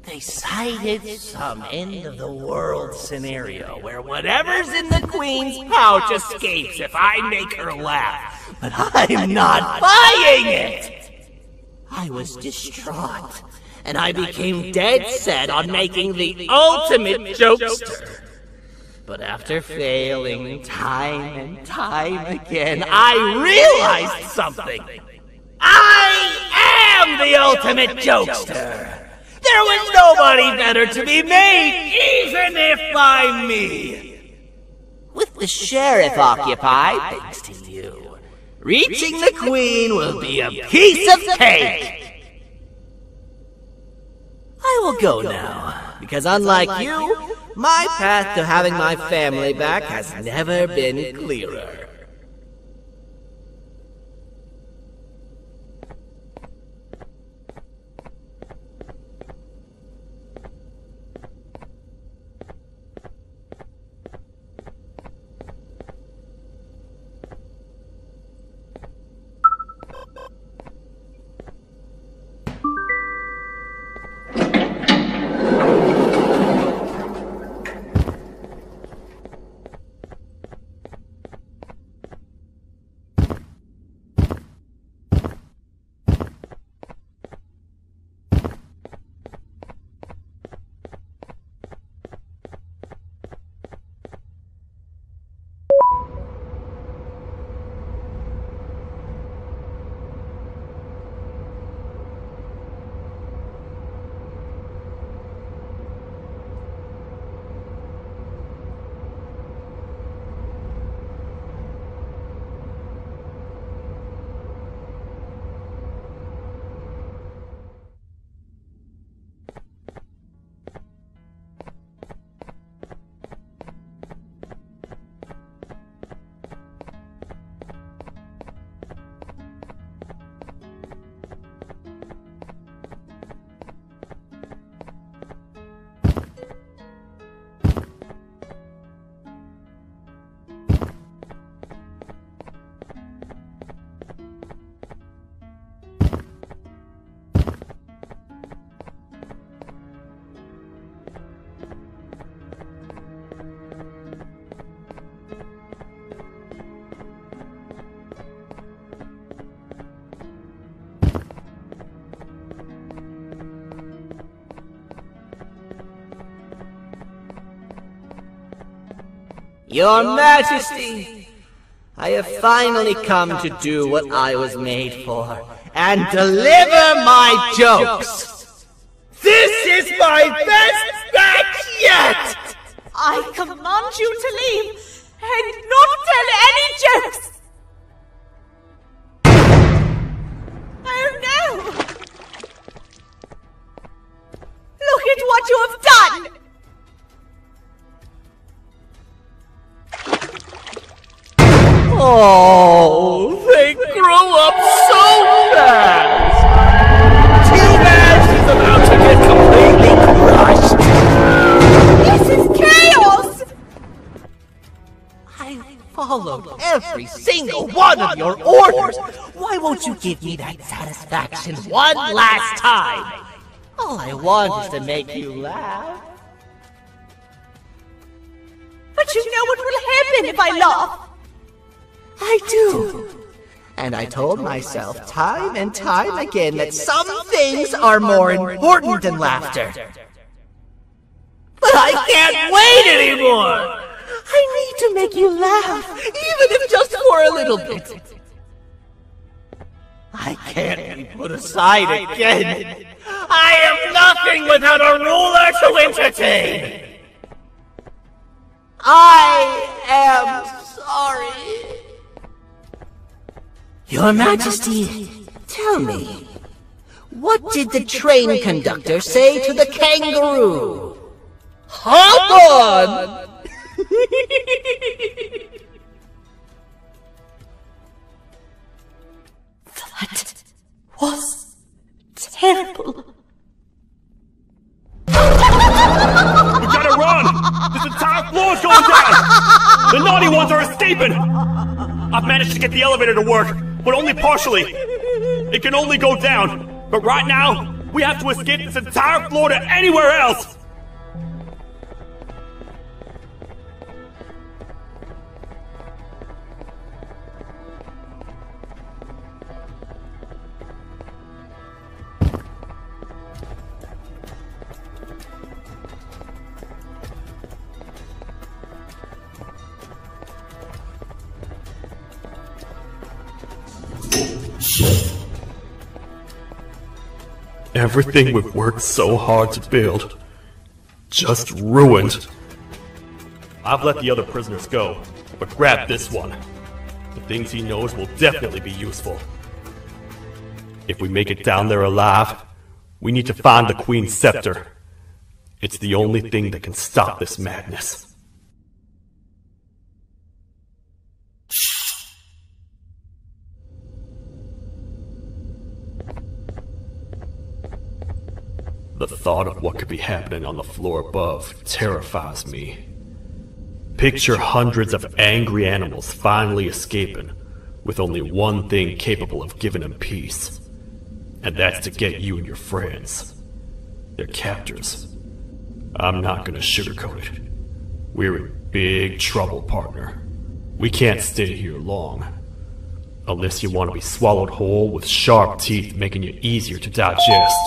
[SPEAKER 19] They cited some end-of-the-world scenario where whatever's in the Queen's pouch escapes if I make her laugh. but I'm not buying it! I was distraught, and I became dead set on making the ultimate jokester. But after failing time and time again, I realized something. I am the ultimate jokester! There was nobody better to be made, even if by me! With the sheriff occupied, thanks to you, reaching the queen will be a piece of cake! I will go now, because unlike you, my path to having my family back has never been clearer. Your Majesty, I have finally come to do what I was made for, and deliver my jokes! This is my best batch yet!
[SPEAKER 14] I command you to leave, and not tell any jokes! Oh no! Look at what you have done!
[SPEAKER 19] Oh, they grow up so fast! Too bad she's about to get completely crushed!
[SPEAKER 14] This is chaos!
[SPEAKER 19] I followed every single one of your orders! Why won't you give me that satisfaction one last time? All I want is to make you laugh.
[SPEAKER 14] But you know what will happen if I laugh!
[SPEAKER 19] I do. And I told myself time and time again that some things are more important than laughter. But I can't wait anymore! I need to make you laugh, even if just for a little bit. I can't be put aside again. I am nothing without a ruler to entertain. I am sorry. Your Majesty, tell me, what did the train conductor say to the kangaroo? Hop on!
[SPEAKER 14] That was terrible.
[SPEAKER 20] You gotta run! This entire floor's going down! The naughty ones are escaping! I've managed to get the elevator to work, but only partially. It can only go down, but right now, we have to escape this entire floor to anywhere else! Everything we've worked so hard to build, just ruined. I've let the other prisoners go, but grab this one. The things he knows will definitely be useful. If we make it down there alive, we need to find the Queen's scepter. It's the only thing that can stop this madness. The thought of what could be happening on the floor above terrifies me. Picture hundreds of angry animals finally escaping, with only one thing capable of giving them peace. And that's to get you and your friends. Their captors. I'm not gonna sugarcoat it. We're in big trouble, partner. We can't stay here long. Unless you want to be swallowed whole with sharp teeth making you easier to digest.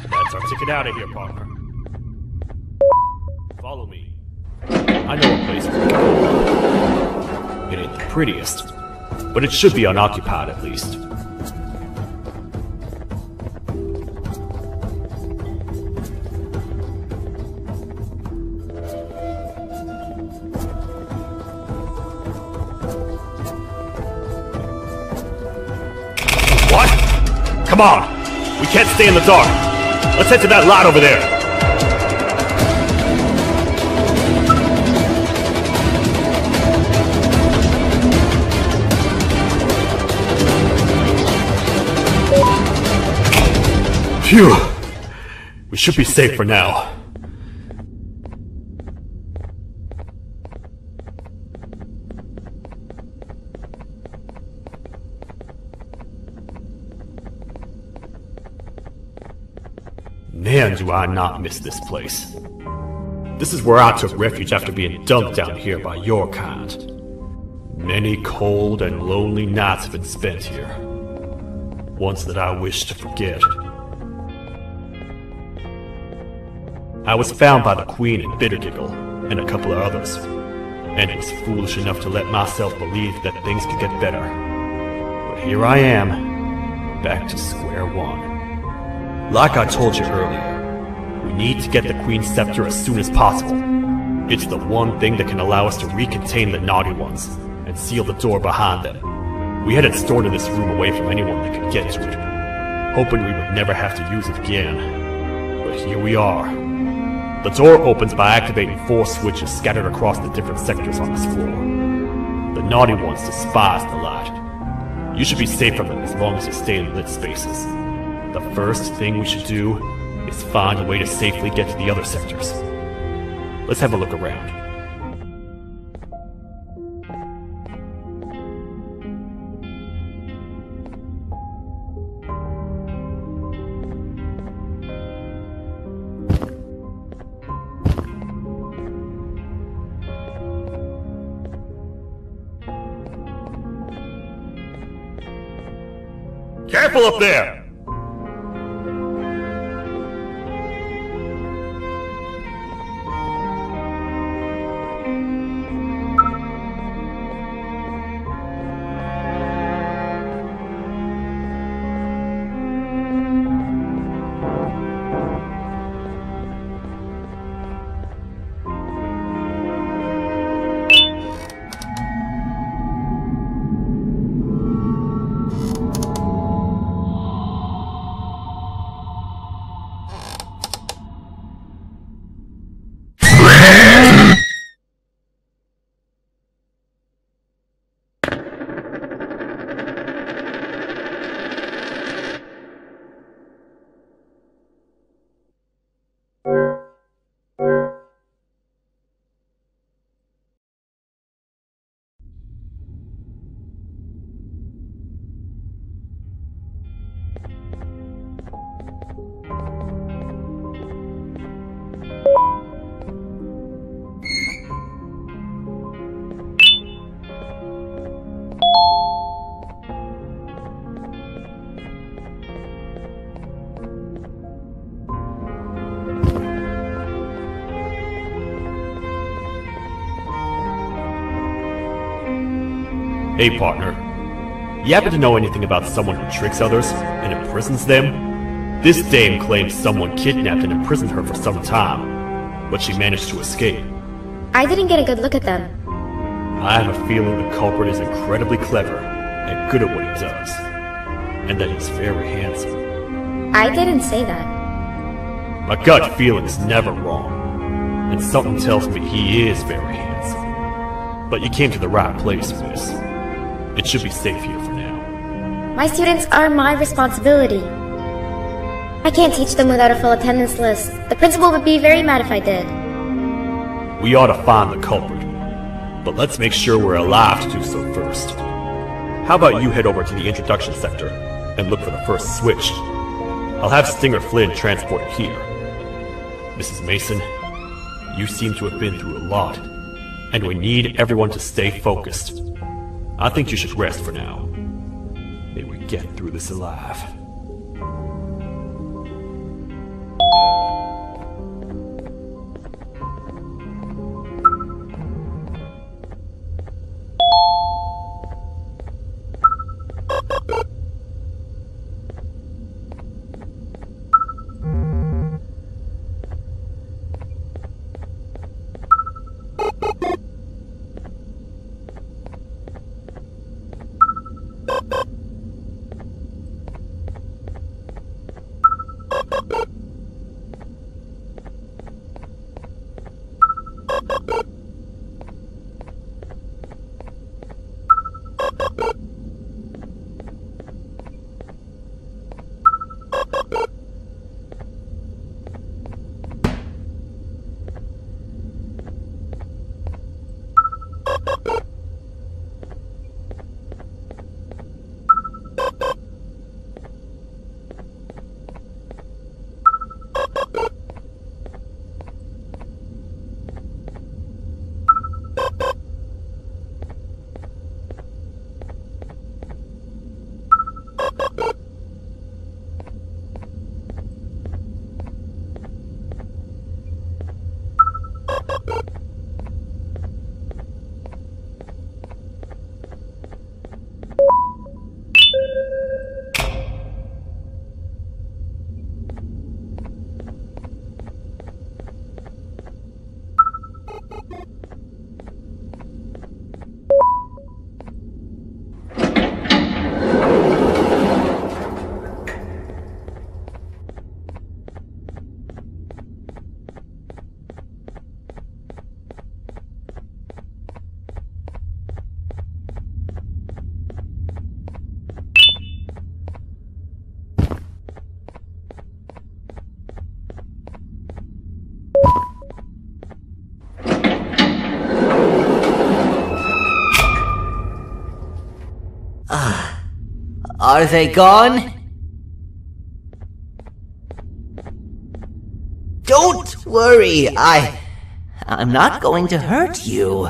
[SPEAKER 20] That's our ticket out of here, partner. Follow me. I know a place we can go. It ain't the prettiest, but it should be unoccupied at least. What? Come on! We can't stay in the dark! Let's head to that lot over there! Phew! We should be safe for now. Man, do I not miss this place. This is where I took refuge after being dumped down here by your kind. Many cold and lonely nights have been spent here. Ones that I wish to forget. I was found by the Queen and Bittergiggle, and a couple of others, and was foolish enough to let myself believe that things could get better. But here I am, back to square one. Like I told you earlier, we need to get the Queen's scepter as soon as possible. It's the one thing that can allow us to recontain the naughty ones, and seal the door behind them. We had it stored in this room away from anyone that could get to it, hoping we would never have to use it again. But here we are. The door opens by activating 4 switches scattered across the different sectors on this floor. The naughty ones despise the light. You should be safe from them as long as you stay in lit spaces. The first thing we should do is find a way to safely get to the other sectors. Let's have a look around. Careful up there! Hey, partner. You happen to know anything about someone who tricks others and imprisons them? This dame claims someone kidnapped and imprisoned her for some time, but she managed to escape.
[SPEAKER 10] I didn't get a good look at them.
[SPEAKER 20] I have a feeling the culprit is incredibly clever and good at what he does, and that he's very handsome.
[SPEAKER 10] I didn't say that.
[SPEAKER 20] My gut feeling's never wrong, and something tells me he is very handsome. But you came to the right place, miss. It should be safe here for now.
[SPEAKER 10] My students are my responsibility. I can't teach them without a full attendance list. The principal would be very mad if I did.
[SPEAKER 20] We ought to find the culprit, but let's make sure we're alive to do so first. How about you head over to the introduction sector and look for the first switch? I'll have Stinger Flynn transported here. Mrs. Mason, you seem to have been through a lot, and we need everyone to stay focused. I think you should rest for now. May we get through this alive.
[SPEAKER 8] Are they gone? Don't worry, I'm not going to hurt you.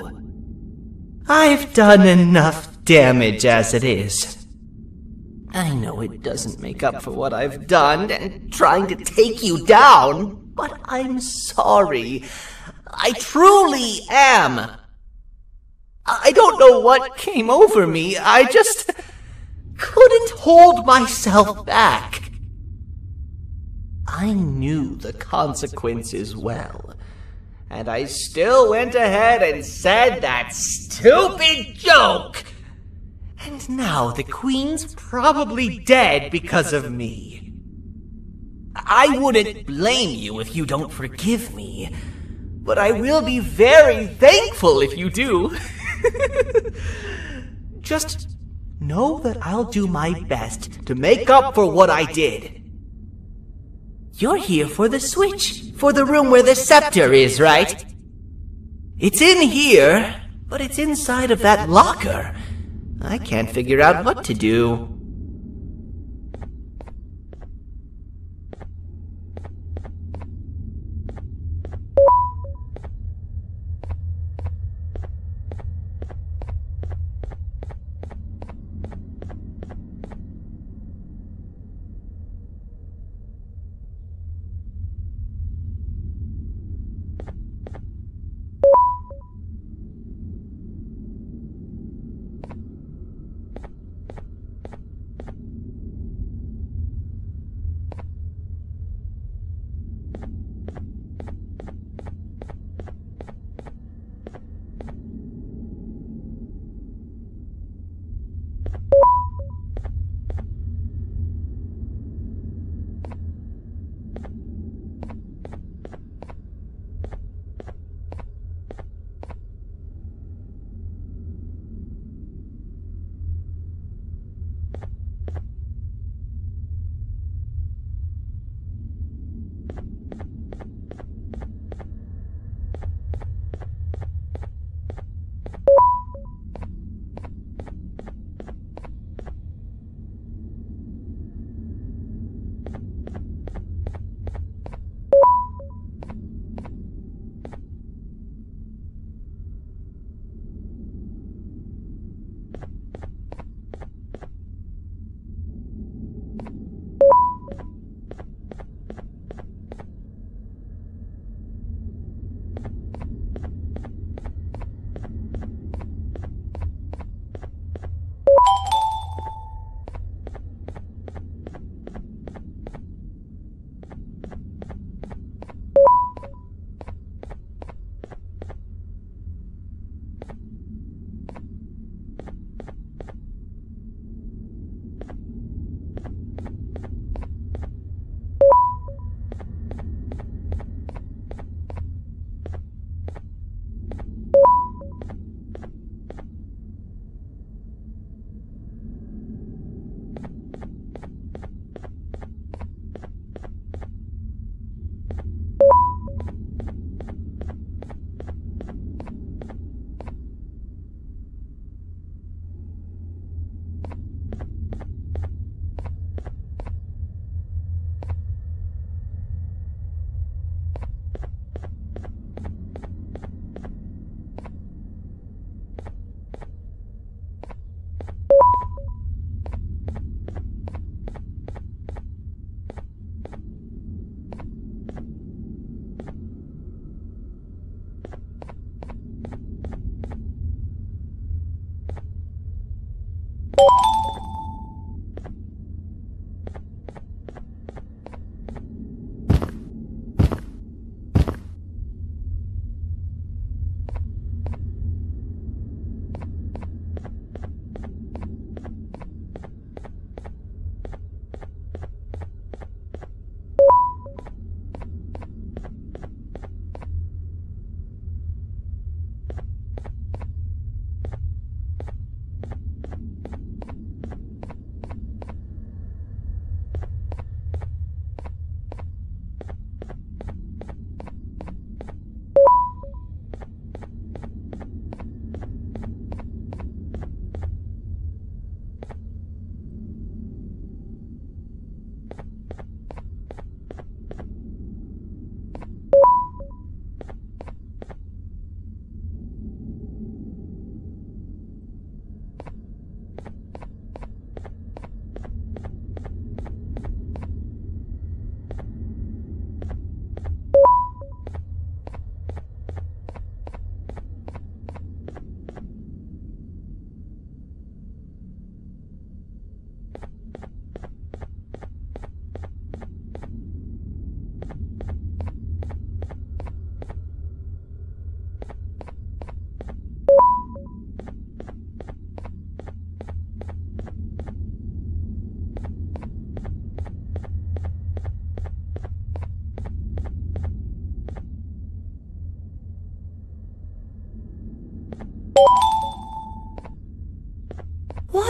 [SPEAKER 8] I've done enough damage as it is. I know it doesn't make up for what I've done and trying to take you down, but I'm sorry. I truly am. I don't know what came over me. I just couldn't hold myself back. I knew the consequences well, and I still went ahead and said that stupid joke. And now the Queen's probably dead because of me. I wouldn't blame you if you don't forgive me, but I will be very thankful if you do. Just know that I'll do my best to make up for what I did. You're here for the switch, for the room where the scepter is, right? It's in here, but it's inside of that locker. I can't figure out what to do.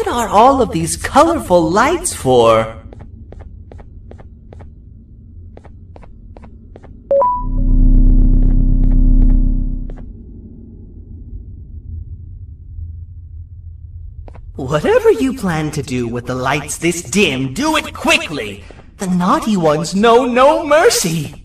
[SPEAKER 19] What are all of these colorful lights for? Whatever you plan to do with the lights this dim, do it quickly! The naughty ones know no mercy!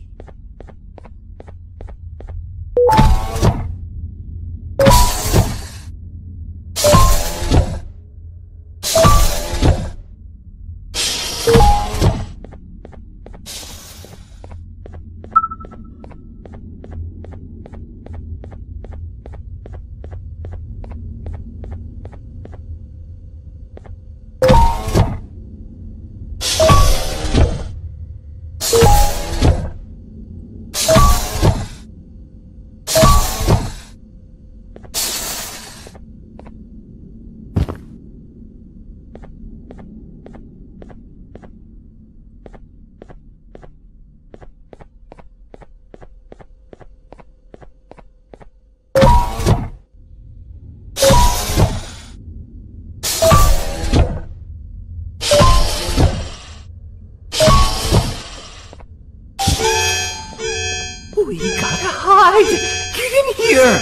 [SPEAKER 19] We gotta hide! Get in here!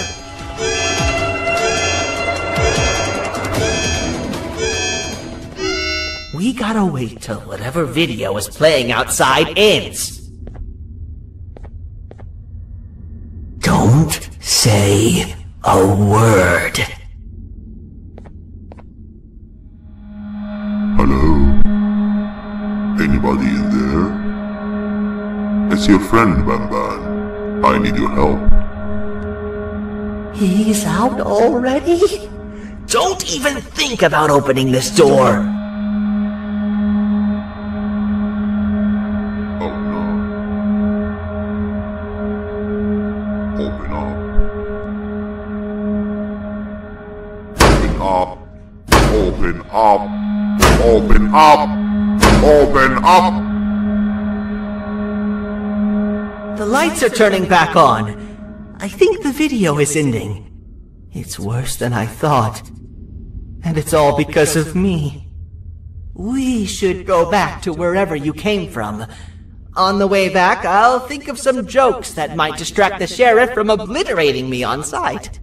[SPEAKER 19] We gotta wait till whatever video is playing outside ends. Don't say a word.
[SPEAKER 13] Hello? Anybody in there? It's your friend, Banban. I need your help.
[SPEAKER 19] He's out already? Don't even think about opening this door!
[SPEAKER 13] Oh no. Open up. Open up. Open up. Open up.
[SPEAKER 19] The lights are turning back on. I think the video is ending. It's worse than I thought. And it's all because of me. We should go back to wherever you came from. On the way back, I'll think of some jokes that might distract the sheriff from obliterating me on sight.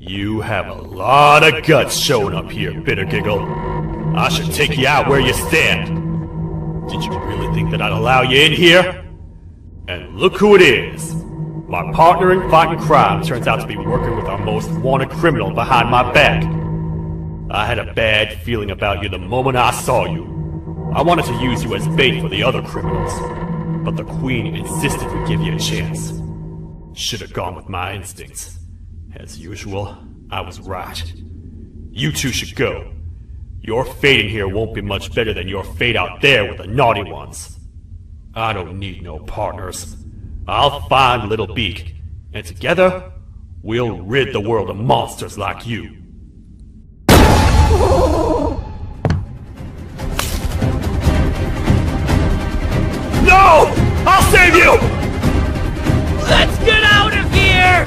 [SPEAKER 20] You have a lot of guts showing up here, Bitter Giggle. I should take you out where you stand. Did you really think that I'd allow you in here? And look who it is. My partner in fighting crime turns out to be working with our most wanted criminal behind my back. I had a bad feeling about you the moment I saw you. I wanted to use you as bait for the other criminals, but the Queen insisted we give you a chance. Should have gone with my instincts. As usual, I was right. You two should go. Your fate in here won't be much better than your fate out there with the naughty ones. I don't need no partners. I'll find Little Beak, and together, we'll rid the world of monsters like you. No! I'll save you!
[SPEAKER 19] Let's get out of here!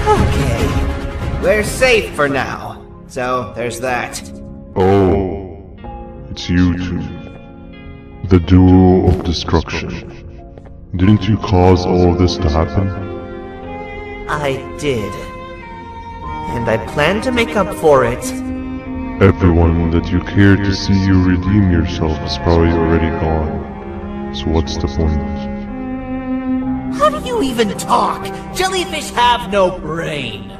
[SPEAKER 19] Okay, we're safe for now, so there's that.
[SPEAKER 13] Oh.
[SPEAKER 12] It's you two. The duo of destruction. Didn't you cause all of this to happen?
[SPEAKER 21] I did. And I plan to make up for it.
[SPEAKER 12] Everyone that you cared to see you redeem yourself is probably already gone. So what's the point?
[SPEAKER 8] How do you even talk? Jellyfish have no brain.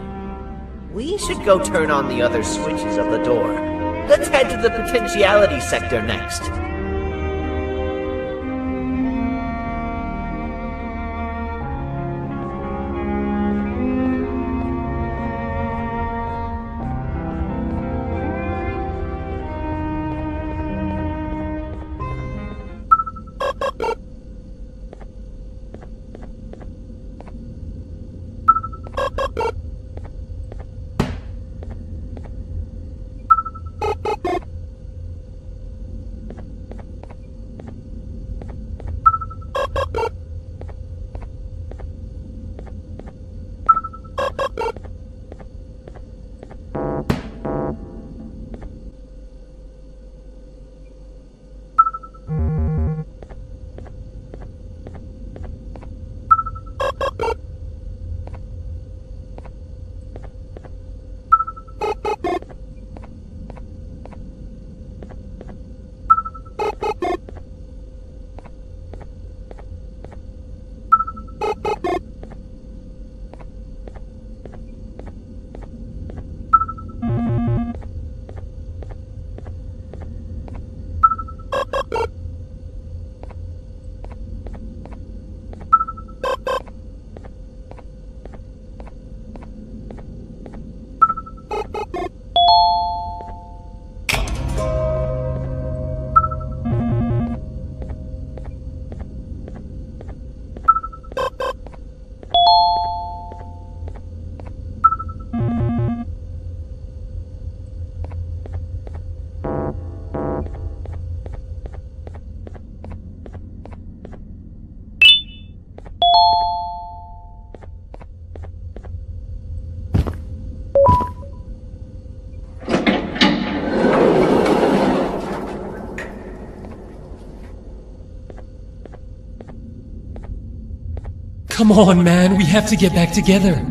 [SPEAKER 21] We should go turn on the other switches of the door. Let's head to the potentiality sector next.
[SPEAKER 6] Come on, man, we have to get back together.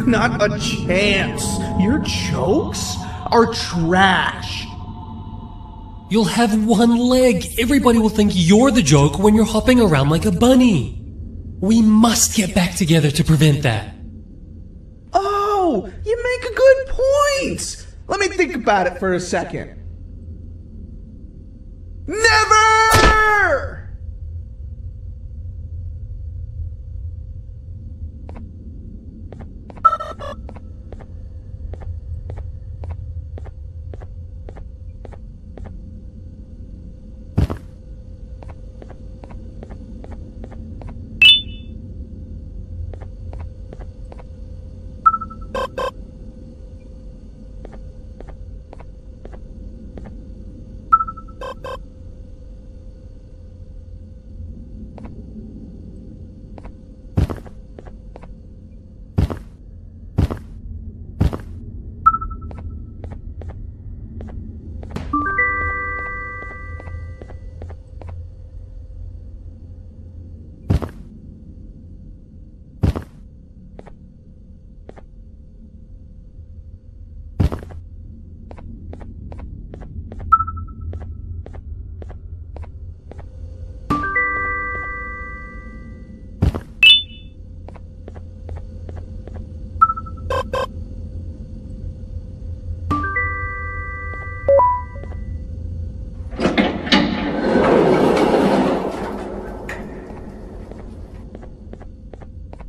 [SPEAKER 22] Not a chance. Your jokes are trash.
[SPEAKER 6] You'll have one leg. Everybody will think you're the joke when you're hopping around like a bunny. We must get back together to prevent that.
[SPEAKER 22] Oh, you make a good point. Let me think about it for a second. Never!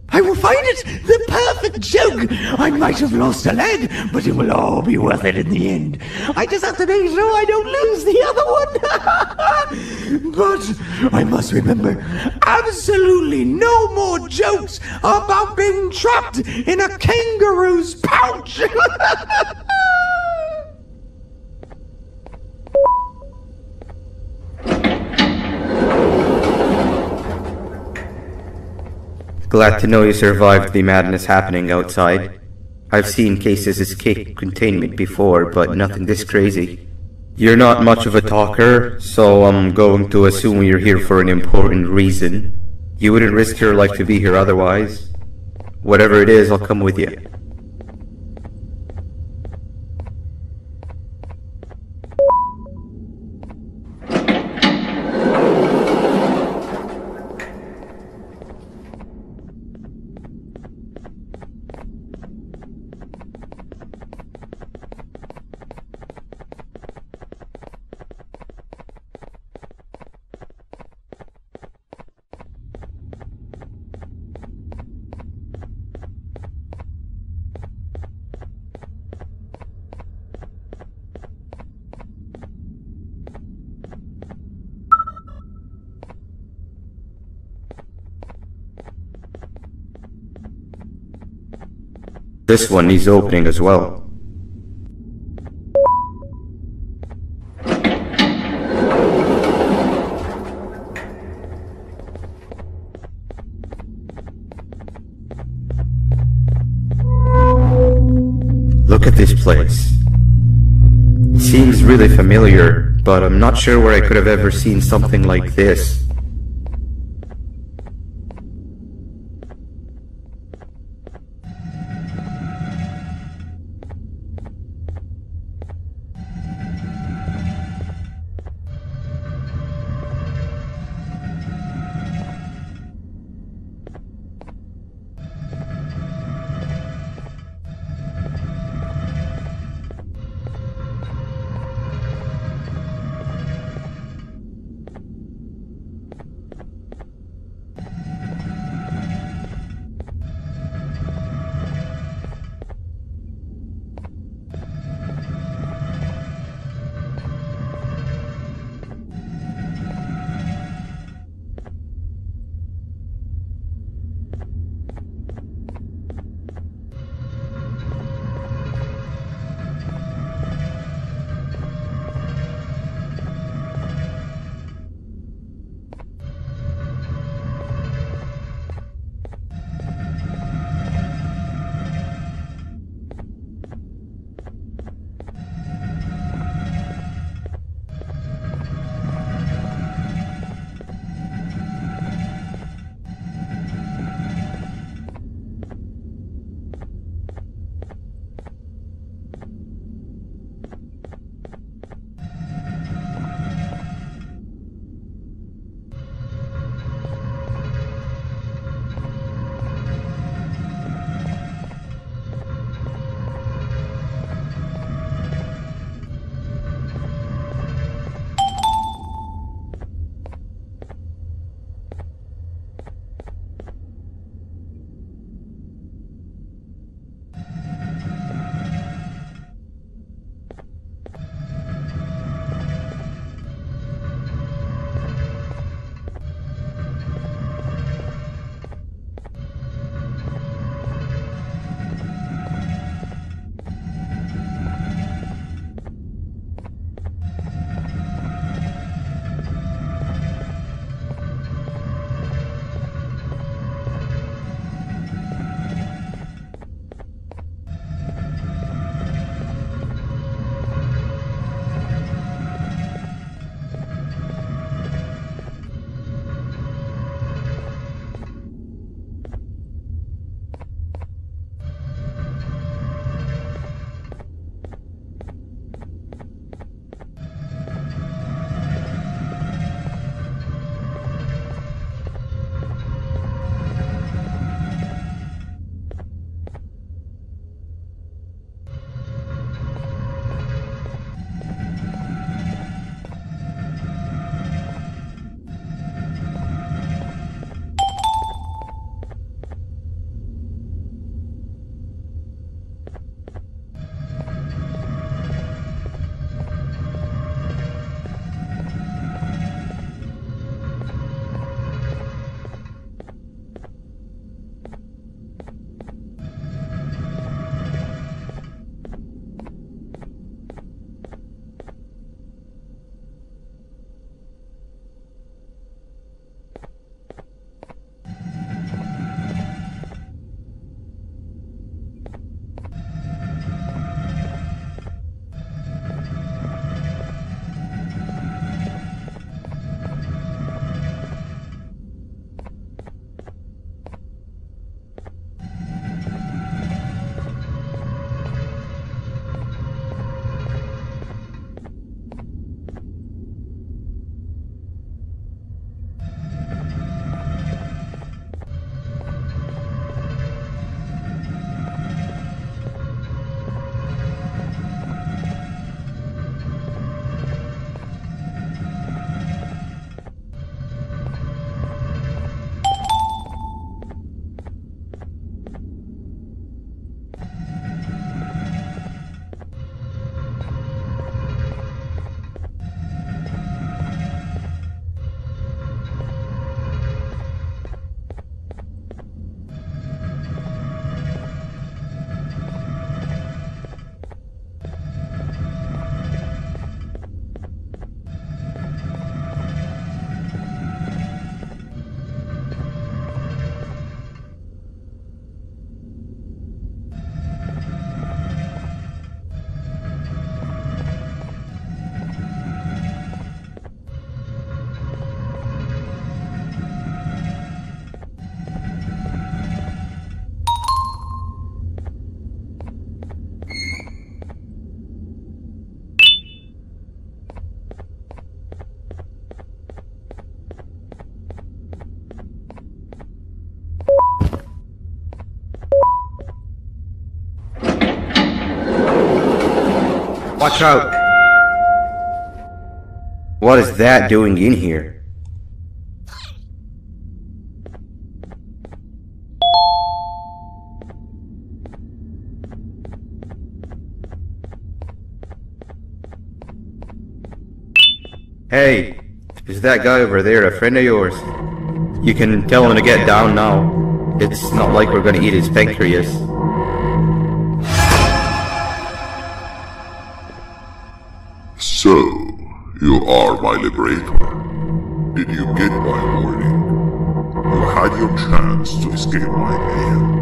[SPEAKER 8] I will find it! The perfect joke! I might have lost a leg, but it will all be worth it in the end. I just have to make sure I don't lose the other one. But I must remember, absolutely no more jokes about being trapped in a kangaroo's pouch.
[SPEAKER 1] Glad to know you survived the madness happening outside. I've seen cases escape containment before, but nothing this crazy. You're not much of a talker, so I'm going to assume you're here for an important reason. You wouldn't risk your life to be here otherwise. Whatever it is, I'll come with you. This one needs opening as well. Look at this place. It seems really familiar, but I'm not sure where I could have ever seen something like this. Watch out! What is that doing in here? Hey, is that guy over there a friend of yours? You can tell him to get down now. It's not like we're gonna eat his pancreas.
[SPEAKER 12] So, you are my liberator. Did you get my warning? You had your chance to escape my mayhem.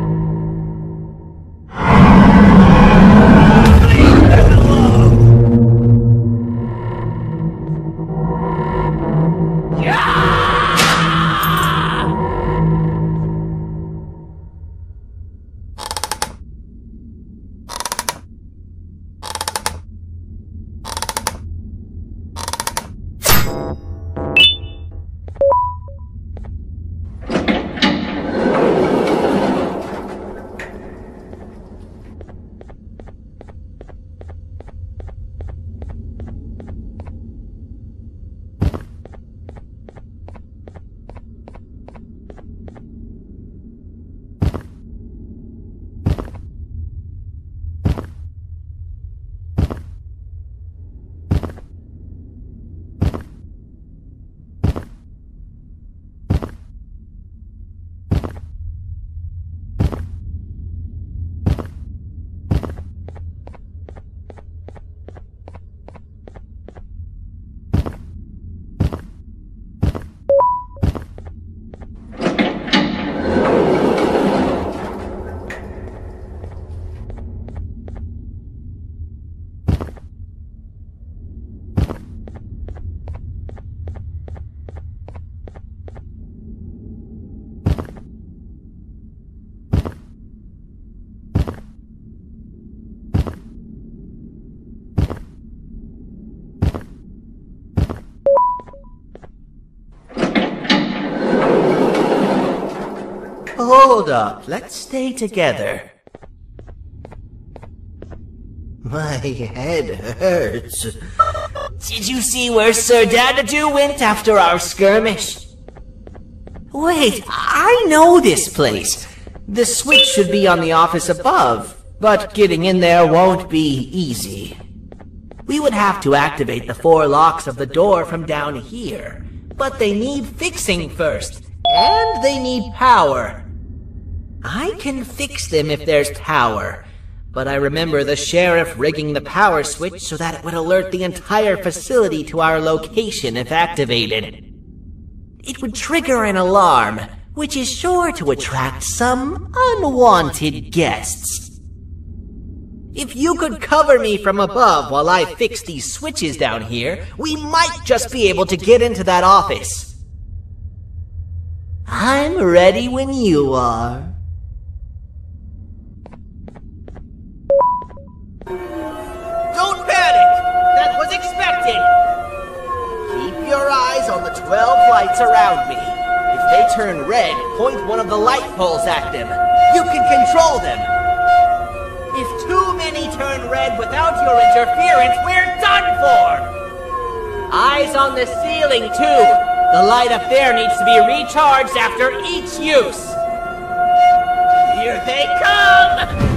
[SPEAKER 21] Hold up, let's stay together. My head hurts. Did you see where Sir Dadadoo went after our skirmish? Wait, I know this place. The switch should be on the office above, but getting in there won't be easy. We would have to activate the 4 locks of the door from down here, but they need fixing first, and they need power. I can fix them if there's power, but I remember the sheriff rigging the power switch so that it would alert the entire facility to our location if activated. It would trigger an alarm, which is sure to attract some unwanted guests. If you could cover me from above while I fix these switches down here, we might just be able to get into that office. I'm ready when you are. Don't panic! That was expected! Keep your eyes on the 12 lights around me. If they turn red, point one of the light poles at them. You can control them. If too many turn red without your interference, we're done for! Eyes on the ceiling, too. The light up there needs to be recharged after each use. Here they come!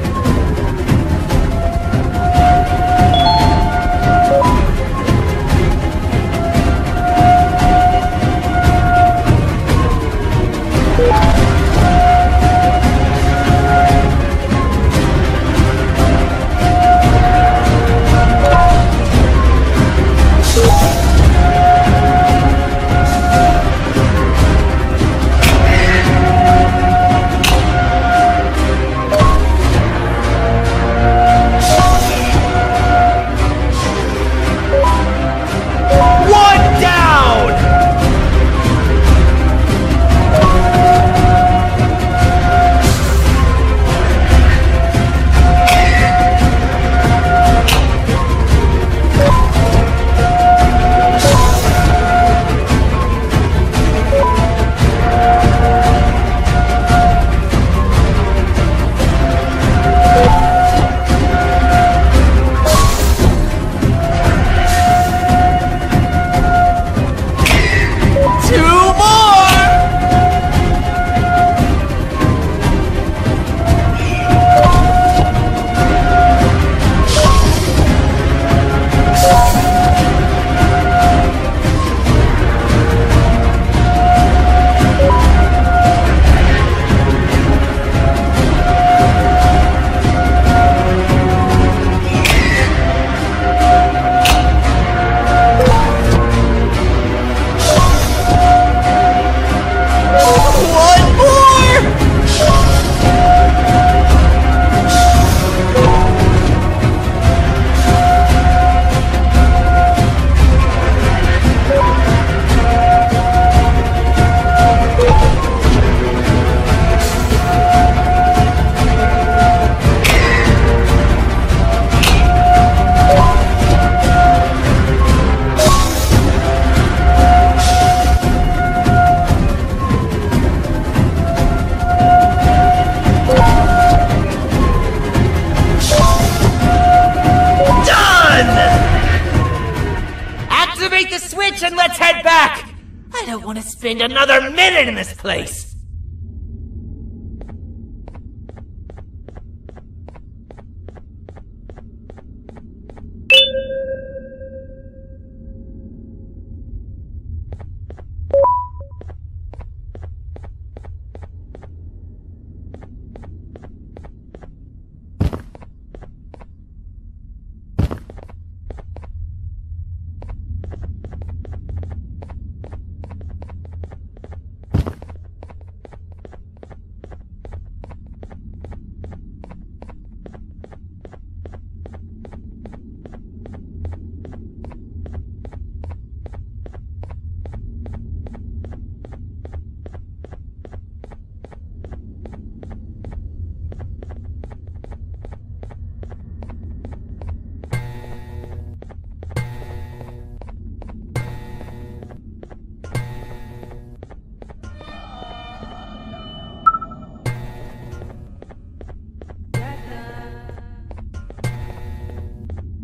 [SPEAKER 21] spend another minute in this place!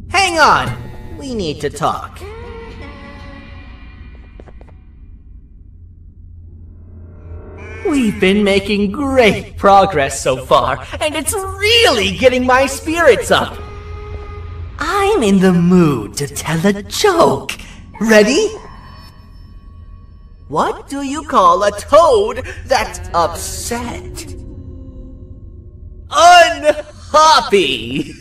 [SPEAKER 21] Hang on! We need to talk. We've been making great progress so far, and it's really getting my spirits up. I'm in the mood to tell a joke. Ready? What do you call a toad that's upset? Unhappy!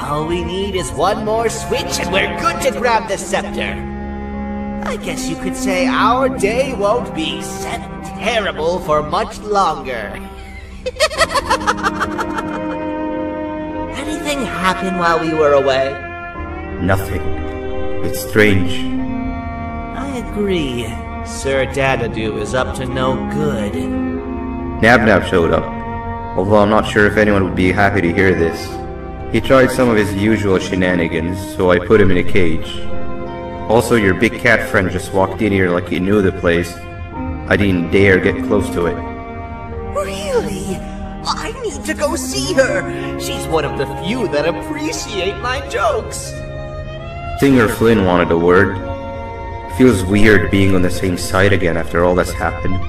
[SPEAKER 21] All we need is one more switch and we're good to grab the scepter. I guess you could say our day won't be set terrible for much longer. Anything happen while we were away?
[SPEAKER 1] Nothing. It's strange.
[SPEAKER 21] I agree. Sir Dadadoo is up to no good.
[SPEAKER 1] Nab showed up, although I'm not sure if anyone would be happy to hear this. He tried some of his usual shenanigans, so I put him in a cage. Also, your big cat friend just walked in here like he knew the place. I didn't dare get close to it.
[SPEAKER 21] Really? I need to go see her. She's one of the few that appreciate my jokes.
[SPEAKER 1] Singer Flynn wanted a word. Feels weird being on the same side again after all that's happened.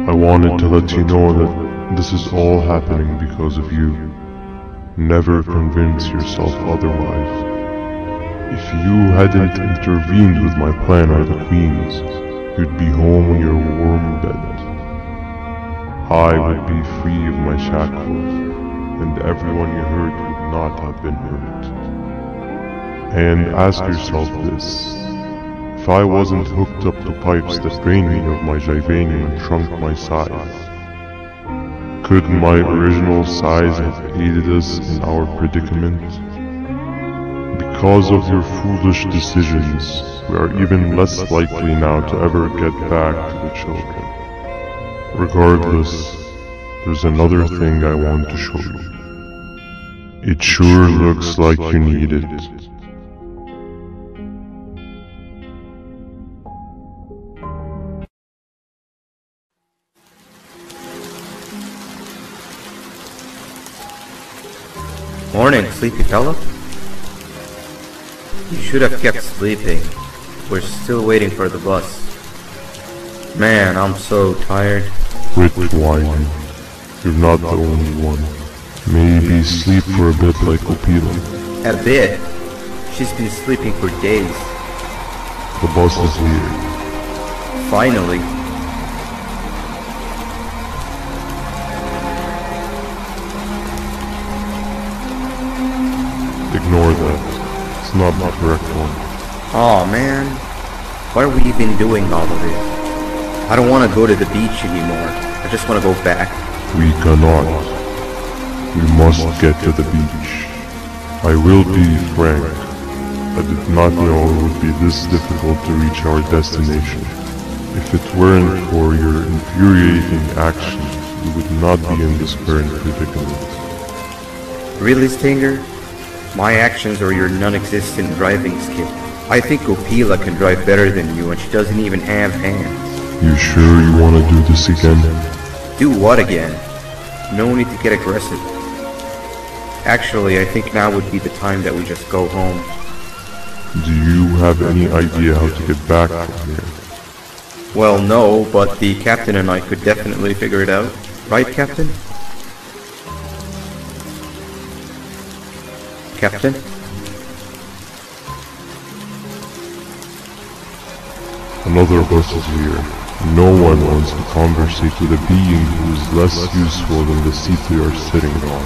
[SPEAKER 12] I wanted to let you know that this is all happening because of you. Never convince yourself otherwise. If you hadn't intervened with my plan or the Queen's, you'd be home in your warm bed. I would be free of my shackles, and everyone you hurt would not have been hurt. And ask yourself this. If I wasn't hooked up to pipes that drained me of my Jivanium and shrunk my size, could my original size have aided us in our predicament? Because of your foolish decisions, we are even less likely now to ever get back to the children. Regardless, there's another thing I want to show you. It sure looks like you need it.
[SPEAKER 1] Morning, sleepy fella. You should have kept sleeping. We're still waiting for the bus. Man, I'm so tired.
[SPEAKER 12] Quit whining. You're not the only one. Maybe sleep for a bit like Opila.
[SPEAKER 1] A bit? She's been sleeping for days.
[SPEAKER 12] The bus is here.
[SPEAKER 1] Finally.
[SPEAKER 12] Ignore that. It's not the correct one.
[SPEAKER 1] Aw, man. Why are we even doing all of this? I don't want to go to the beach anymore. I just want to go back.
[SPEAKER 12] We cannot. We must get to the beach. I will be frank. I did not know it would be this difficult to reach our destination. If it weren't for your infuriating actions, we would not be in this current predicament.
[SPEAKER 1] Really, Stinger? My actions are your non-existent driving skill. I think Opila can drive better than you, and she doesn't even have hands.
[SPEAKER 12] You sure you want to do this again?
[SPEAKER 1] Do what again? No need to get aggressive. Actually, I think now would be the time that we just go home.
[SPEAKER 12] Do you have any idea how to get back from here?
[SPEAKER 1] Well, no, but the captain and I could definitely figure it out. Right, Captain? Captain?
[SPEAKER 12] Another bus is here. No one wants to conversate with a being who is less useful than the seat they are sitting on.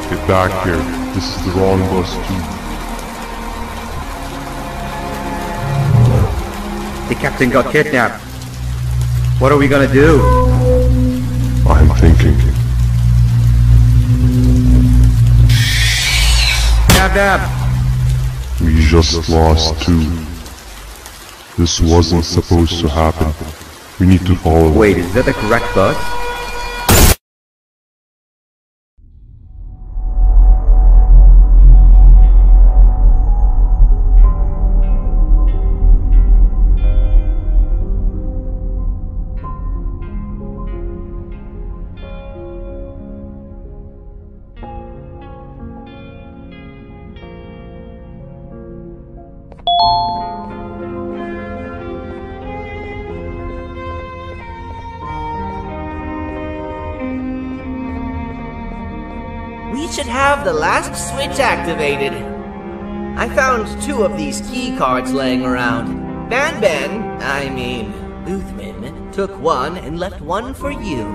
[SPEAKER 12] Get back here. This is the wrong bus too.
[SPEAKER 1] The captain got kidnapped. What are we gonna do?
[SPEAKER 12] I'm thinking.
[SPEAKER 1] Dab dab.
[SPEAKER 12] We just lost two. This wasn't supposed to happen. We need to follow.
[SPEAKER 1] Wait, is that the correct bus?
[SPEAKER 21] We should have the last switch activated. I found 2 of these key cards laying around. Boothman, took one and left one for you.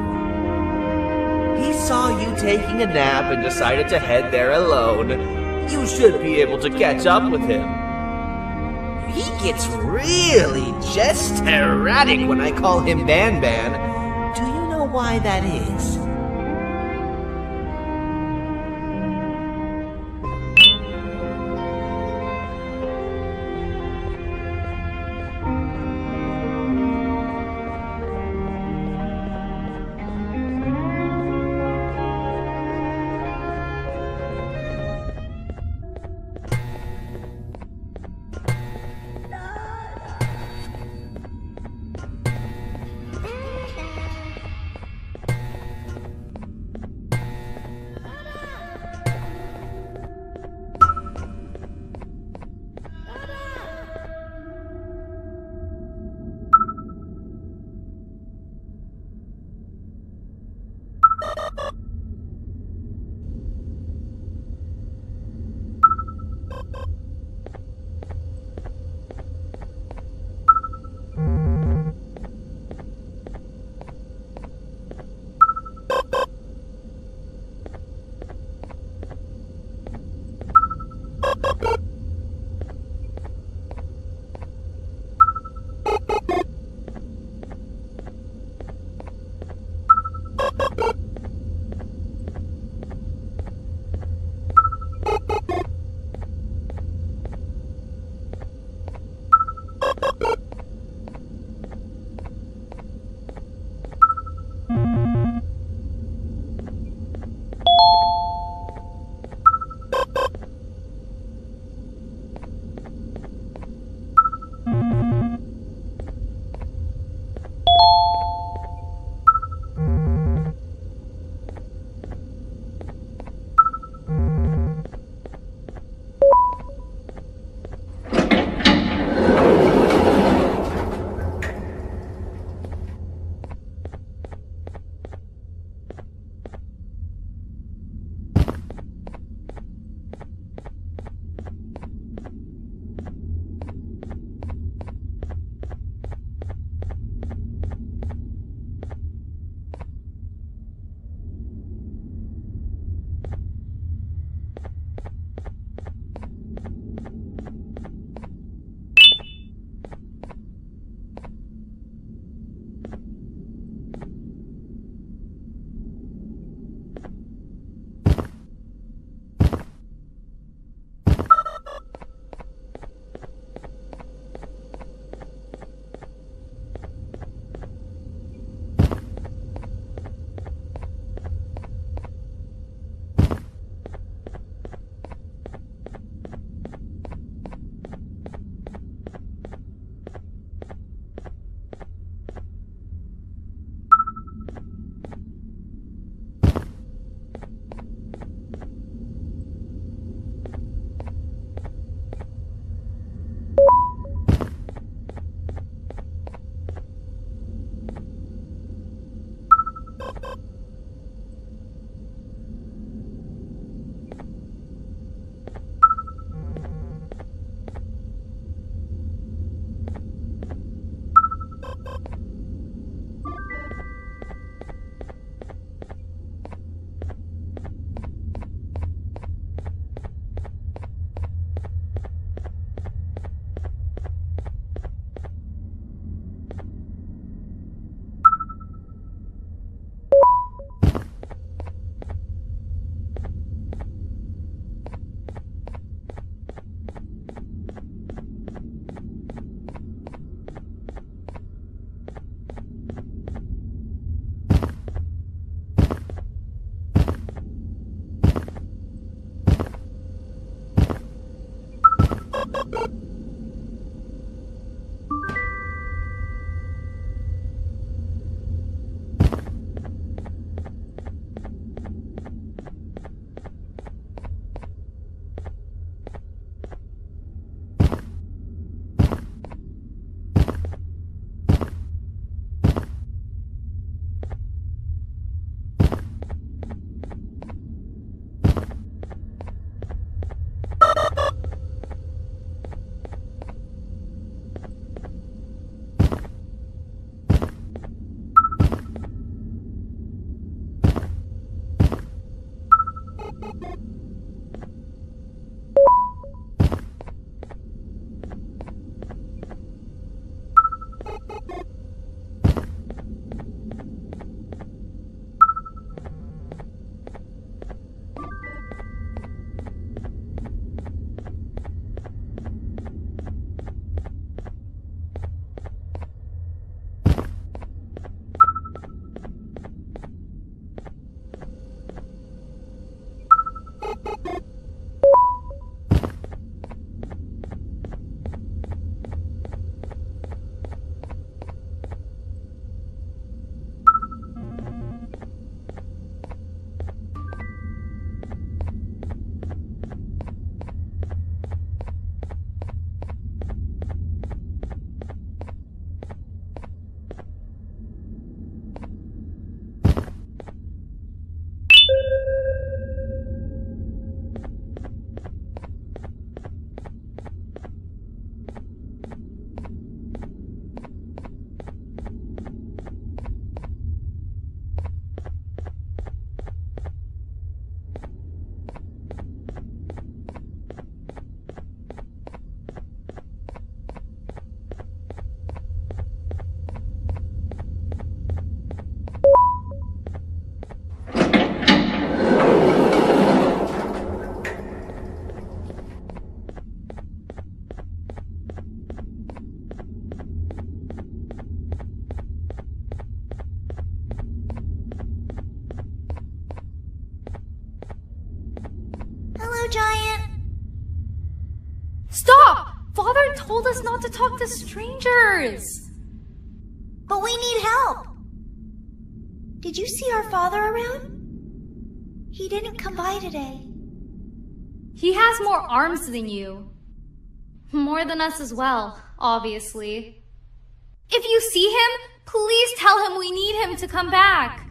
[SPEAKER 21] He saw you taking a nap and decided to head there alone. You should be able to catch up with him. He gets really just erratic when I call him Banban. Do you know why that is?
[SPEAKER 2] Giant.
[SPEAKER 3] Stop! Father told us not to talk to strangers.
[SPEAKER 2] But we need help. Did you see our father around? He didn't come by today.
[SPEAKER 3] He has more arms than you. More than us as well, obviously. If you see him, please tell him we need him to come back.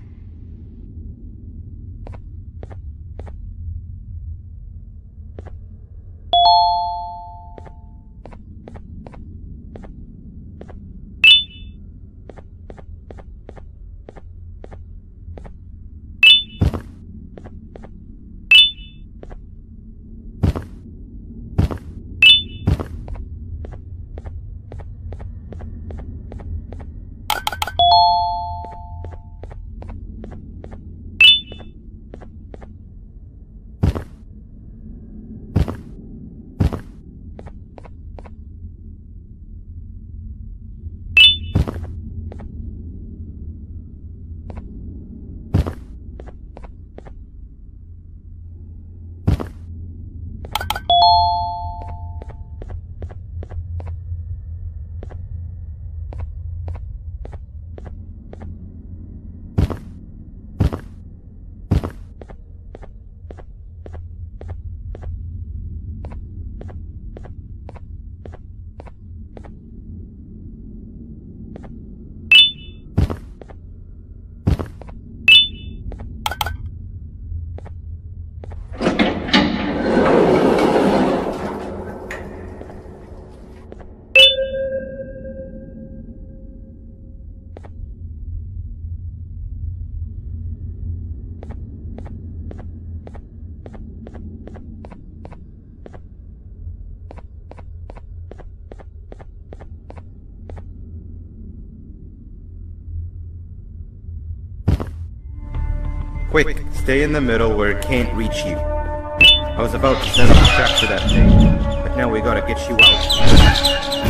[SPEAKER 1] Quick, stay in the middle where it can't reach you. I was about to set up a trap for that thing, but now we gotta get you out.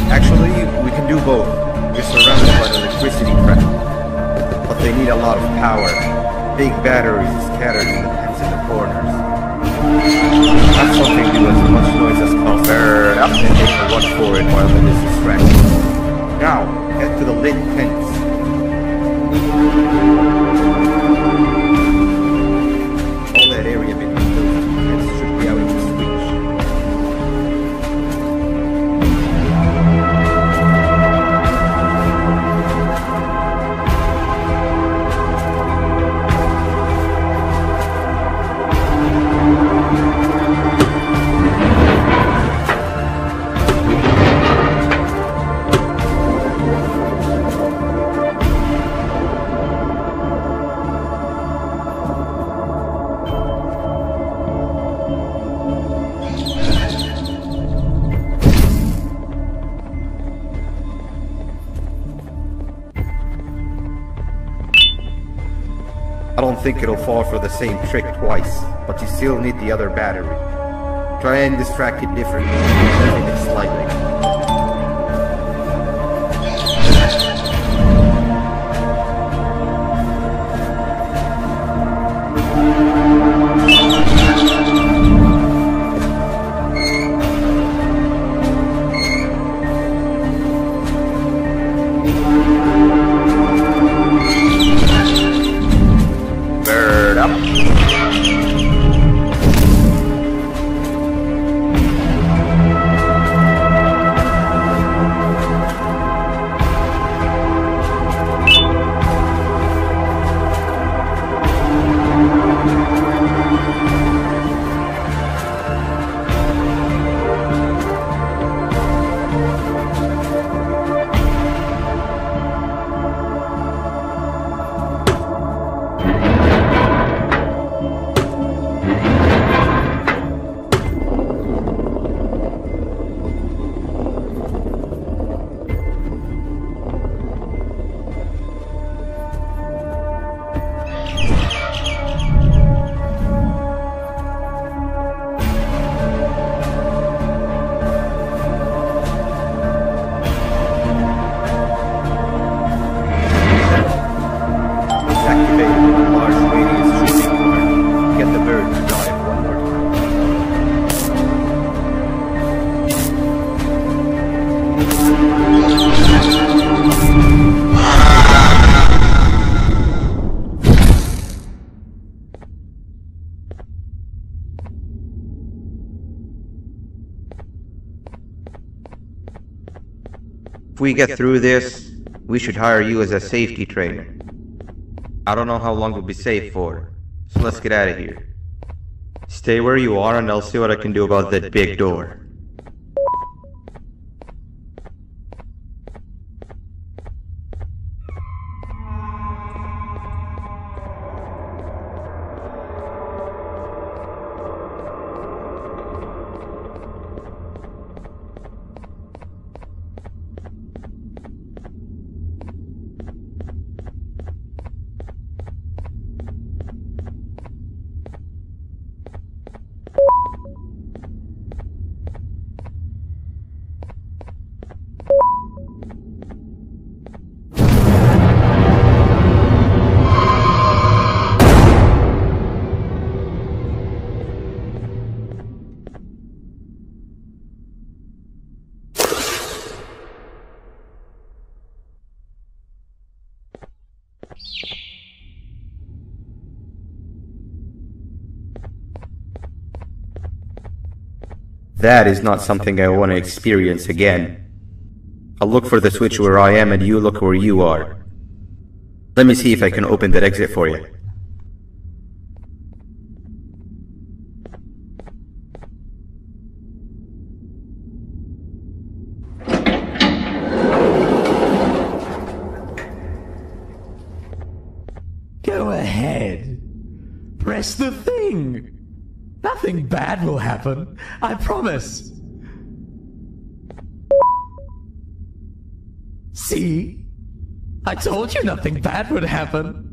[SPEAKER 1] Actually, we can do both. You're surrounded by the electricity trap, but they need a lot of power. Big batteries scattered in the pens in the corners. That's something do as much noise as possible. Up and
[SPEAKER 4] think it'll fall for the same trick twice, but you still need the other battery. Try and distract it differently, moving it slightly.
[SPEAKER 1] If we get through this, we should hire you as a safety trainer. I don't know how long we'll be safe for, so let's get out of here. Stay where you are and I'll see what I can do about that big door. That is not something I want to experience again. I'll look for the switch where I am and you look where you are. Let me see if I can open that exit for you.
[SPEAKER 7] Go ahead. Press the thing. Nothing bad will happen. I promise. See? I told you nothing bad would happen.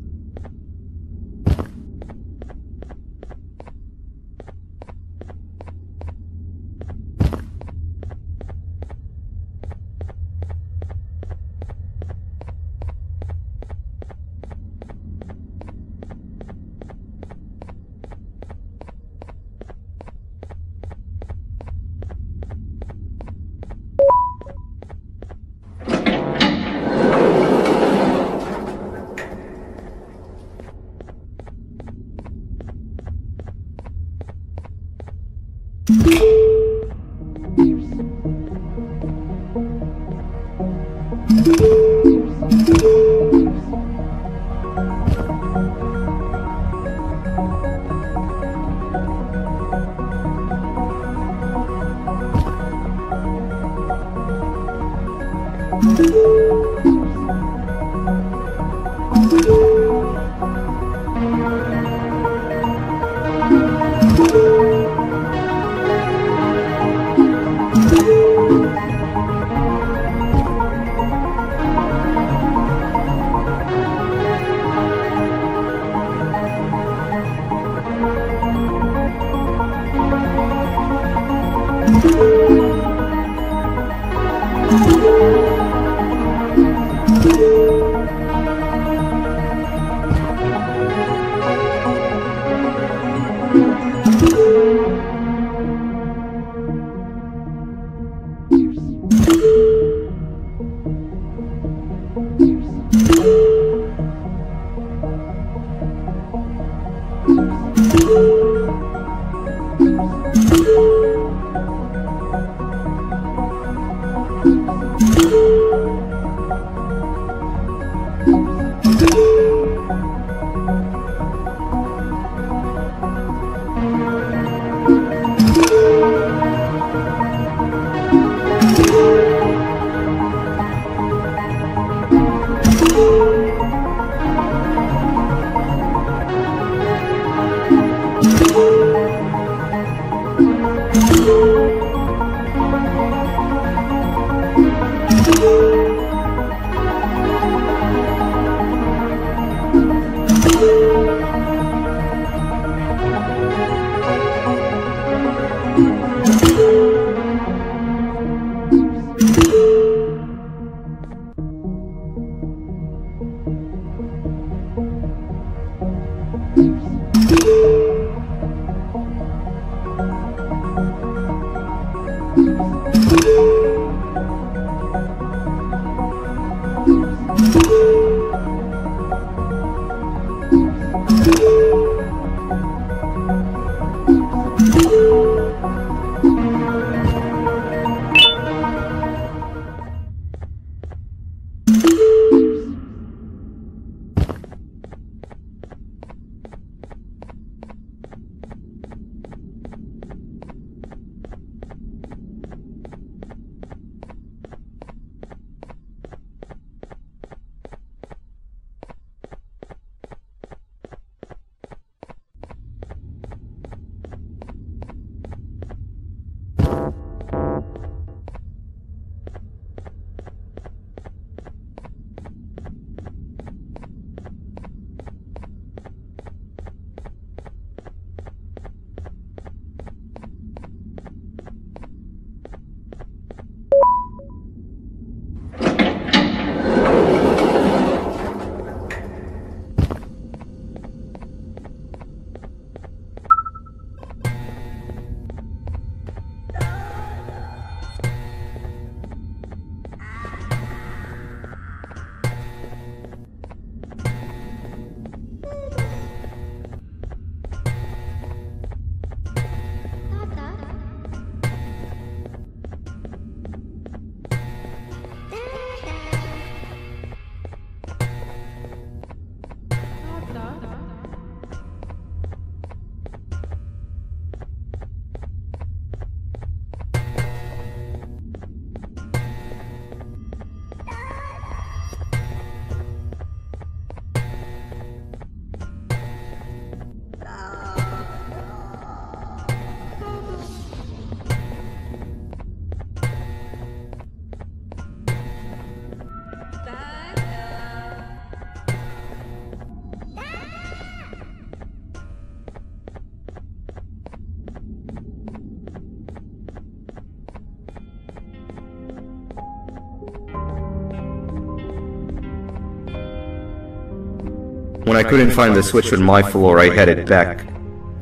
[SPEAKER 4] When I couldn't find the switch on my floor, I headed back.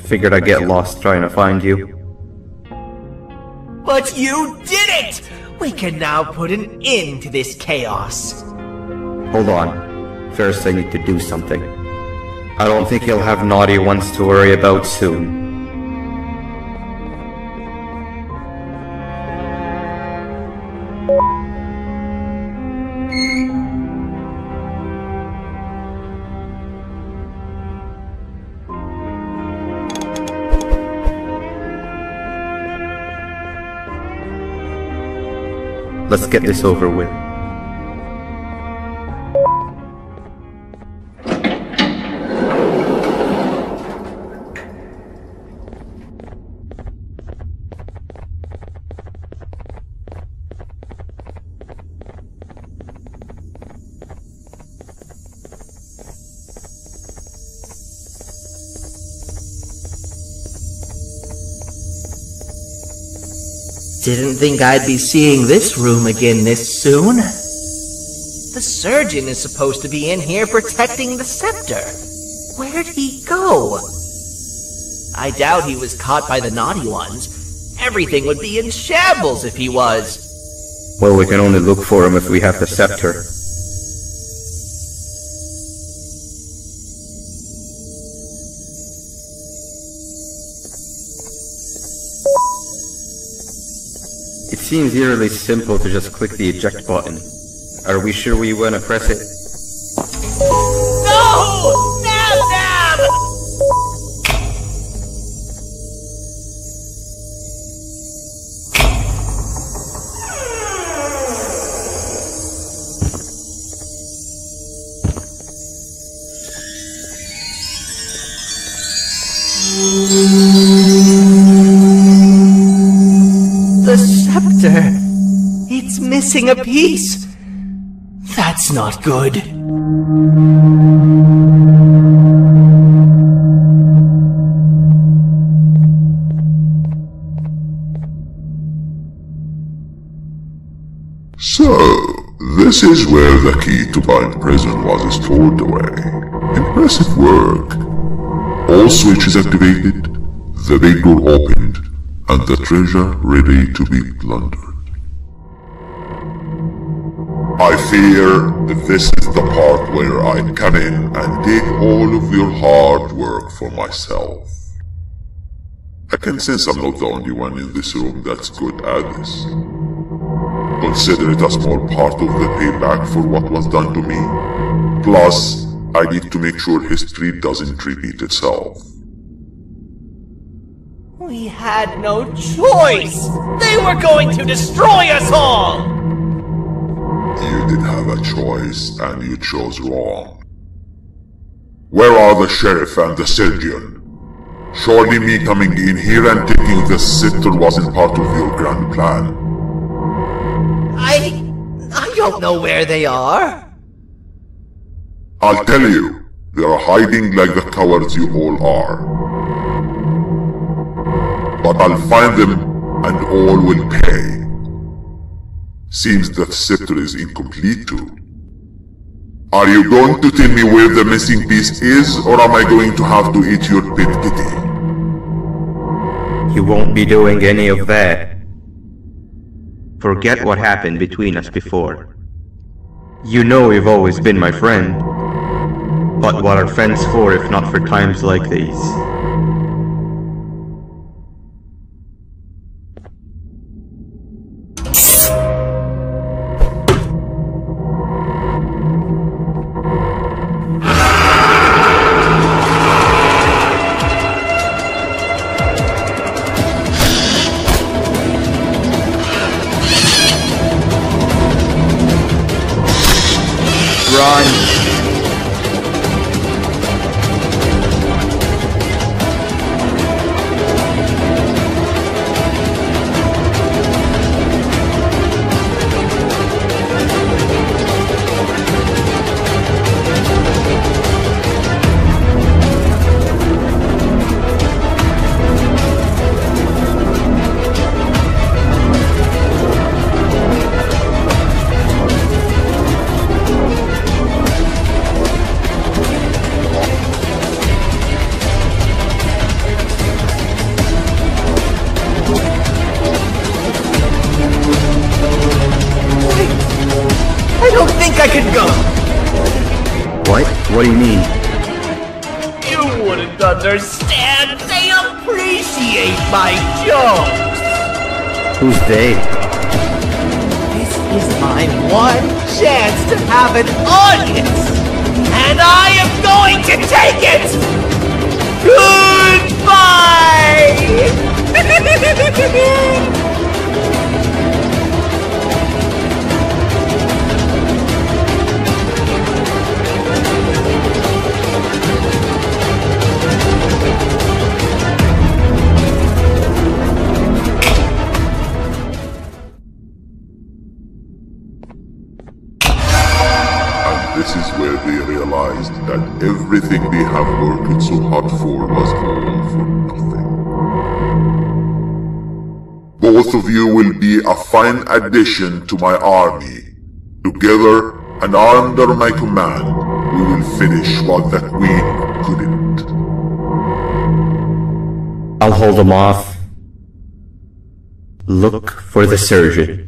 [SPEAKER 4] Figured I'd get lost trying to find you.
[SPEAKER 21] But you did it! We can now put an end to this chaos.
[SPEAKER 4] Hold on. First I need to do something. I don't think he'll have naughty ones to worry about soon. Let's get this over with.
[SPEAKER 21] Didn't think I'd be seeing this room again this soon. The surgeon is supposed to be in here protecting the scepter. Where'd he go? I doubt he was caught by the naughty ones. Everything would be in shambles if he was.
[SPEAKER 4] Well, we can only look for him if we have the scepter. It seems eerily simple to just click the eject button. Are we sure we want to press it?
[SPEAKER 21] No! Nab! The scepter! It's missing a piece! That's not good.
[SPEAKER 13] So, this is where the key to Bind Prison was stored away. Impressive work. All switches activated, the big door opened, and the treasure ready to be plundered. I fear this is the part where I come in and take all of your hard work for myself. I can sense I'm not the only one in this room that's good at this. Consider it a small part of the payback for what was done to me. Plus, I need to make sure history doesn't repeat itself.
[SPEAKER 21] We had no choice! They were going to destroy us all!
[SPEAKER 13] You did have a choice, and you chose wrong. Where are the sheriff and the surgeon? Surely me coming in here and taking the scepter wasn't part of your grand plan.
[SPEAKER 21] I don't know where they are.
[SPEAKER 13] I'll tell you, they are hiding like the cowards you all are. But I'll find them, and all will pay. Seems that scepter is incomplete too. Are you going to tell me where the missing piece is, or am I going to have to eat your pet kitty?
[SPEAKER 4] You won't be doing any of that. Forget what happened between us before. You know you've always been my friend. But what are friends for if not for times like these?
[SPEAKER 21] I can go.
[SPEAKER 4] What? What do you mean?
[SPEAKER 21] You wouldn't understand. They appreciate my jokes.
[SPEAKER 4] Who's they?
[SPEAKER 21] This is my one chance to have an audience, and I am going to take it. Goodbye.
[SPEAKER 13] This is where they realized that everything they have worked so hard for was all for nothing. Both of you will be a fine addition to my army. Together, and under my command, we will finish what the Queen couldn't.
[SPEAKER 4] I'll hold them off. Look for the surgeon.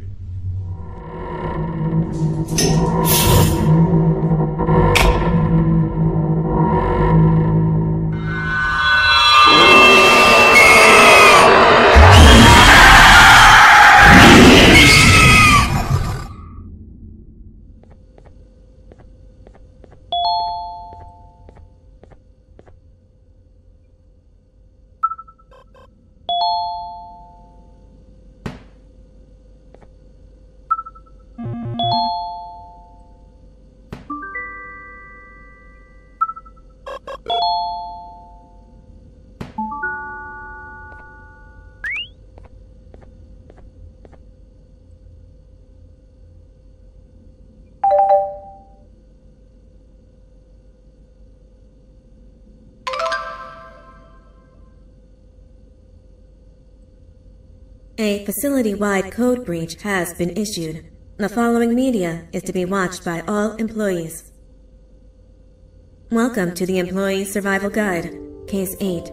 [SPEAKER 9] A facility-wide code breach has been issued. The following media is to be watched by all employees. Welcome to the Employee Survival Guide, Case 8.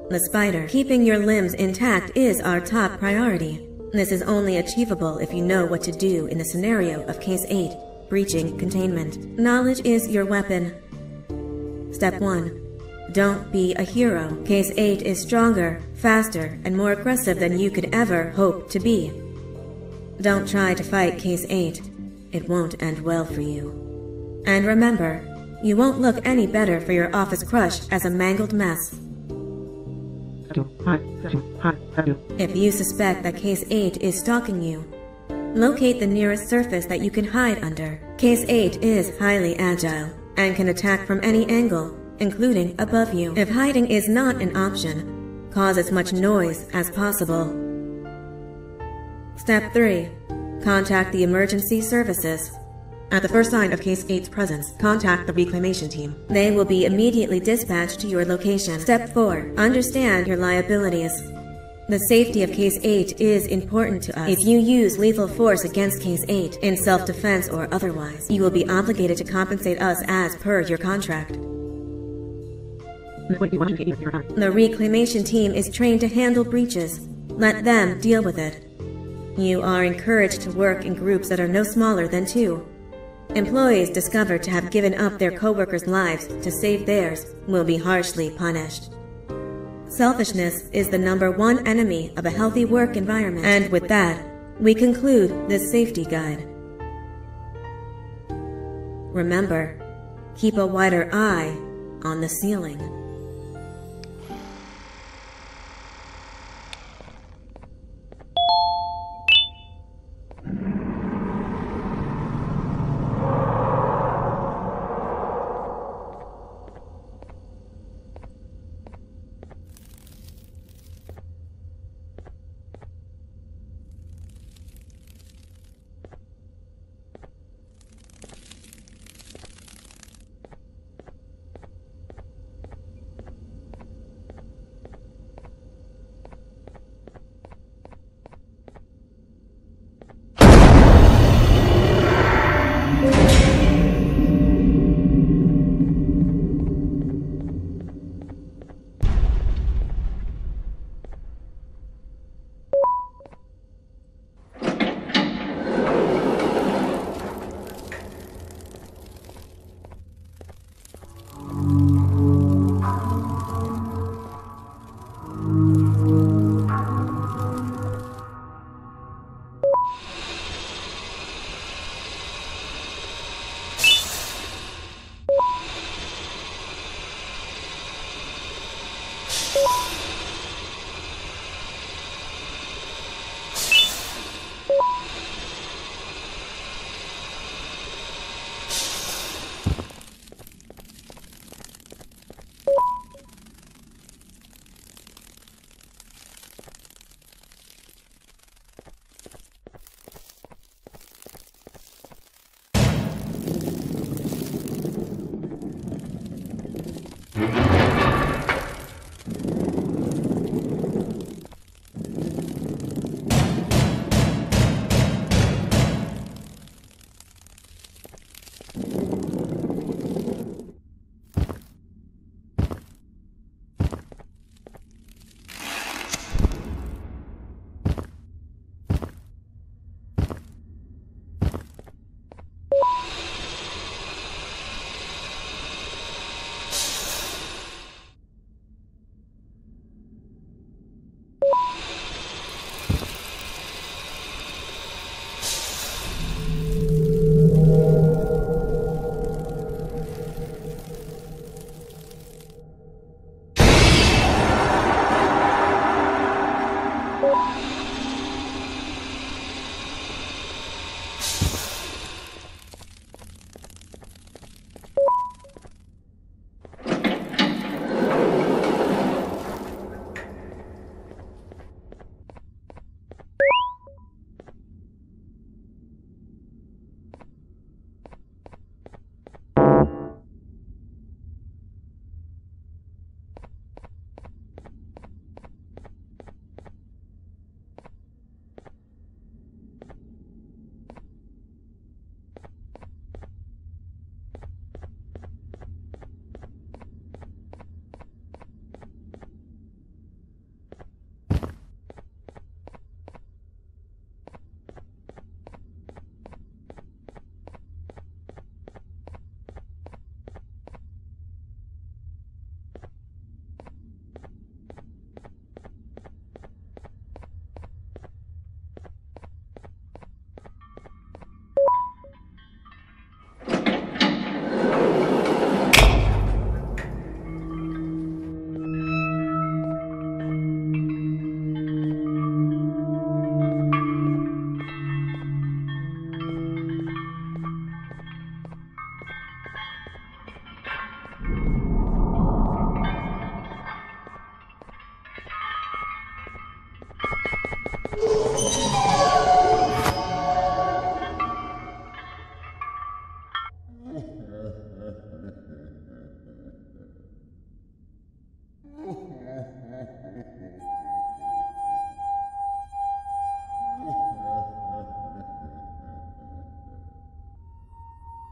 [SPEAKER 9] The spider. Keeping your limbs intact is our top priority. This is only achievable if you know what to do in the scenario of Case 8, breaching containment. Knowledge is your weapon. Step 1. Don't be a hero. Case 8 is stronger, faster, and more aggressive than you could ever hope to be. Don't try to fight Case 8. It won't end well for you. And remember, you won't look any better for your office crush as a mangled mess. If you suspect that Case 8 is stalking you, locate the nearest surface that you can hide under. Case 8 is highly agile and can attack from any angle, including above you. If hiding is not an option, cause as much noise as possible. Step 3. Contact the emergency services. At the first sign of Case 8's presence, contact the reclamation team. They will be immediately dispatched to your location. Step 4. Understand your liabilities. The safety of Case 8 is important to us. If you use lethal force against Case 8, in self-defense or otherwise, you will be obligated to compensate us as per your contract. The reclamation team is trained to handle breaches. Let them deal with it. You are encouraged to work in groups that are no smaller than 2. Employees discovered to have given up their co-workers' lives to save theirs will be harshly punished. Selfishness is the #1 enemy of a healthy work environment. And with that, we conclude this safety guide. Remember, keep a wider eye on the ceiling.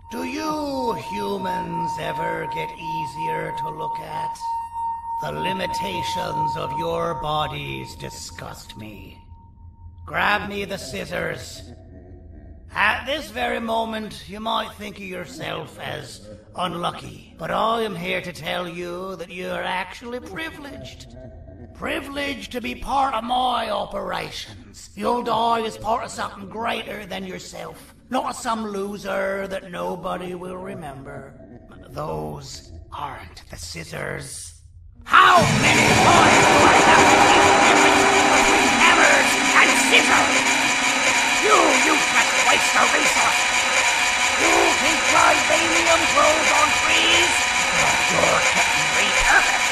[SPEAKER 8] Do you humans ever get easier to look at? The limitations of your bodies disgust me. Grab me the scissors. At this very moment, you might think of yourself as unlucky, but I am here to tell you that you are actually privileged. Privileged to be part of my operations. You'll die as part of something greater than yourself, not as some loser that nobody will remember. Those aren't the scissors. How many times do I have to keep the difference between hammers and scissors? You useless waste of resources! You think vibranium grows on trees? You're getting repurposed!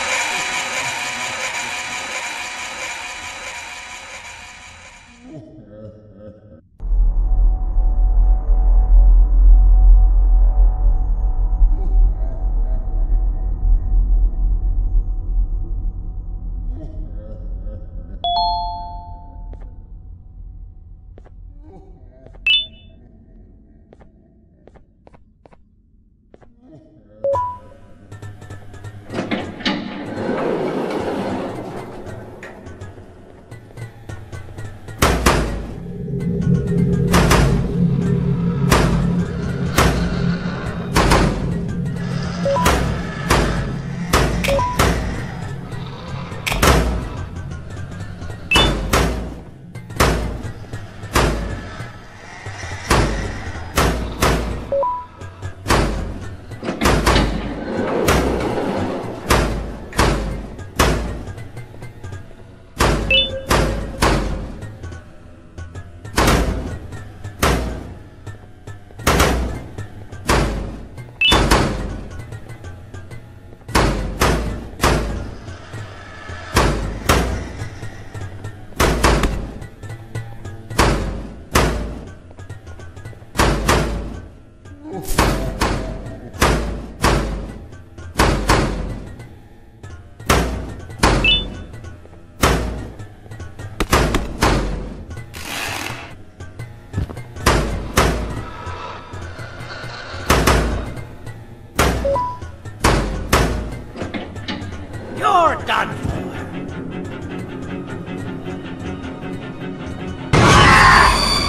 [SPEAKER 8] You're done for.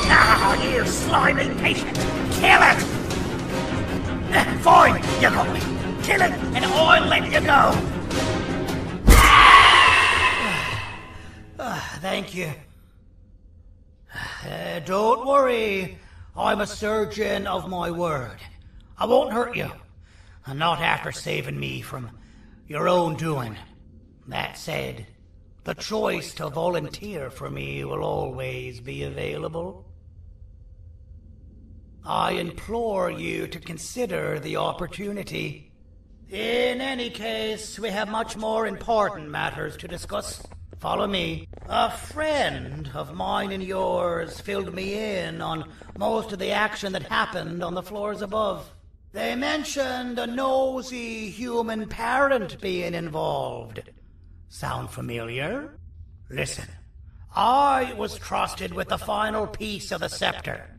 [SPEAKER 8] Now, you slimy patient, kill it! Fine, you got me. Kill it, and I'll let you go. Thank you. Don't worry. I'm a surgeon of my word. I won't hurt you. And not after saving me from your own doing. That said, the choice to volunteer for me will always be available. I implore you to consider the opportunity. In any case, we have much more important matters to discuss. Follow me. A friend of mine and yours filled me in on most of the action that happened on the floors above. They mentioned a nosy human parent being involved. Sound familiar? Listen, I was trusted with the final piece of the scepter,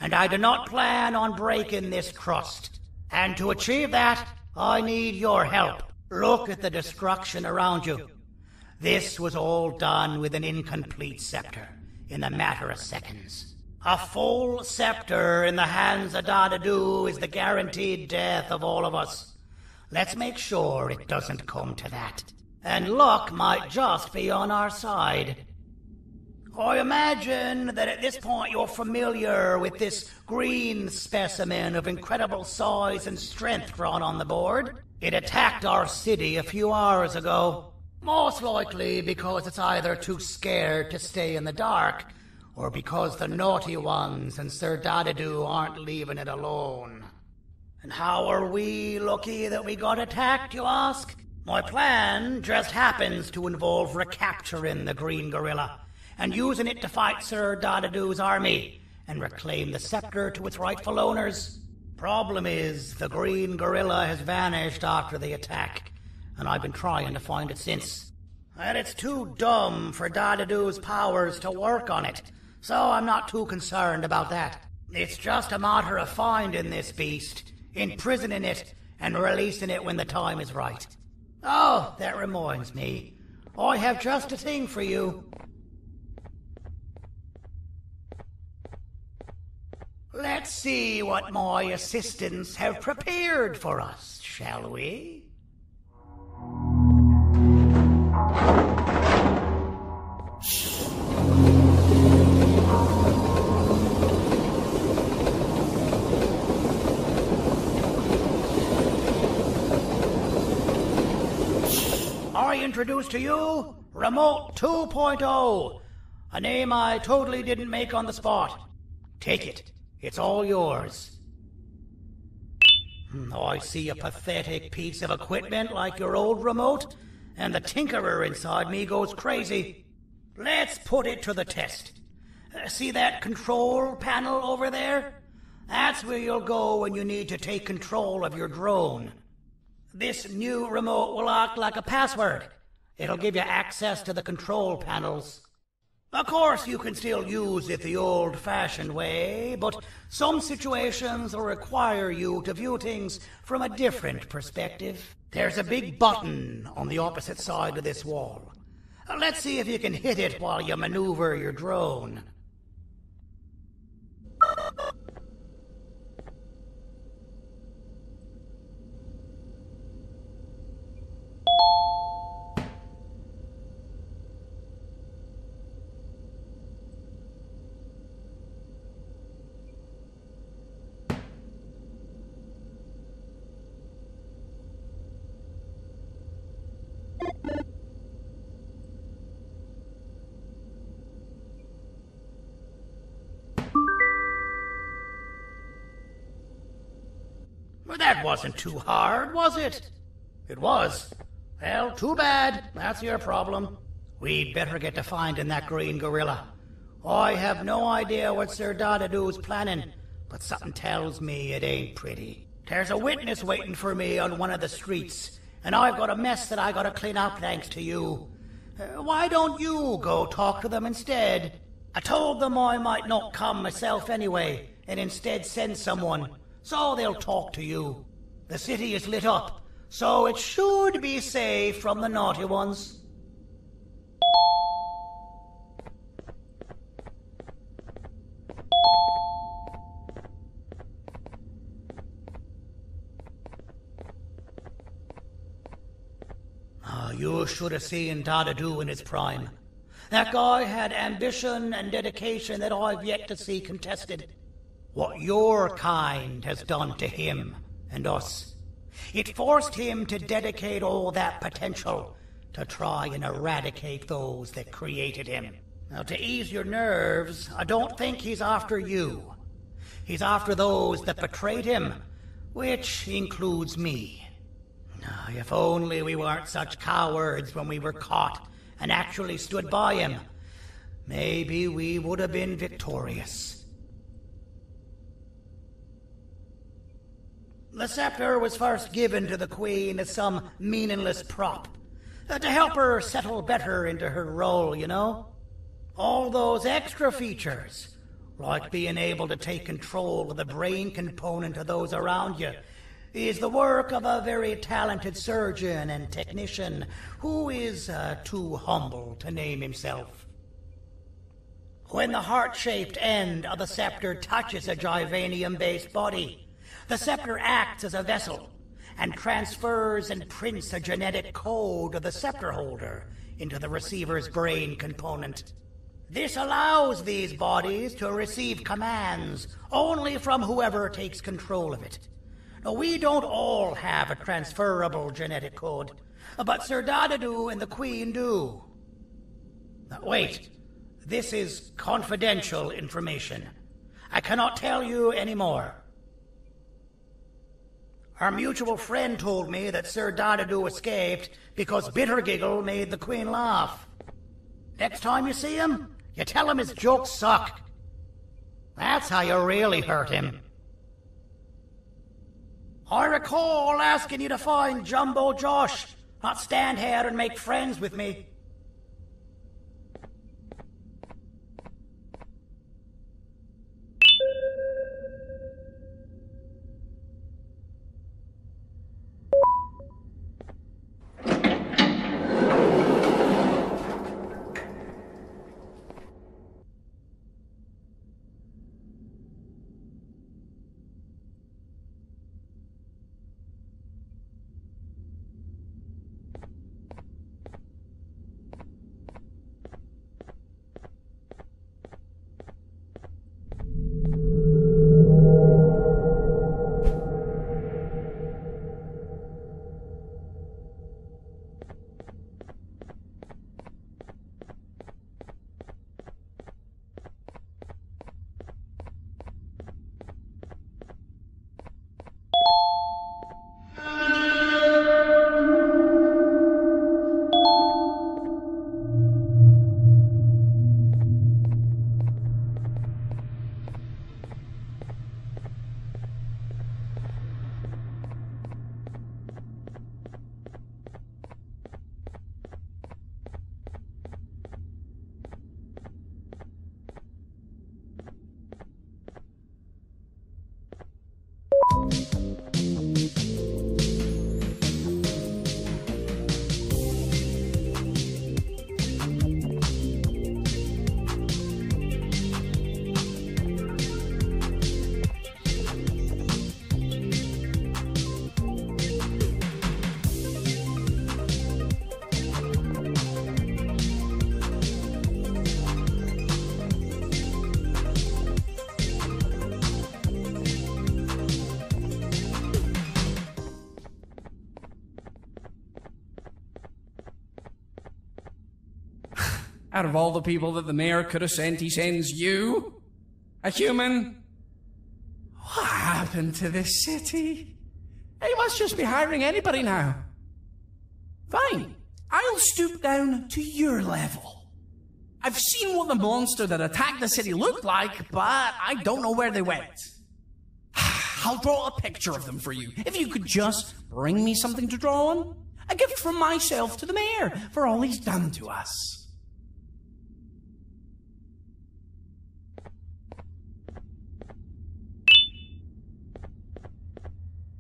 [SPEAKER 8] and I do not plan on breaking this trust. And to achieve that, I need your help. Look at the destruction around you. This was all done with an incomplete scepter, in a matter of seconds. A full scepter in the hands of Dadadu is the guaranteed death of all of us. Let's make sure it doesn't come to that. And luck might just be on our side. I imagine that at this point you're familiar with this green specimen of incredible size and strength drawn on the board. It attacked our city a few hours ago. Most likely because it's either too scared to stay in the dark, or because the naughty ones and Sir Dadadu aren't leaving it alone. And how are we lucky that we got attacked, you ask? My plan just happens to involve recapturing the green gorilla and using it to fight Sir Dadadu's army and reclaim the scepter to its rightful owners. Problem is, the green gorilla has vanished after the attack, and I've been trying to find it since. And it's too dumb for Dadadu's powers to work on it, so I'm not too concerned about that. It's just a matter of finding this beast imprisoning it, and releasing it when the time is right. Oh, that reminds me. I have just a thing for you. Let's see what my assistants have prepared for us, shall we? I introduce to you Remote 2.0, a name I totally didn't make on the spot. Take it. It's all yours. I see a pathetic piece of equipment like your old remote, and the tinkerer inside me goes crazy. Let's put it to the test. See that control panel over there? That's where you'll go when you need to take control of your drone. This new remote will act like a password. It'll give you access to the control panels. Of course, you can still use it the old-fashioned way, but some situations will require you to view things from a different perspective. There's a big button on the opposite side of this wall. Let's see if you can hit it while you maneuver your drone. Well, that wasn't too hard, was it? It was. Well, too bad. That's your problem. We'd better get to finding that green gorilla. I have no idea what Sir Dadadoo's planning, but something tells me it ain't pretty. There's a witness waiting for me on one of the streets, and I've got a mess that I gotta clean up thanks to you. Why don't you go talk to them instead? I told them I might not come myself anyway, and instead send someone, so they'll talk to you. The city is lit up, so it should be safe from the naughty ones. You should have seen Dadadoo in his prime. That guy had ambition and dedication that I've yet to see contested. What your kind has done to him and us. It forced him to dedicate all that potential to try and eradicate those that created him. Now, to ease your nerves, I don't think he's after you. He's after those that betrayed him, which includes me. If only we weren't such cowards when we were caught and actually stood by him, maybe we would have been victorious. The scepter was first given to the Queen as some meaningless prop, to help her settle better into her role, you know? All those extra features, like being able to take control of the brain component of those around you, is the work of a very talented surgeon and technician who is too humble to name himself. When the heart-shaped end of the scepter touches a Givanium-based body, the scepter acts as a vessel and transfers and prints a genetic code of the scepter holder into the receiver's brain component. This allows these bodies to receive commands only from whoever takes control of it. Now, we don't all have a transferable genetic code, but Sir Dadadoo and the Queen do. Now, wait. This is confidential information. I cannot tell you any more. Our mutual friend told me that Sir Dadadoo escaped because Bittergiggle made the Queen laugh. Next time you see him, you tell him his jokes suck. That's how you really hurt him. I recall asking you to find Jumbo Josh, not stand here and make friends with me.
[SPEAKER 5] Out of all the people that the mayor could have sent, he sends you? A human? What happened to this city? He must just be hiring anybody now. Fine, I'll stoop down to your level. I've seen what the monster that attacked the city looked like, but I don't know where they went. I'll draw a picture of them for you, if you could just bring me something to draw on. A gift from myself to the mayor for all he's done to us.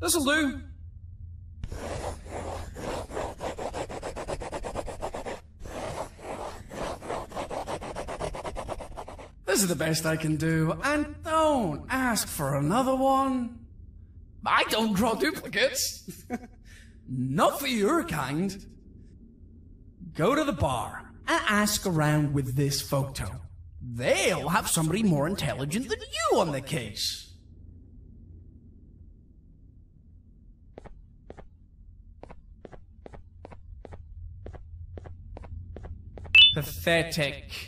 [SPEAKER 5] This'll do. This is the best I can do, and don't ask for another one. I don't draw duplicates. Not for your kind. Go to the bar and ask around with this photo. They'll have somebody more intelligent than you on the case. Pathetic.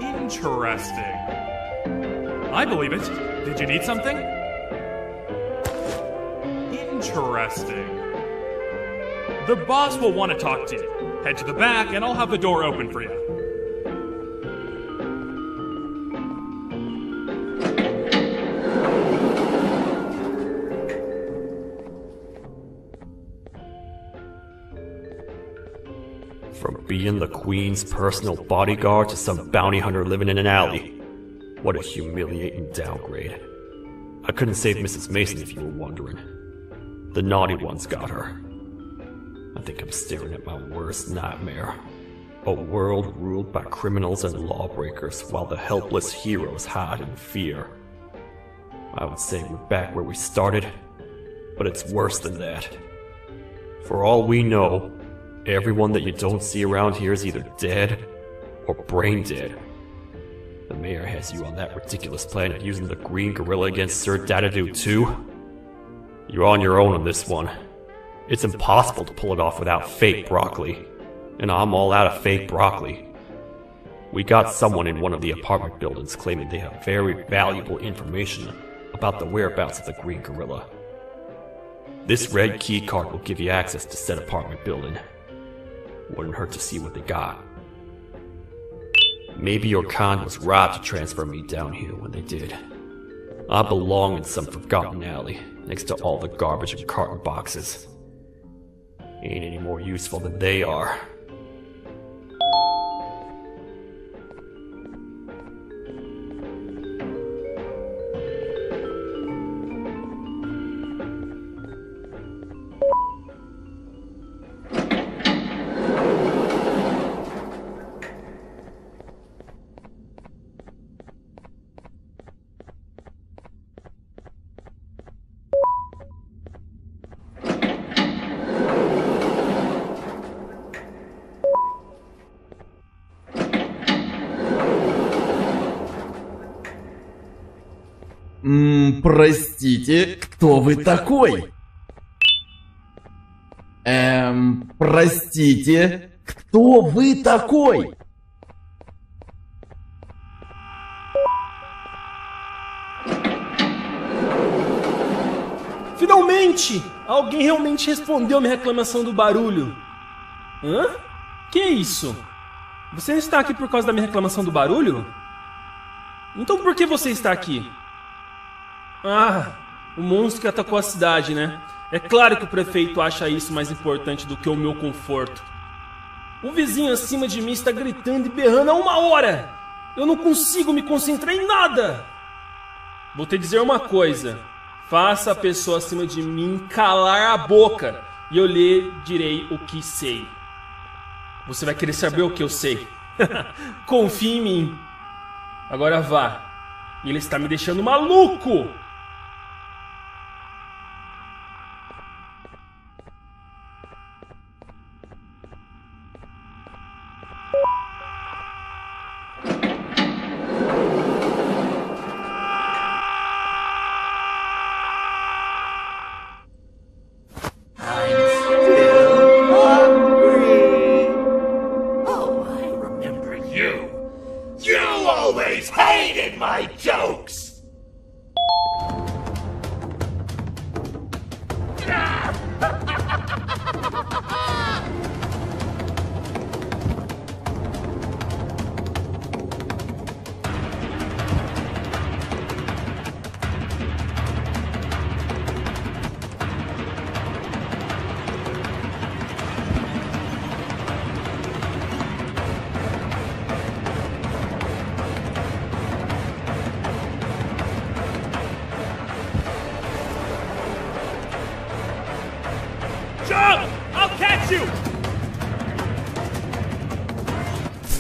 [SPEAKER 20] Interesting. I believe it. Did you need something? Interesting. The boss will want to talk to you. Head to the back and I'll have the door open for you.
[SPEAKER 18] From being the Queen's personal bodyguard to some bounty hunter living in an alley. What a humiliating downgrade. I couldn't save Mrs. Mason if you were wondering. The naughty ones got her. I think I'm staring at my worst nightmare. A world ruled by criminals and lawbreakers while the helpless heroes hide in fear. I would say we're back where we started, but it's worse than that. For all we know, everyone that you don't see around here is either dead or brain dead. The mayor has you on that ridiculous plan of using the green gorilla against Sir Dadadoo too? You're on your own on this one. It's impossible to pull it off without fake broccoli. And I'm all out of fake broccoli. We got someone in one of the apartment buildings claiming they have very valuable information about the whereabouts of the green gorilla. This red key card will give you access to said apartment building. Wouldn't hurt to see what they got. Maybe your con was robbed to transfer me down here when they did. I belong in some forgotten alley, next to all the garbage and carton boxes. Ain't any more useful than they are.
[SPEAKER 7] Простите, кто вы такой? Простите, кто вы такой?
[SPEAKER 11] Finalmente! Alguém realmente respondeu minha reclamação do barulho. Hã? Que é isso? Você está aqui por causa da minha reclamação do barulho? Então por que você está aqui? Ah, o monstro que atacou a cidade, né? É claro que o prefeito acha isso mais importante do que o meu conforto. O vizinho acima de mim está gritando e berrando há 1 hora! Eu não consigo me concentrar em nada! Vou te dizer uma coisa. Faça a pessoa acima de mim calar a boca e eu lhe direi o que sei. Você vai querer saber o que eu sei. Confie em mim. Agora vá. Ele está me deixando maluco!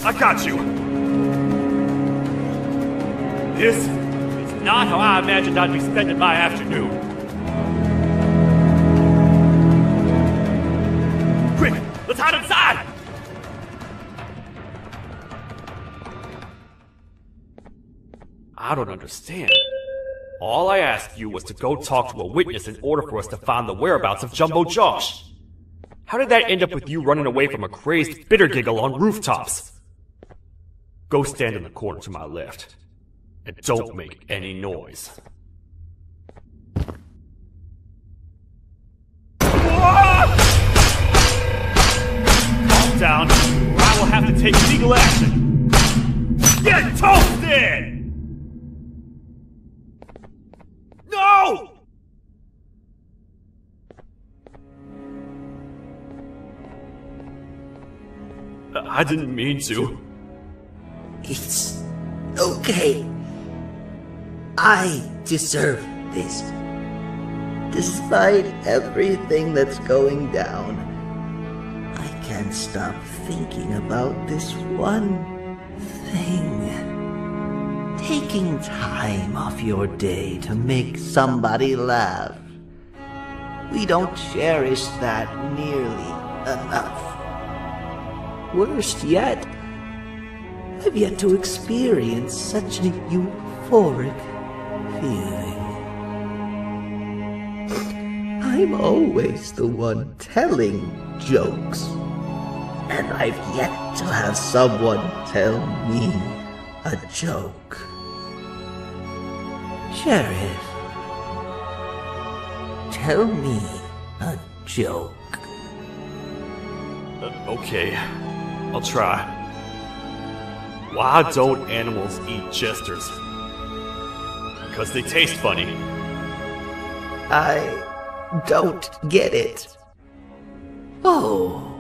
[SPEAKER 20] I got you! This is not how I imagined I'd be spending my afternoon. Quick, let's hide inside!
[SPEAKER 18] I don't understand. All I asked you was to go talk to a witness in order for us to find the whereabouts of Jumbo Josh. How did that end up with you running away from a crazed bitter giggle on rooftops? Go stand in the corner to my left. And don't make any noise.
[SPEAKER 20] Calm down, or I will have to take legal action. Get toasted! No!
[SPEAKER 18] I didn't mean to.
[SPEAKER 21] It's okay. I deserve this. Despite everything that's going down, I can't stop thinking about this one thing. Taking time off your day to make somebody laugh. We don't cherish that nearly enough. Worst yet, I've yet to experience such a euphoric feeling. I'm always the one telling jokes, and I've yet to have someone tell me a joke. Sheriff, tell me a joke.
[SPEAKER 20] Okay, I'll try. Why don't animals eat jesters? Because they taste funny.
[SPEAKER 21] I don't get it. Oh,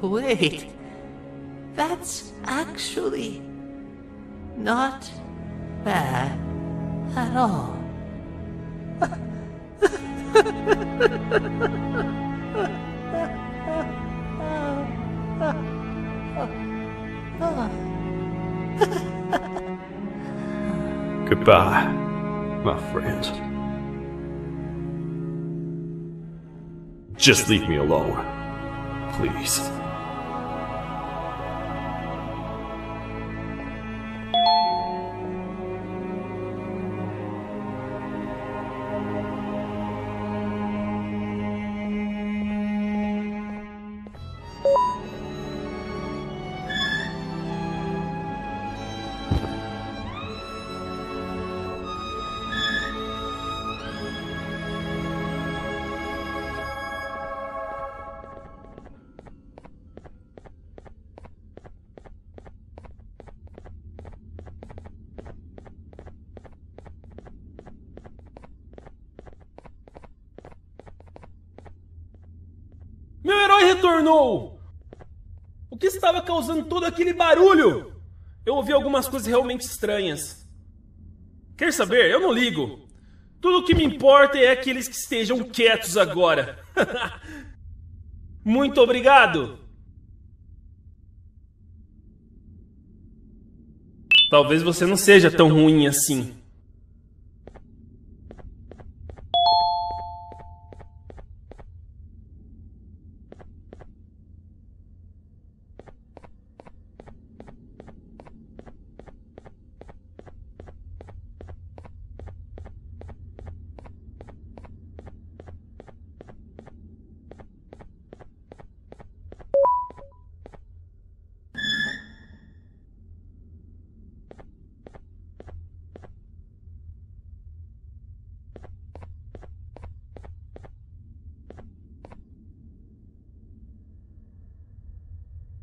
[SPEAKER 21] wait. That's actually not bad at all.
[SPEAKER 20] Goodbye, my friend. Just leave me alone, please.
[SPEAKER 11] Meu herói retornou! O que estava causando todo aquele barulho? Eu ouvi algumas coisas realmente estranhas. Quer saber? Eu não ligo. Tudo o que me importa é aqueles que estejam quietos agora. Muito obrigado! Talvez você não seja tão ruim assim.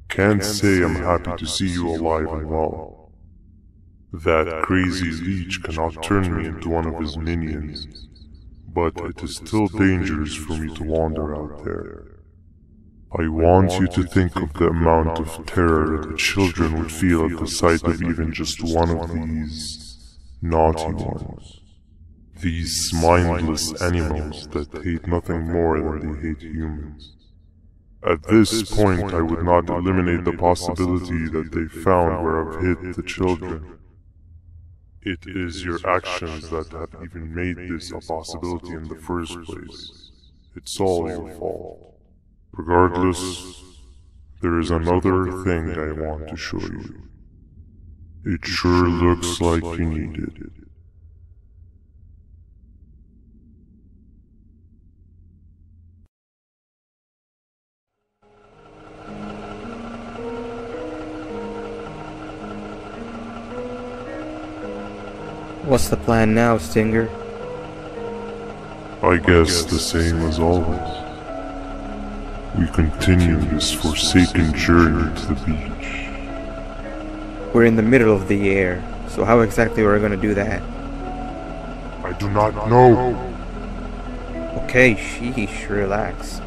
[SPEAKER 12] Can't say I'm happy to see you alive and well. That crazy leech cannot turn me into one of his minions, but it is still dangerous for me to wander out there. I want you to think of the amount of terror the children would feel at the sight of even just one of these naughty ones. These mindless animals that hate nothing more than they hate humans. At this point, I would not eliminate the possibility that they found where I've hid the children. It is your actions that have even made this a possibility in the first place. It's all your fault. Regardless, there is another thing I want to show you. It sure looks like you need it.
[SPEAKER 1] What's the plan now, Stinger?
[SPEAKER 12] I guess the same as always. We continue this forsaken journey to the beach.
[SPEAKER 1] We're in the middle of the air, so how exactly are we going to do that?
[SPEAKER 12] I do not know.
[SPEAKER 1] Okay, sheesh, relax.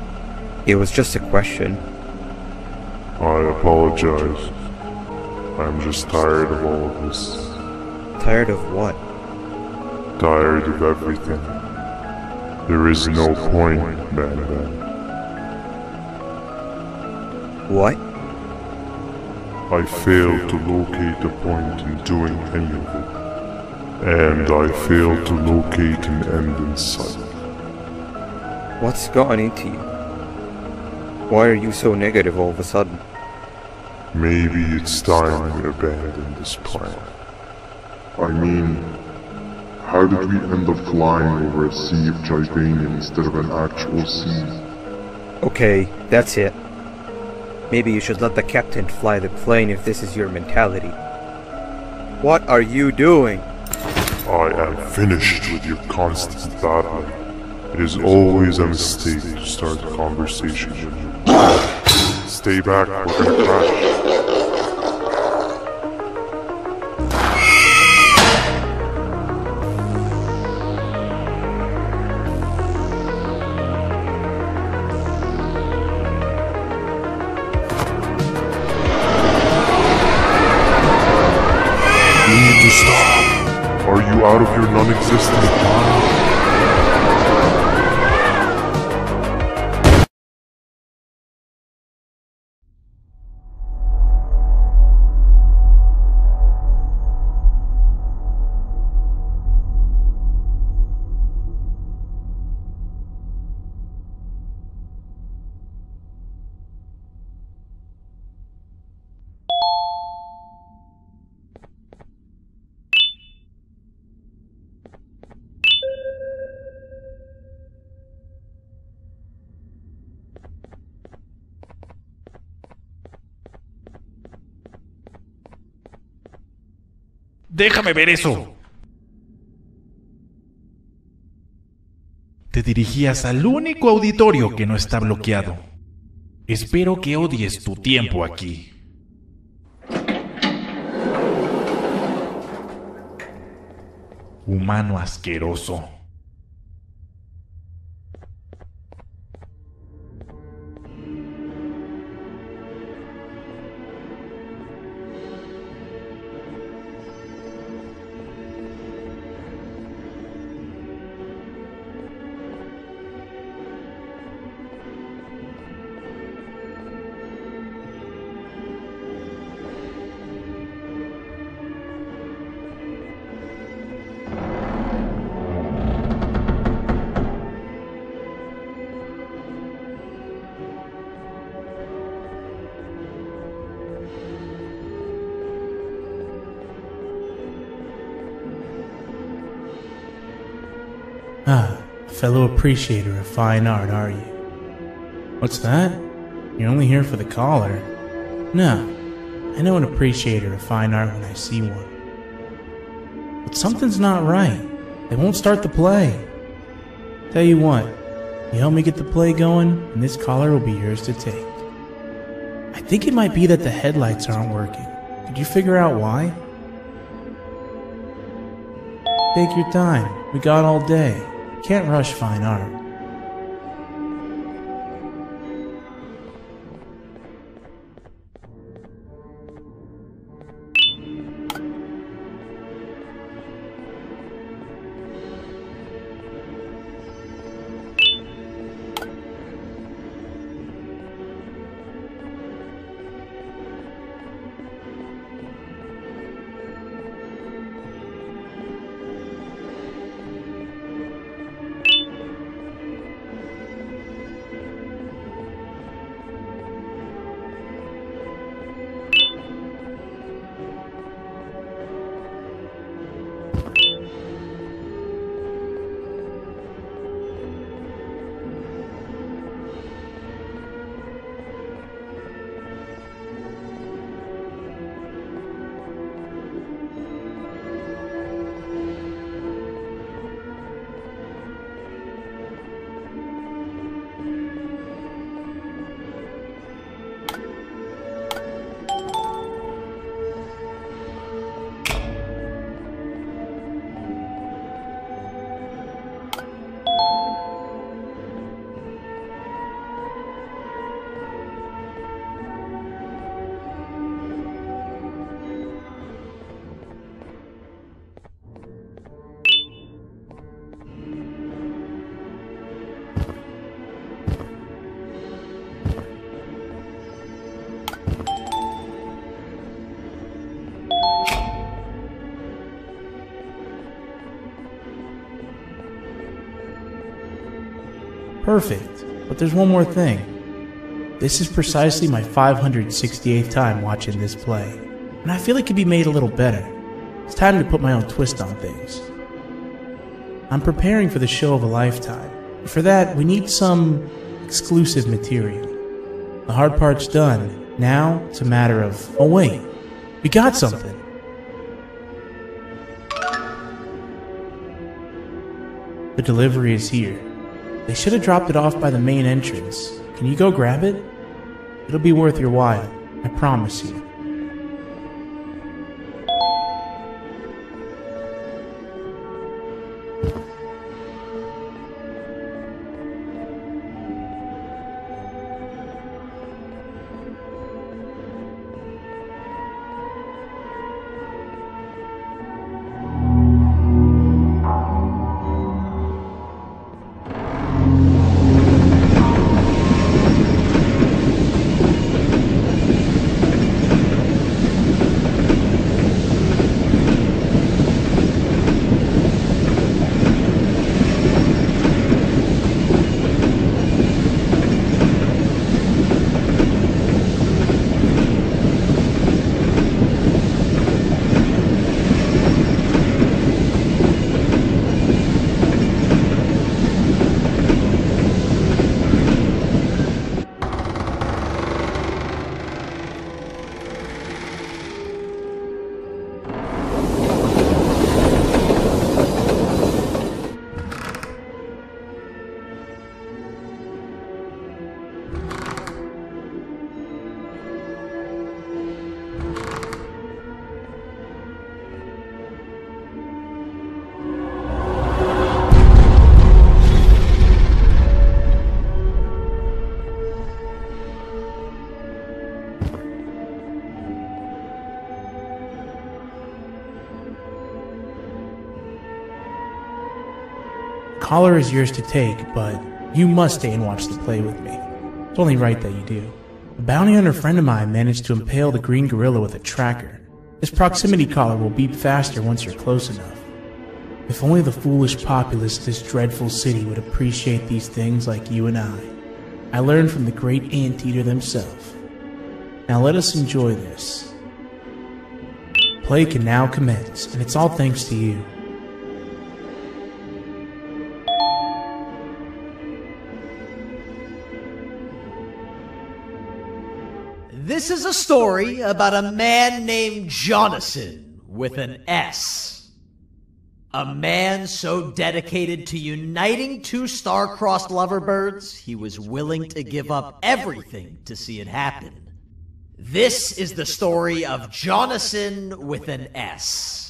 [SPEAKER 1] It was just a question.
[SPEAKER 12] I apologize. I'm just tired of all of this.
[SPEAKER 1] Tired of what?
[SPEAKER 12] Tired of everything. There is no point, Banban.
[SPEAKER 1] What?
[SPEAKER 12] I failed to locate a point in doing any of it. And I failed to locate an end in sight.
[SPEAKER 1] What's gotten into you? Why are you so negative all of a sudden?
[SPEAKER 12] Maybe it's time we abandon this plan. I mean, how did we end up flying over a sea of Jibanium instead of an actual sea?
[SPEAKER 1] Okay, that's it. Maybe you should let the captain fly the plane if this is your mentality. What are you doing?
[SPEAKER 12] I am finished with your constant battling. It is always a mistake to start a conversation with you. Stay back, we're gonna crash. You need to stop. Are you out of your non-existent mind?
[SPEAKER 16] ¡Déjame ver eso! Te dirigías al único auditorio que no está bloqueado. Espero que odies tu tiempo aquí. Humano asqueroso.
[SPEAKER 17] Ah, fellow appreciator of fine art, are you? What's that? You're only here for the collar? No, I know an appreciator of fine art when I see one. But something's not right. They won't start the play. Tell you what, you help me get the play going, and this collar will be yours to take. I think it might be that the headlights aren't working. Could you figure out why? Take your time. We got all day. Can't rush fine art. Perfect. But there's one more thing. This is precisely my 568th time watching this play, and I feel it could be made a little better. It's time to put my own twist on things. I'm preparing for the show of a lifetime. For that, we need some exclusive material. The hard part's done. Now, it's a matter of, oh wait, we got something. The delivery is here. They should have dropped it off by the main entrance. Can you go grab it? It'll be worth your while, I promise you. Collar is yours to take, but you must stay and watch the play with me. It's only right that you do. A bounty hunter friend of mine managed to impale the green gorilla with a tracker. This proximity collar will beep faster once you're close enough. If only the foolish populace of this dreadful city would appreciate these things like you and I learned from the great anteater themselves. Now let us enjoy this. Play can now commence, and it's all thanks to you.
[SPEAKER 14] This is a story about a man named Jonathan with an S. A man so dedicated to uniting two star-crossed loverbirds, he was willing to give up everything to see it happen. This is the story of Jonathan with an S.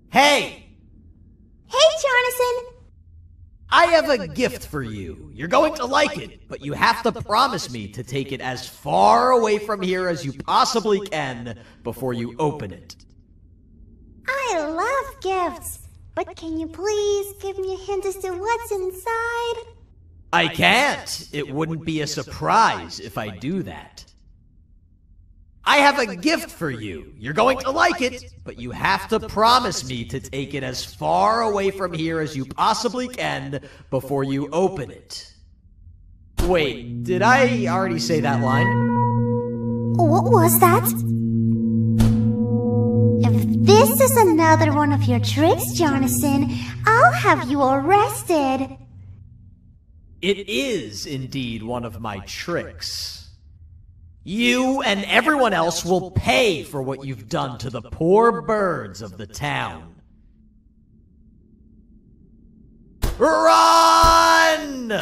[SPEAKER 14] Hey!
[SPEAKER 15] Hey, Jonathan!
[SPEAKER 14] I have a gift for you. You're going to like it, but you have to promise me to take it as far away from here as you possibly can before you open it.
[SPEAKER 15] I love gifts, but can you please give me a hint as to what's inside?
[SPEAKER 14] I can't. It wouldn't be a surprise if I do that. I have a gift for you. You're going to like it, but you have to promise me to take it as far away from here as you possibly can before you open it. Wait, did I already say that line?
[SPEAKER 15] What was that? If this is another one of your tricks, Jonathan, I'll have you arrested.
[SPEAKER 14] It is indeed one of my tricks. You and everyone else will pay for what you've done to the poor birds of the town. Run!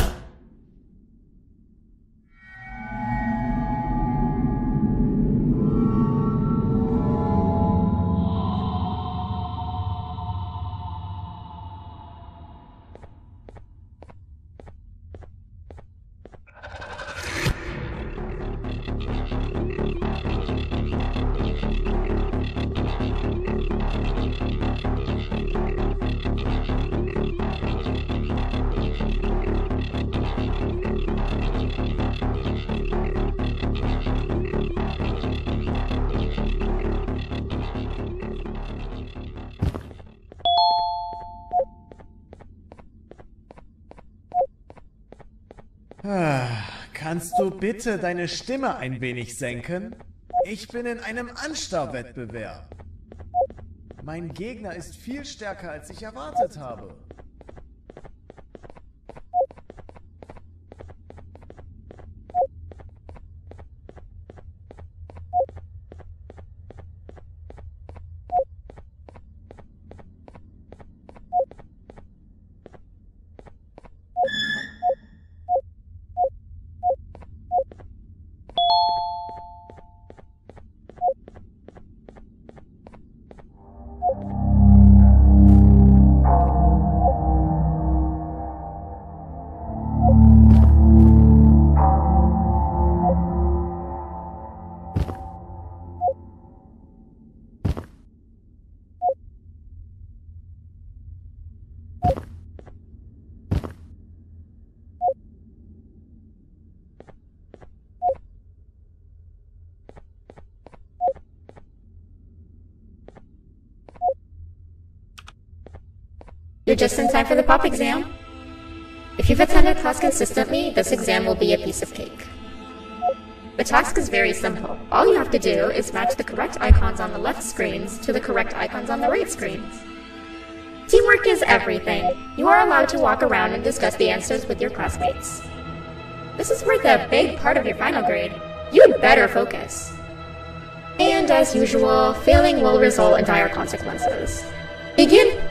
[SPEAKER 22] Kannst du bitte deine Stimme ein wenig senken? Ich bin in einem Anstarrwettbewerb. Mein Gegner ist viel stärker, als ich erwartet habe.
[SPEAKER 10] You're just in time for the pop exam. If you've attended class consistently, this exam will be a piece of cake. The task is very simple. All you have to do is match the correct icons on the left screens to the correct icons on the right screens. Teamwork is everything. You are allowed to walk around and discuss the answers with your classmates. This is worth a big part of your final grade. You'd better focus. And as usual, failing will result in dire consequences. Begin!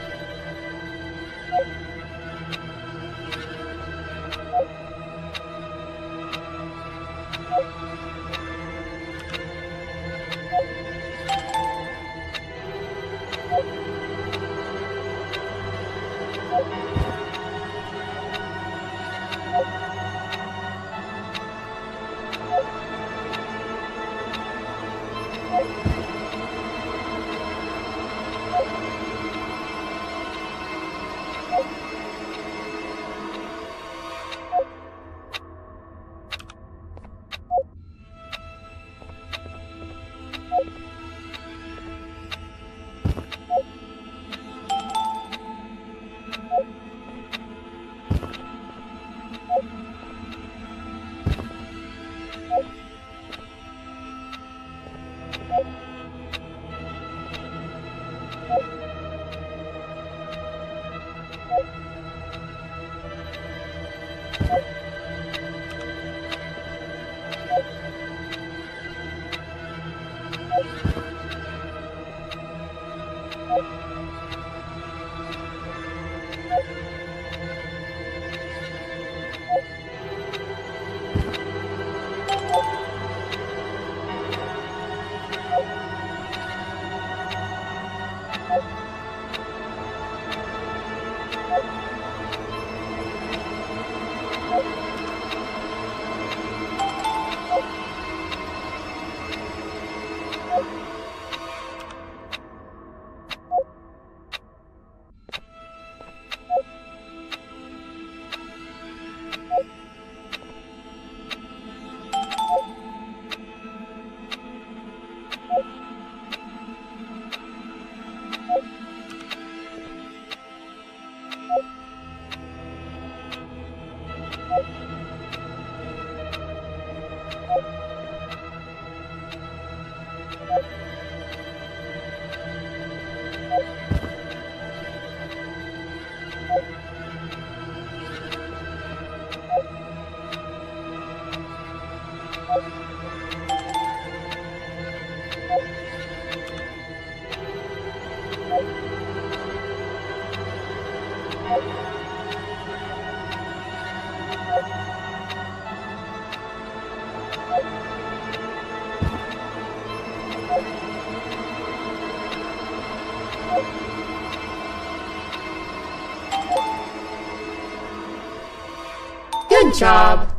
[SPEAKER 10] Good job!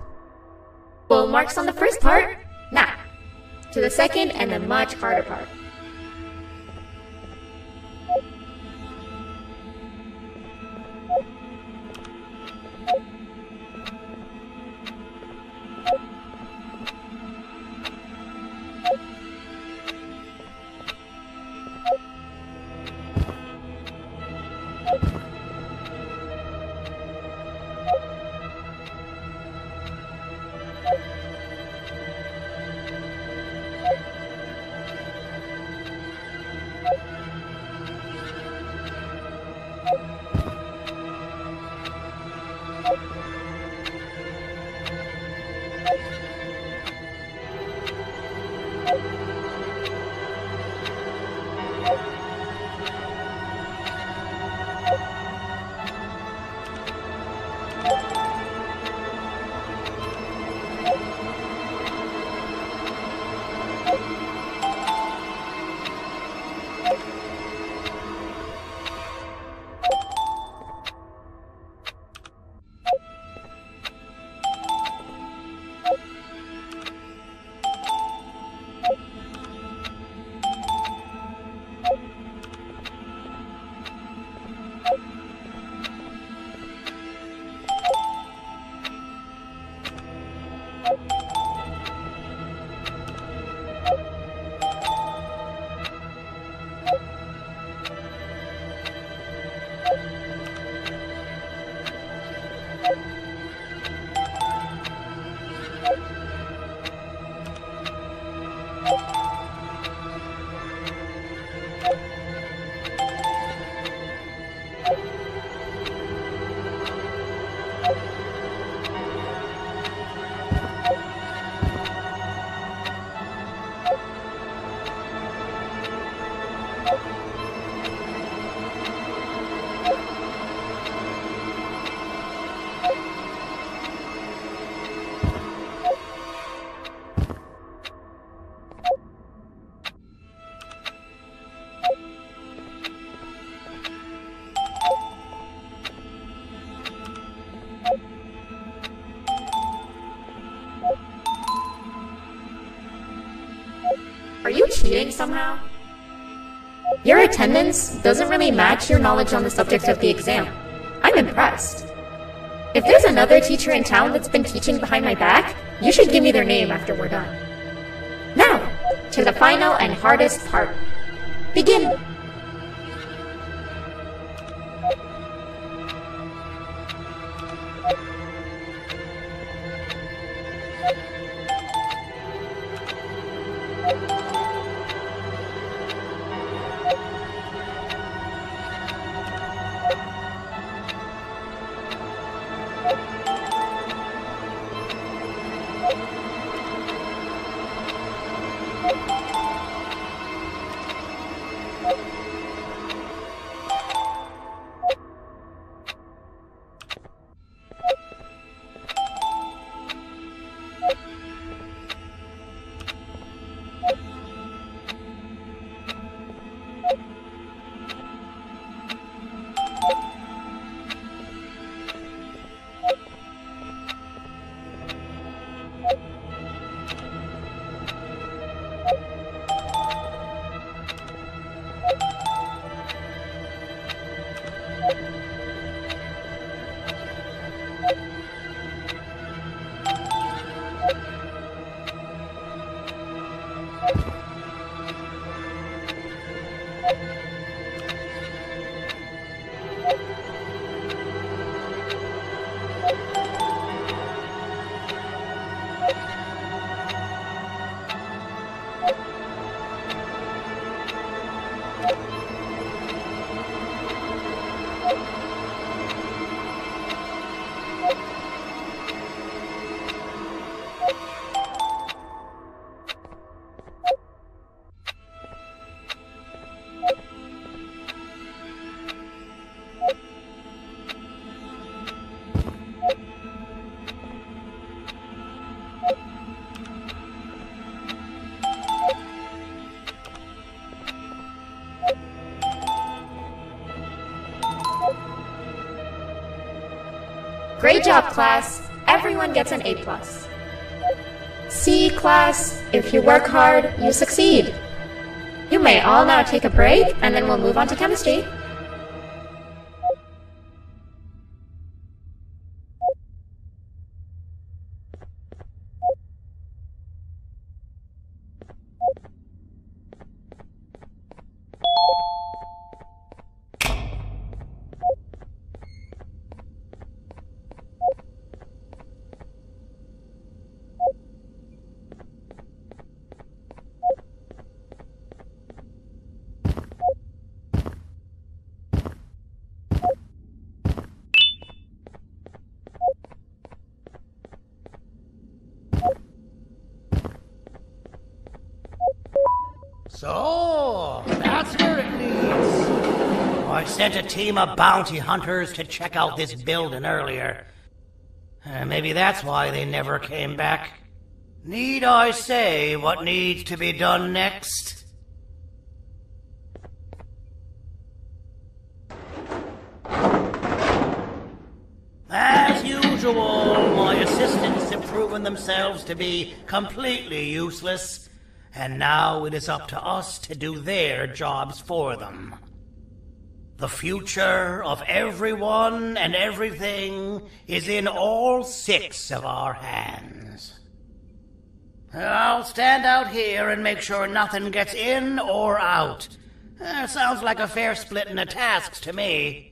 [SPEAKER 10] Full marks on the first part? Now, to the second and the much harder part. Are you cheating somehow? Your attendance doesn't really match your knowledge on the subject of the exam. I'm impressed. If there's another teacher in town that's been teaching behind my back, you should give me their name after we're done. Now, to the final and hardest part. Begin! Great job, class. Everyone gets an A+. See, class, if you work hard, you succeed. You may all now take a break, and then we'll move on to chemistry.
[SPEAKER 8] So, that's where it leads. I sent a team of bounty hunters to check out this building earlier. Maybe that's why they never came back. Need I say what needs to be done next? As usual, my assistants have proven themselves to be completely useless, and now it is up to us to do their jobs for them. The future of everyone and everything is in all 6 of our hands. I'll stand out here and make sure nothing gets in or out. Sounds like a fair splitting of tasks to me.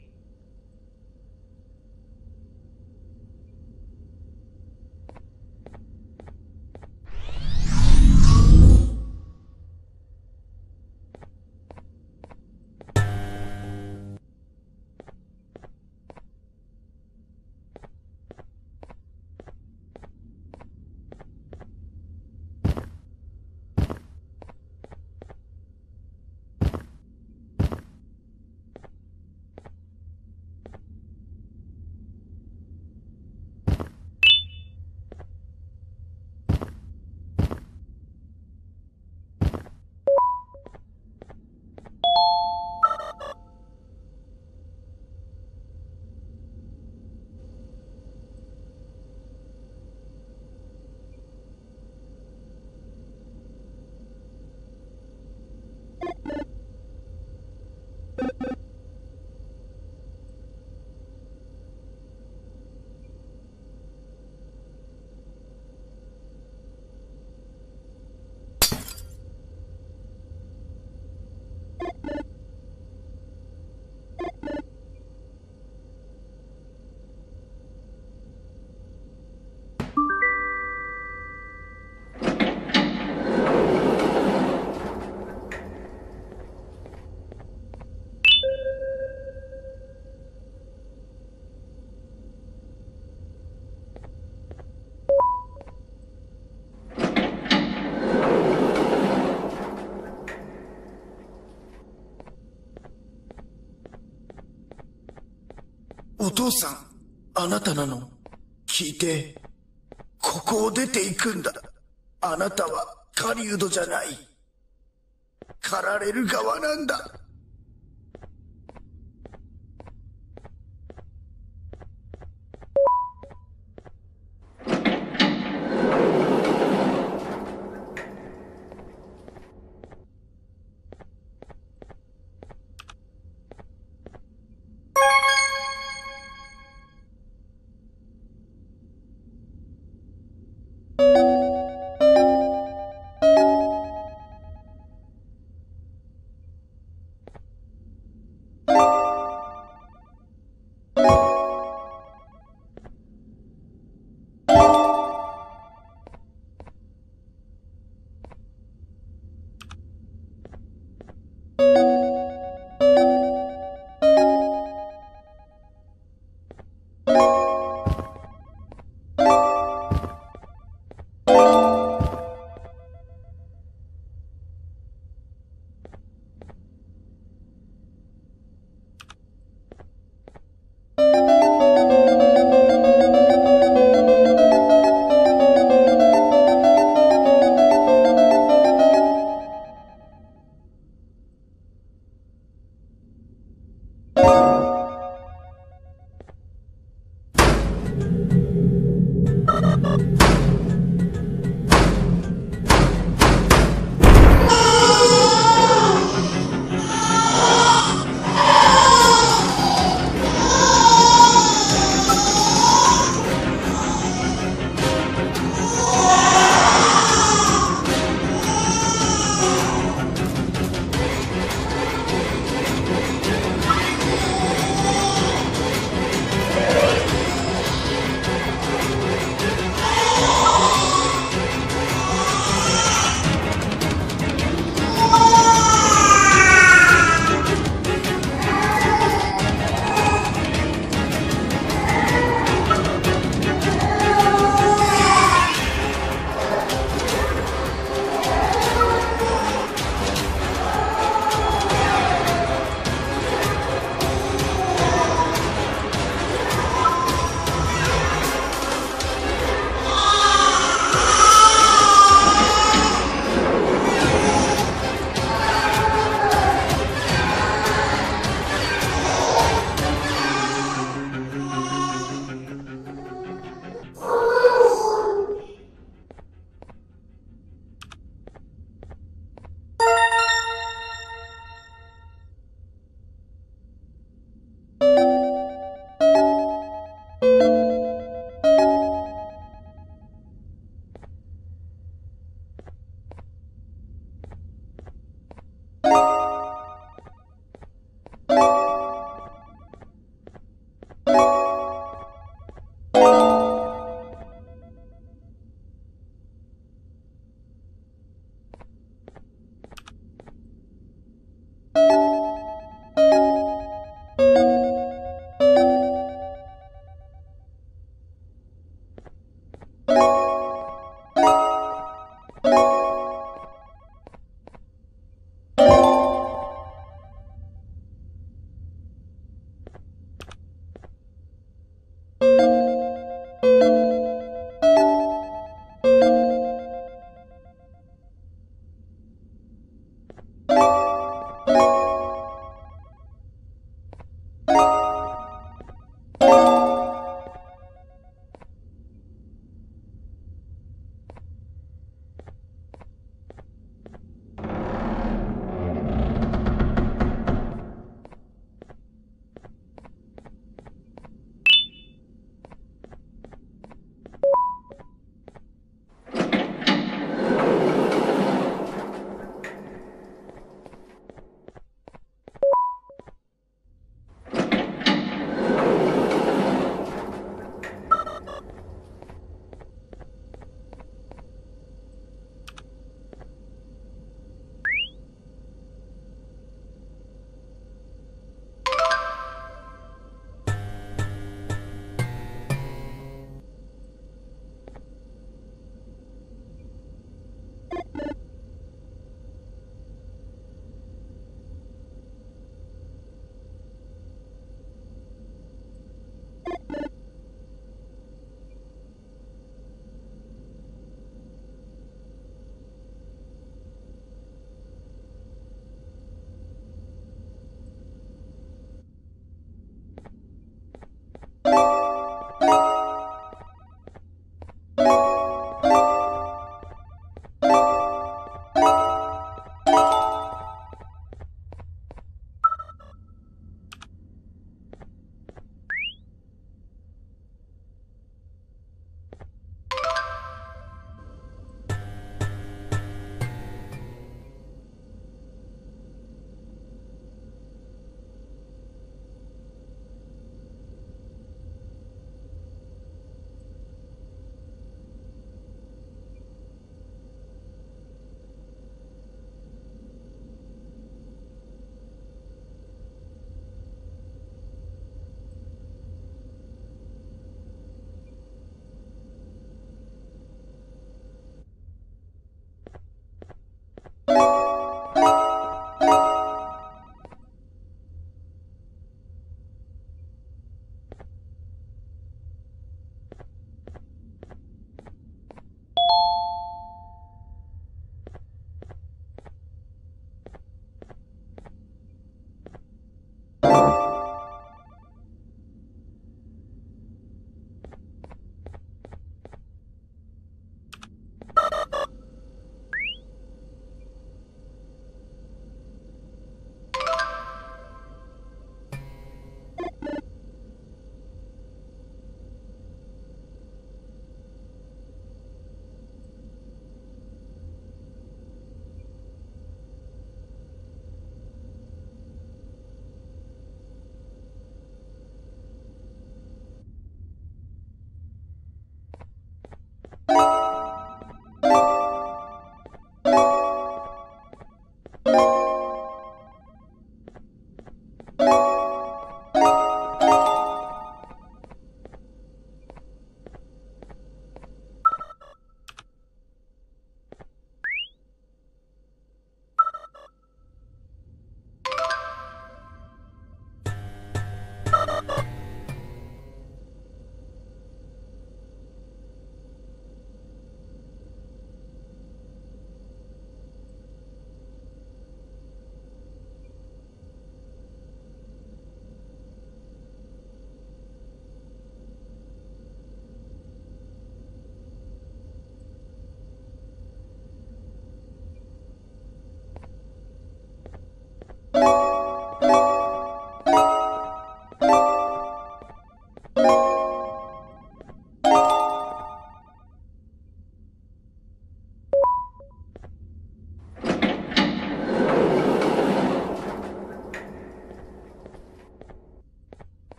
[SPEAKER 6] お父さん、あなたなの？聞いて。ここを出ていくんだ。あなたは狩人じゃない。狩られる側なんだ。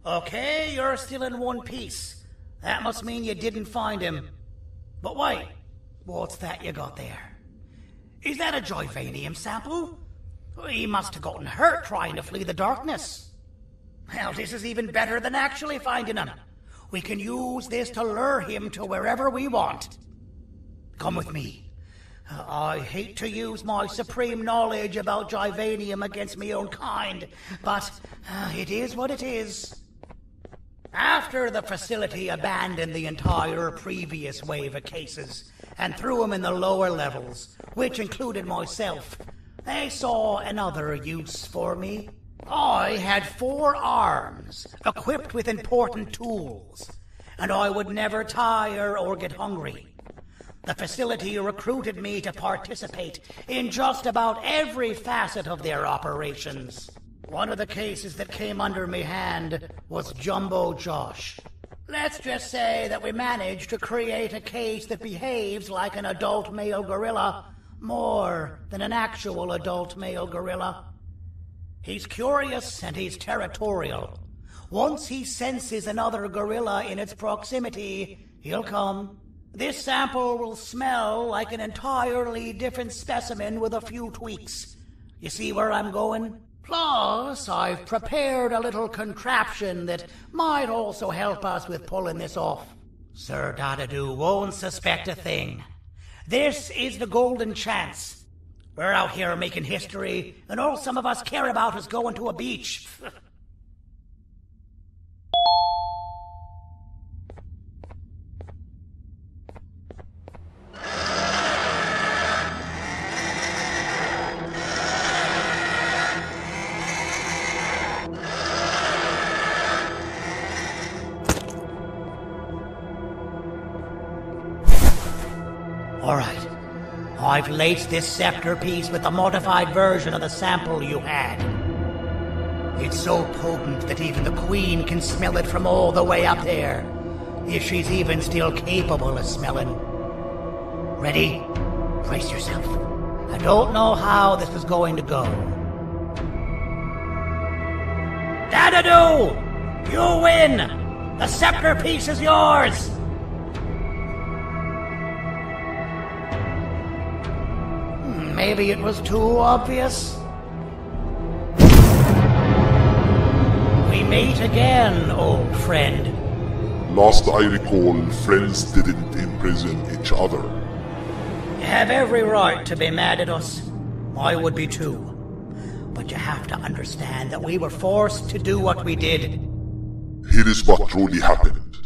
[SPEAKER 8] Okay, you're still in one piece. That must mean you didn't find him. But wait, what's that you got there? Is that a Joyvanium sample? He must have gotten hurt trying to flee the darkness. Well, this is even better than actually finding him. We can use this to lure him to wherever we want. Come with me. I hate to use my supreme knowledge about Joyvanium against my own kind, but it is what it is. After the facility abandoned the entire previous wave of cases and threw them in the lower levels, which included myself, they saw another use for me. I had 4 arms, equipped with important tools, and I would never tire or get hungry. The facility recruited me to participate in just about every facet of their operations. One of the cases that came under me hand was Jumbo Josh. Let's just say that we managed to create a case that behaves like an adult male gorilla, more than an actual adult male gorilla. He's curious and he's territorial. Once he senses another gorilla in its proximity, he'll come. This sample will smell like an entirely different specimen with a few tweaks. You see where I'm going? Plus, I've prepared a little contraption that might also help us with pulling this off. Sir Dadadoo won't suspect a thing. This is the golden chance. We're out here making history, and all some of us care about is going to a beach. All right. I've laced this scepter piece with the modified version of the sample you had. It's so potent that even the Queen can smell it from all the way up there, if she's even still capable of smelling. Ready? Brace yourself. I don't know how this is going to go. Dadadoo! You win! The scepter piece is yours! Maybe it was too obvious. We meet again, old friend.
[SPEAKER 13] Last I recall, friends didn't imprison each other.
[SPEAKER 8] You have every right to be mad at us. I would be too. But you have to understand that we were forced to do what we did.
[SPEAKER 13] Here is what truly happened.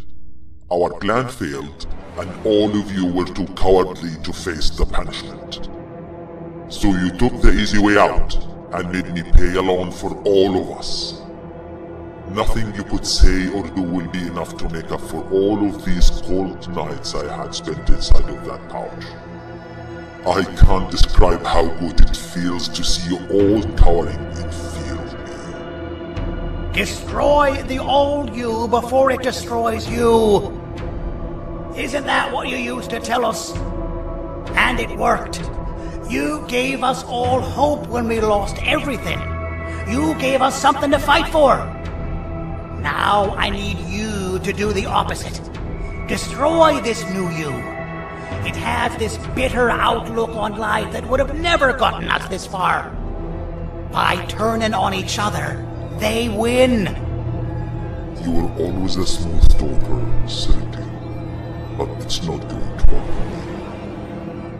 [SPEAKER 13] Our clan failed, and all of you were too cowardly to face the punishment. So you took the easy way out, and made me pay alone for all of us. Nothing you could say or do will be enough to make up for all of these cold nights I had spent inside of that pouch. I can't describe how good it feels to see you all cowering in fear of me.
[SPEAKER 8] Destroy the old you before it destroys you. Isn't that what you used to tell us? And it worked. You gave us all hope when we lost everything. You gave us something to fight for. Now I need you to do the opposite. Destroy this new you. It has this bitter outlook on life that would have never gotten us this far. By turning on each other, they win.
[SPEAKER 13] You were always a smooth talker, Sergei, but it's not going to work.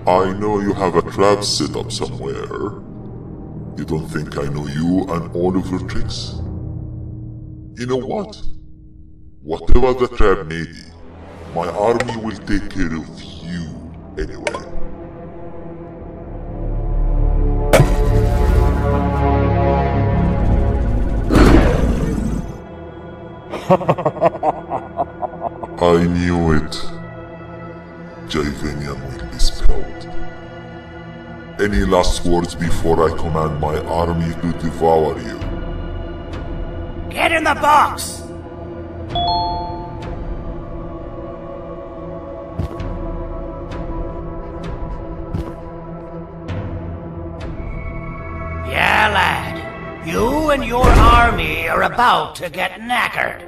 [SPEAKER 13] I know you have a trap set up somewhere. You don't think I know you and all of your tricks? You know what? Whatever the trap may be, my army will take care of you anyway. I knew it. Joyvanium will be spelled. Any last words before I command my army to devour you?
[SPEAKER 8] Get in the box! Yeah, lad. You and your army are about to get knackered.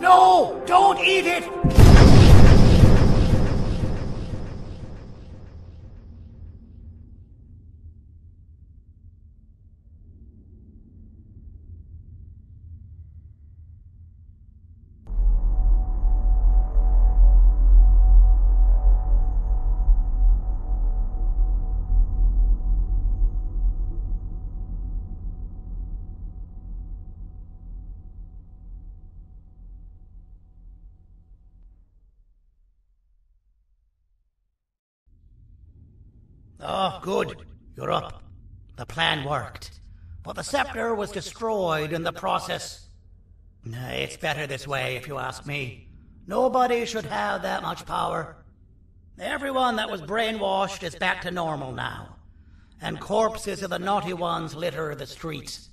[SPEAKER 8] No! Don't eat it! Oh, good. You're up. The plan worked. But the scepter was destroyed in the process. It's better this way, if you ask me. Nobody should have that much power. Everyone that was brainwashed is back to normal now. And corpses of the naughty ones litter the streets.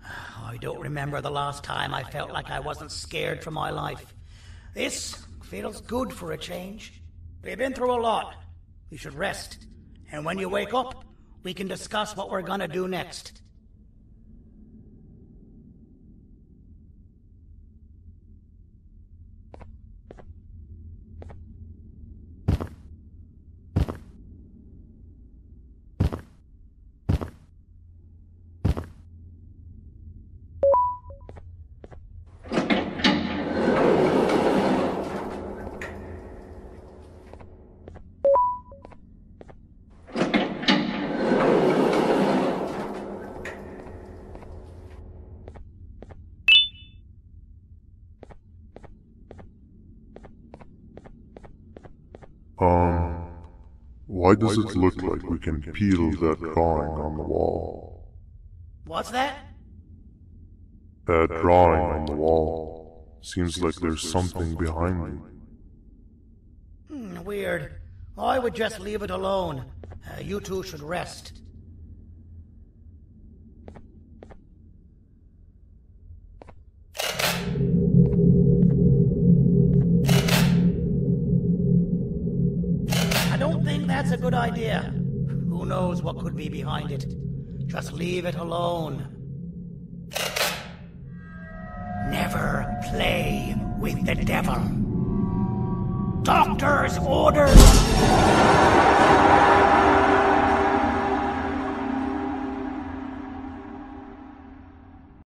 [SPEAKER 8] I don't remember the last time I felt like I wasn't scared for my life. This feels good for a change. We've been through a lot. You should rest. And when you wake up, we can discuss what we're gonna do next.
[SPEAKER 13] Why does it look like we can peel that drawing on the wall?
[SPEAKER 8] What's that?
[SPEAKER 13] That drawing on the wall. Seems like there's something behind it.
[SPEAKER 8] Weird. I would just leave it alone. You two should rest. That's a good idea. Who knows what could be behind it? Just leave it alone. Never play with the devil. Doctor's orders!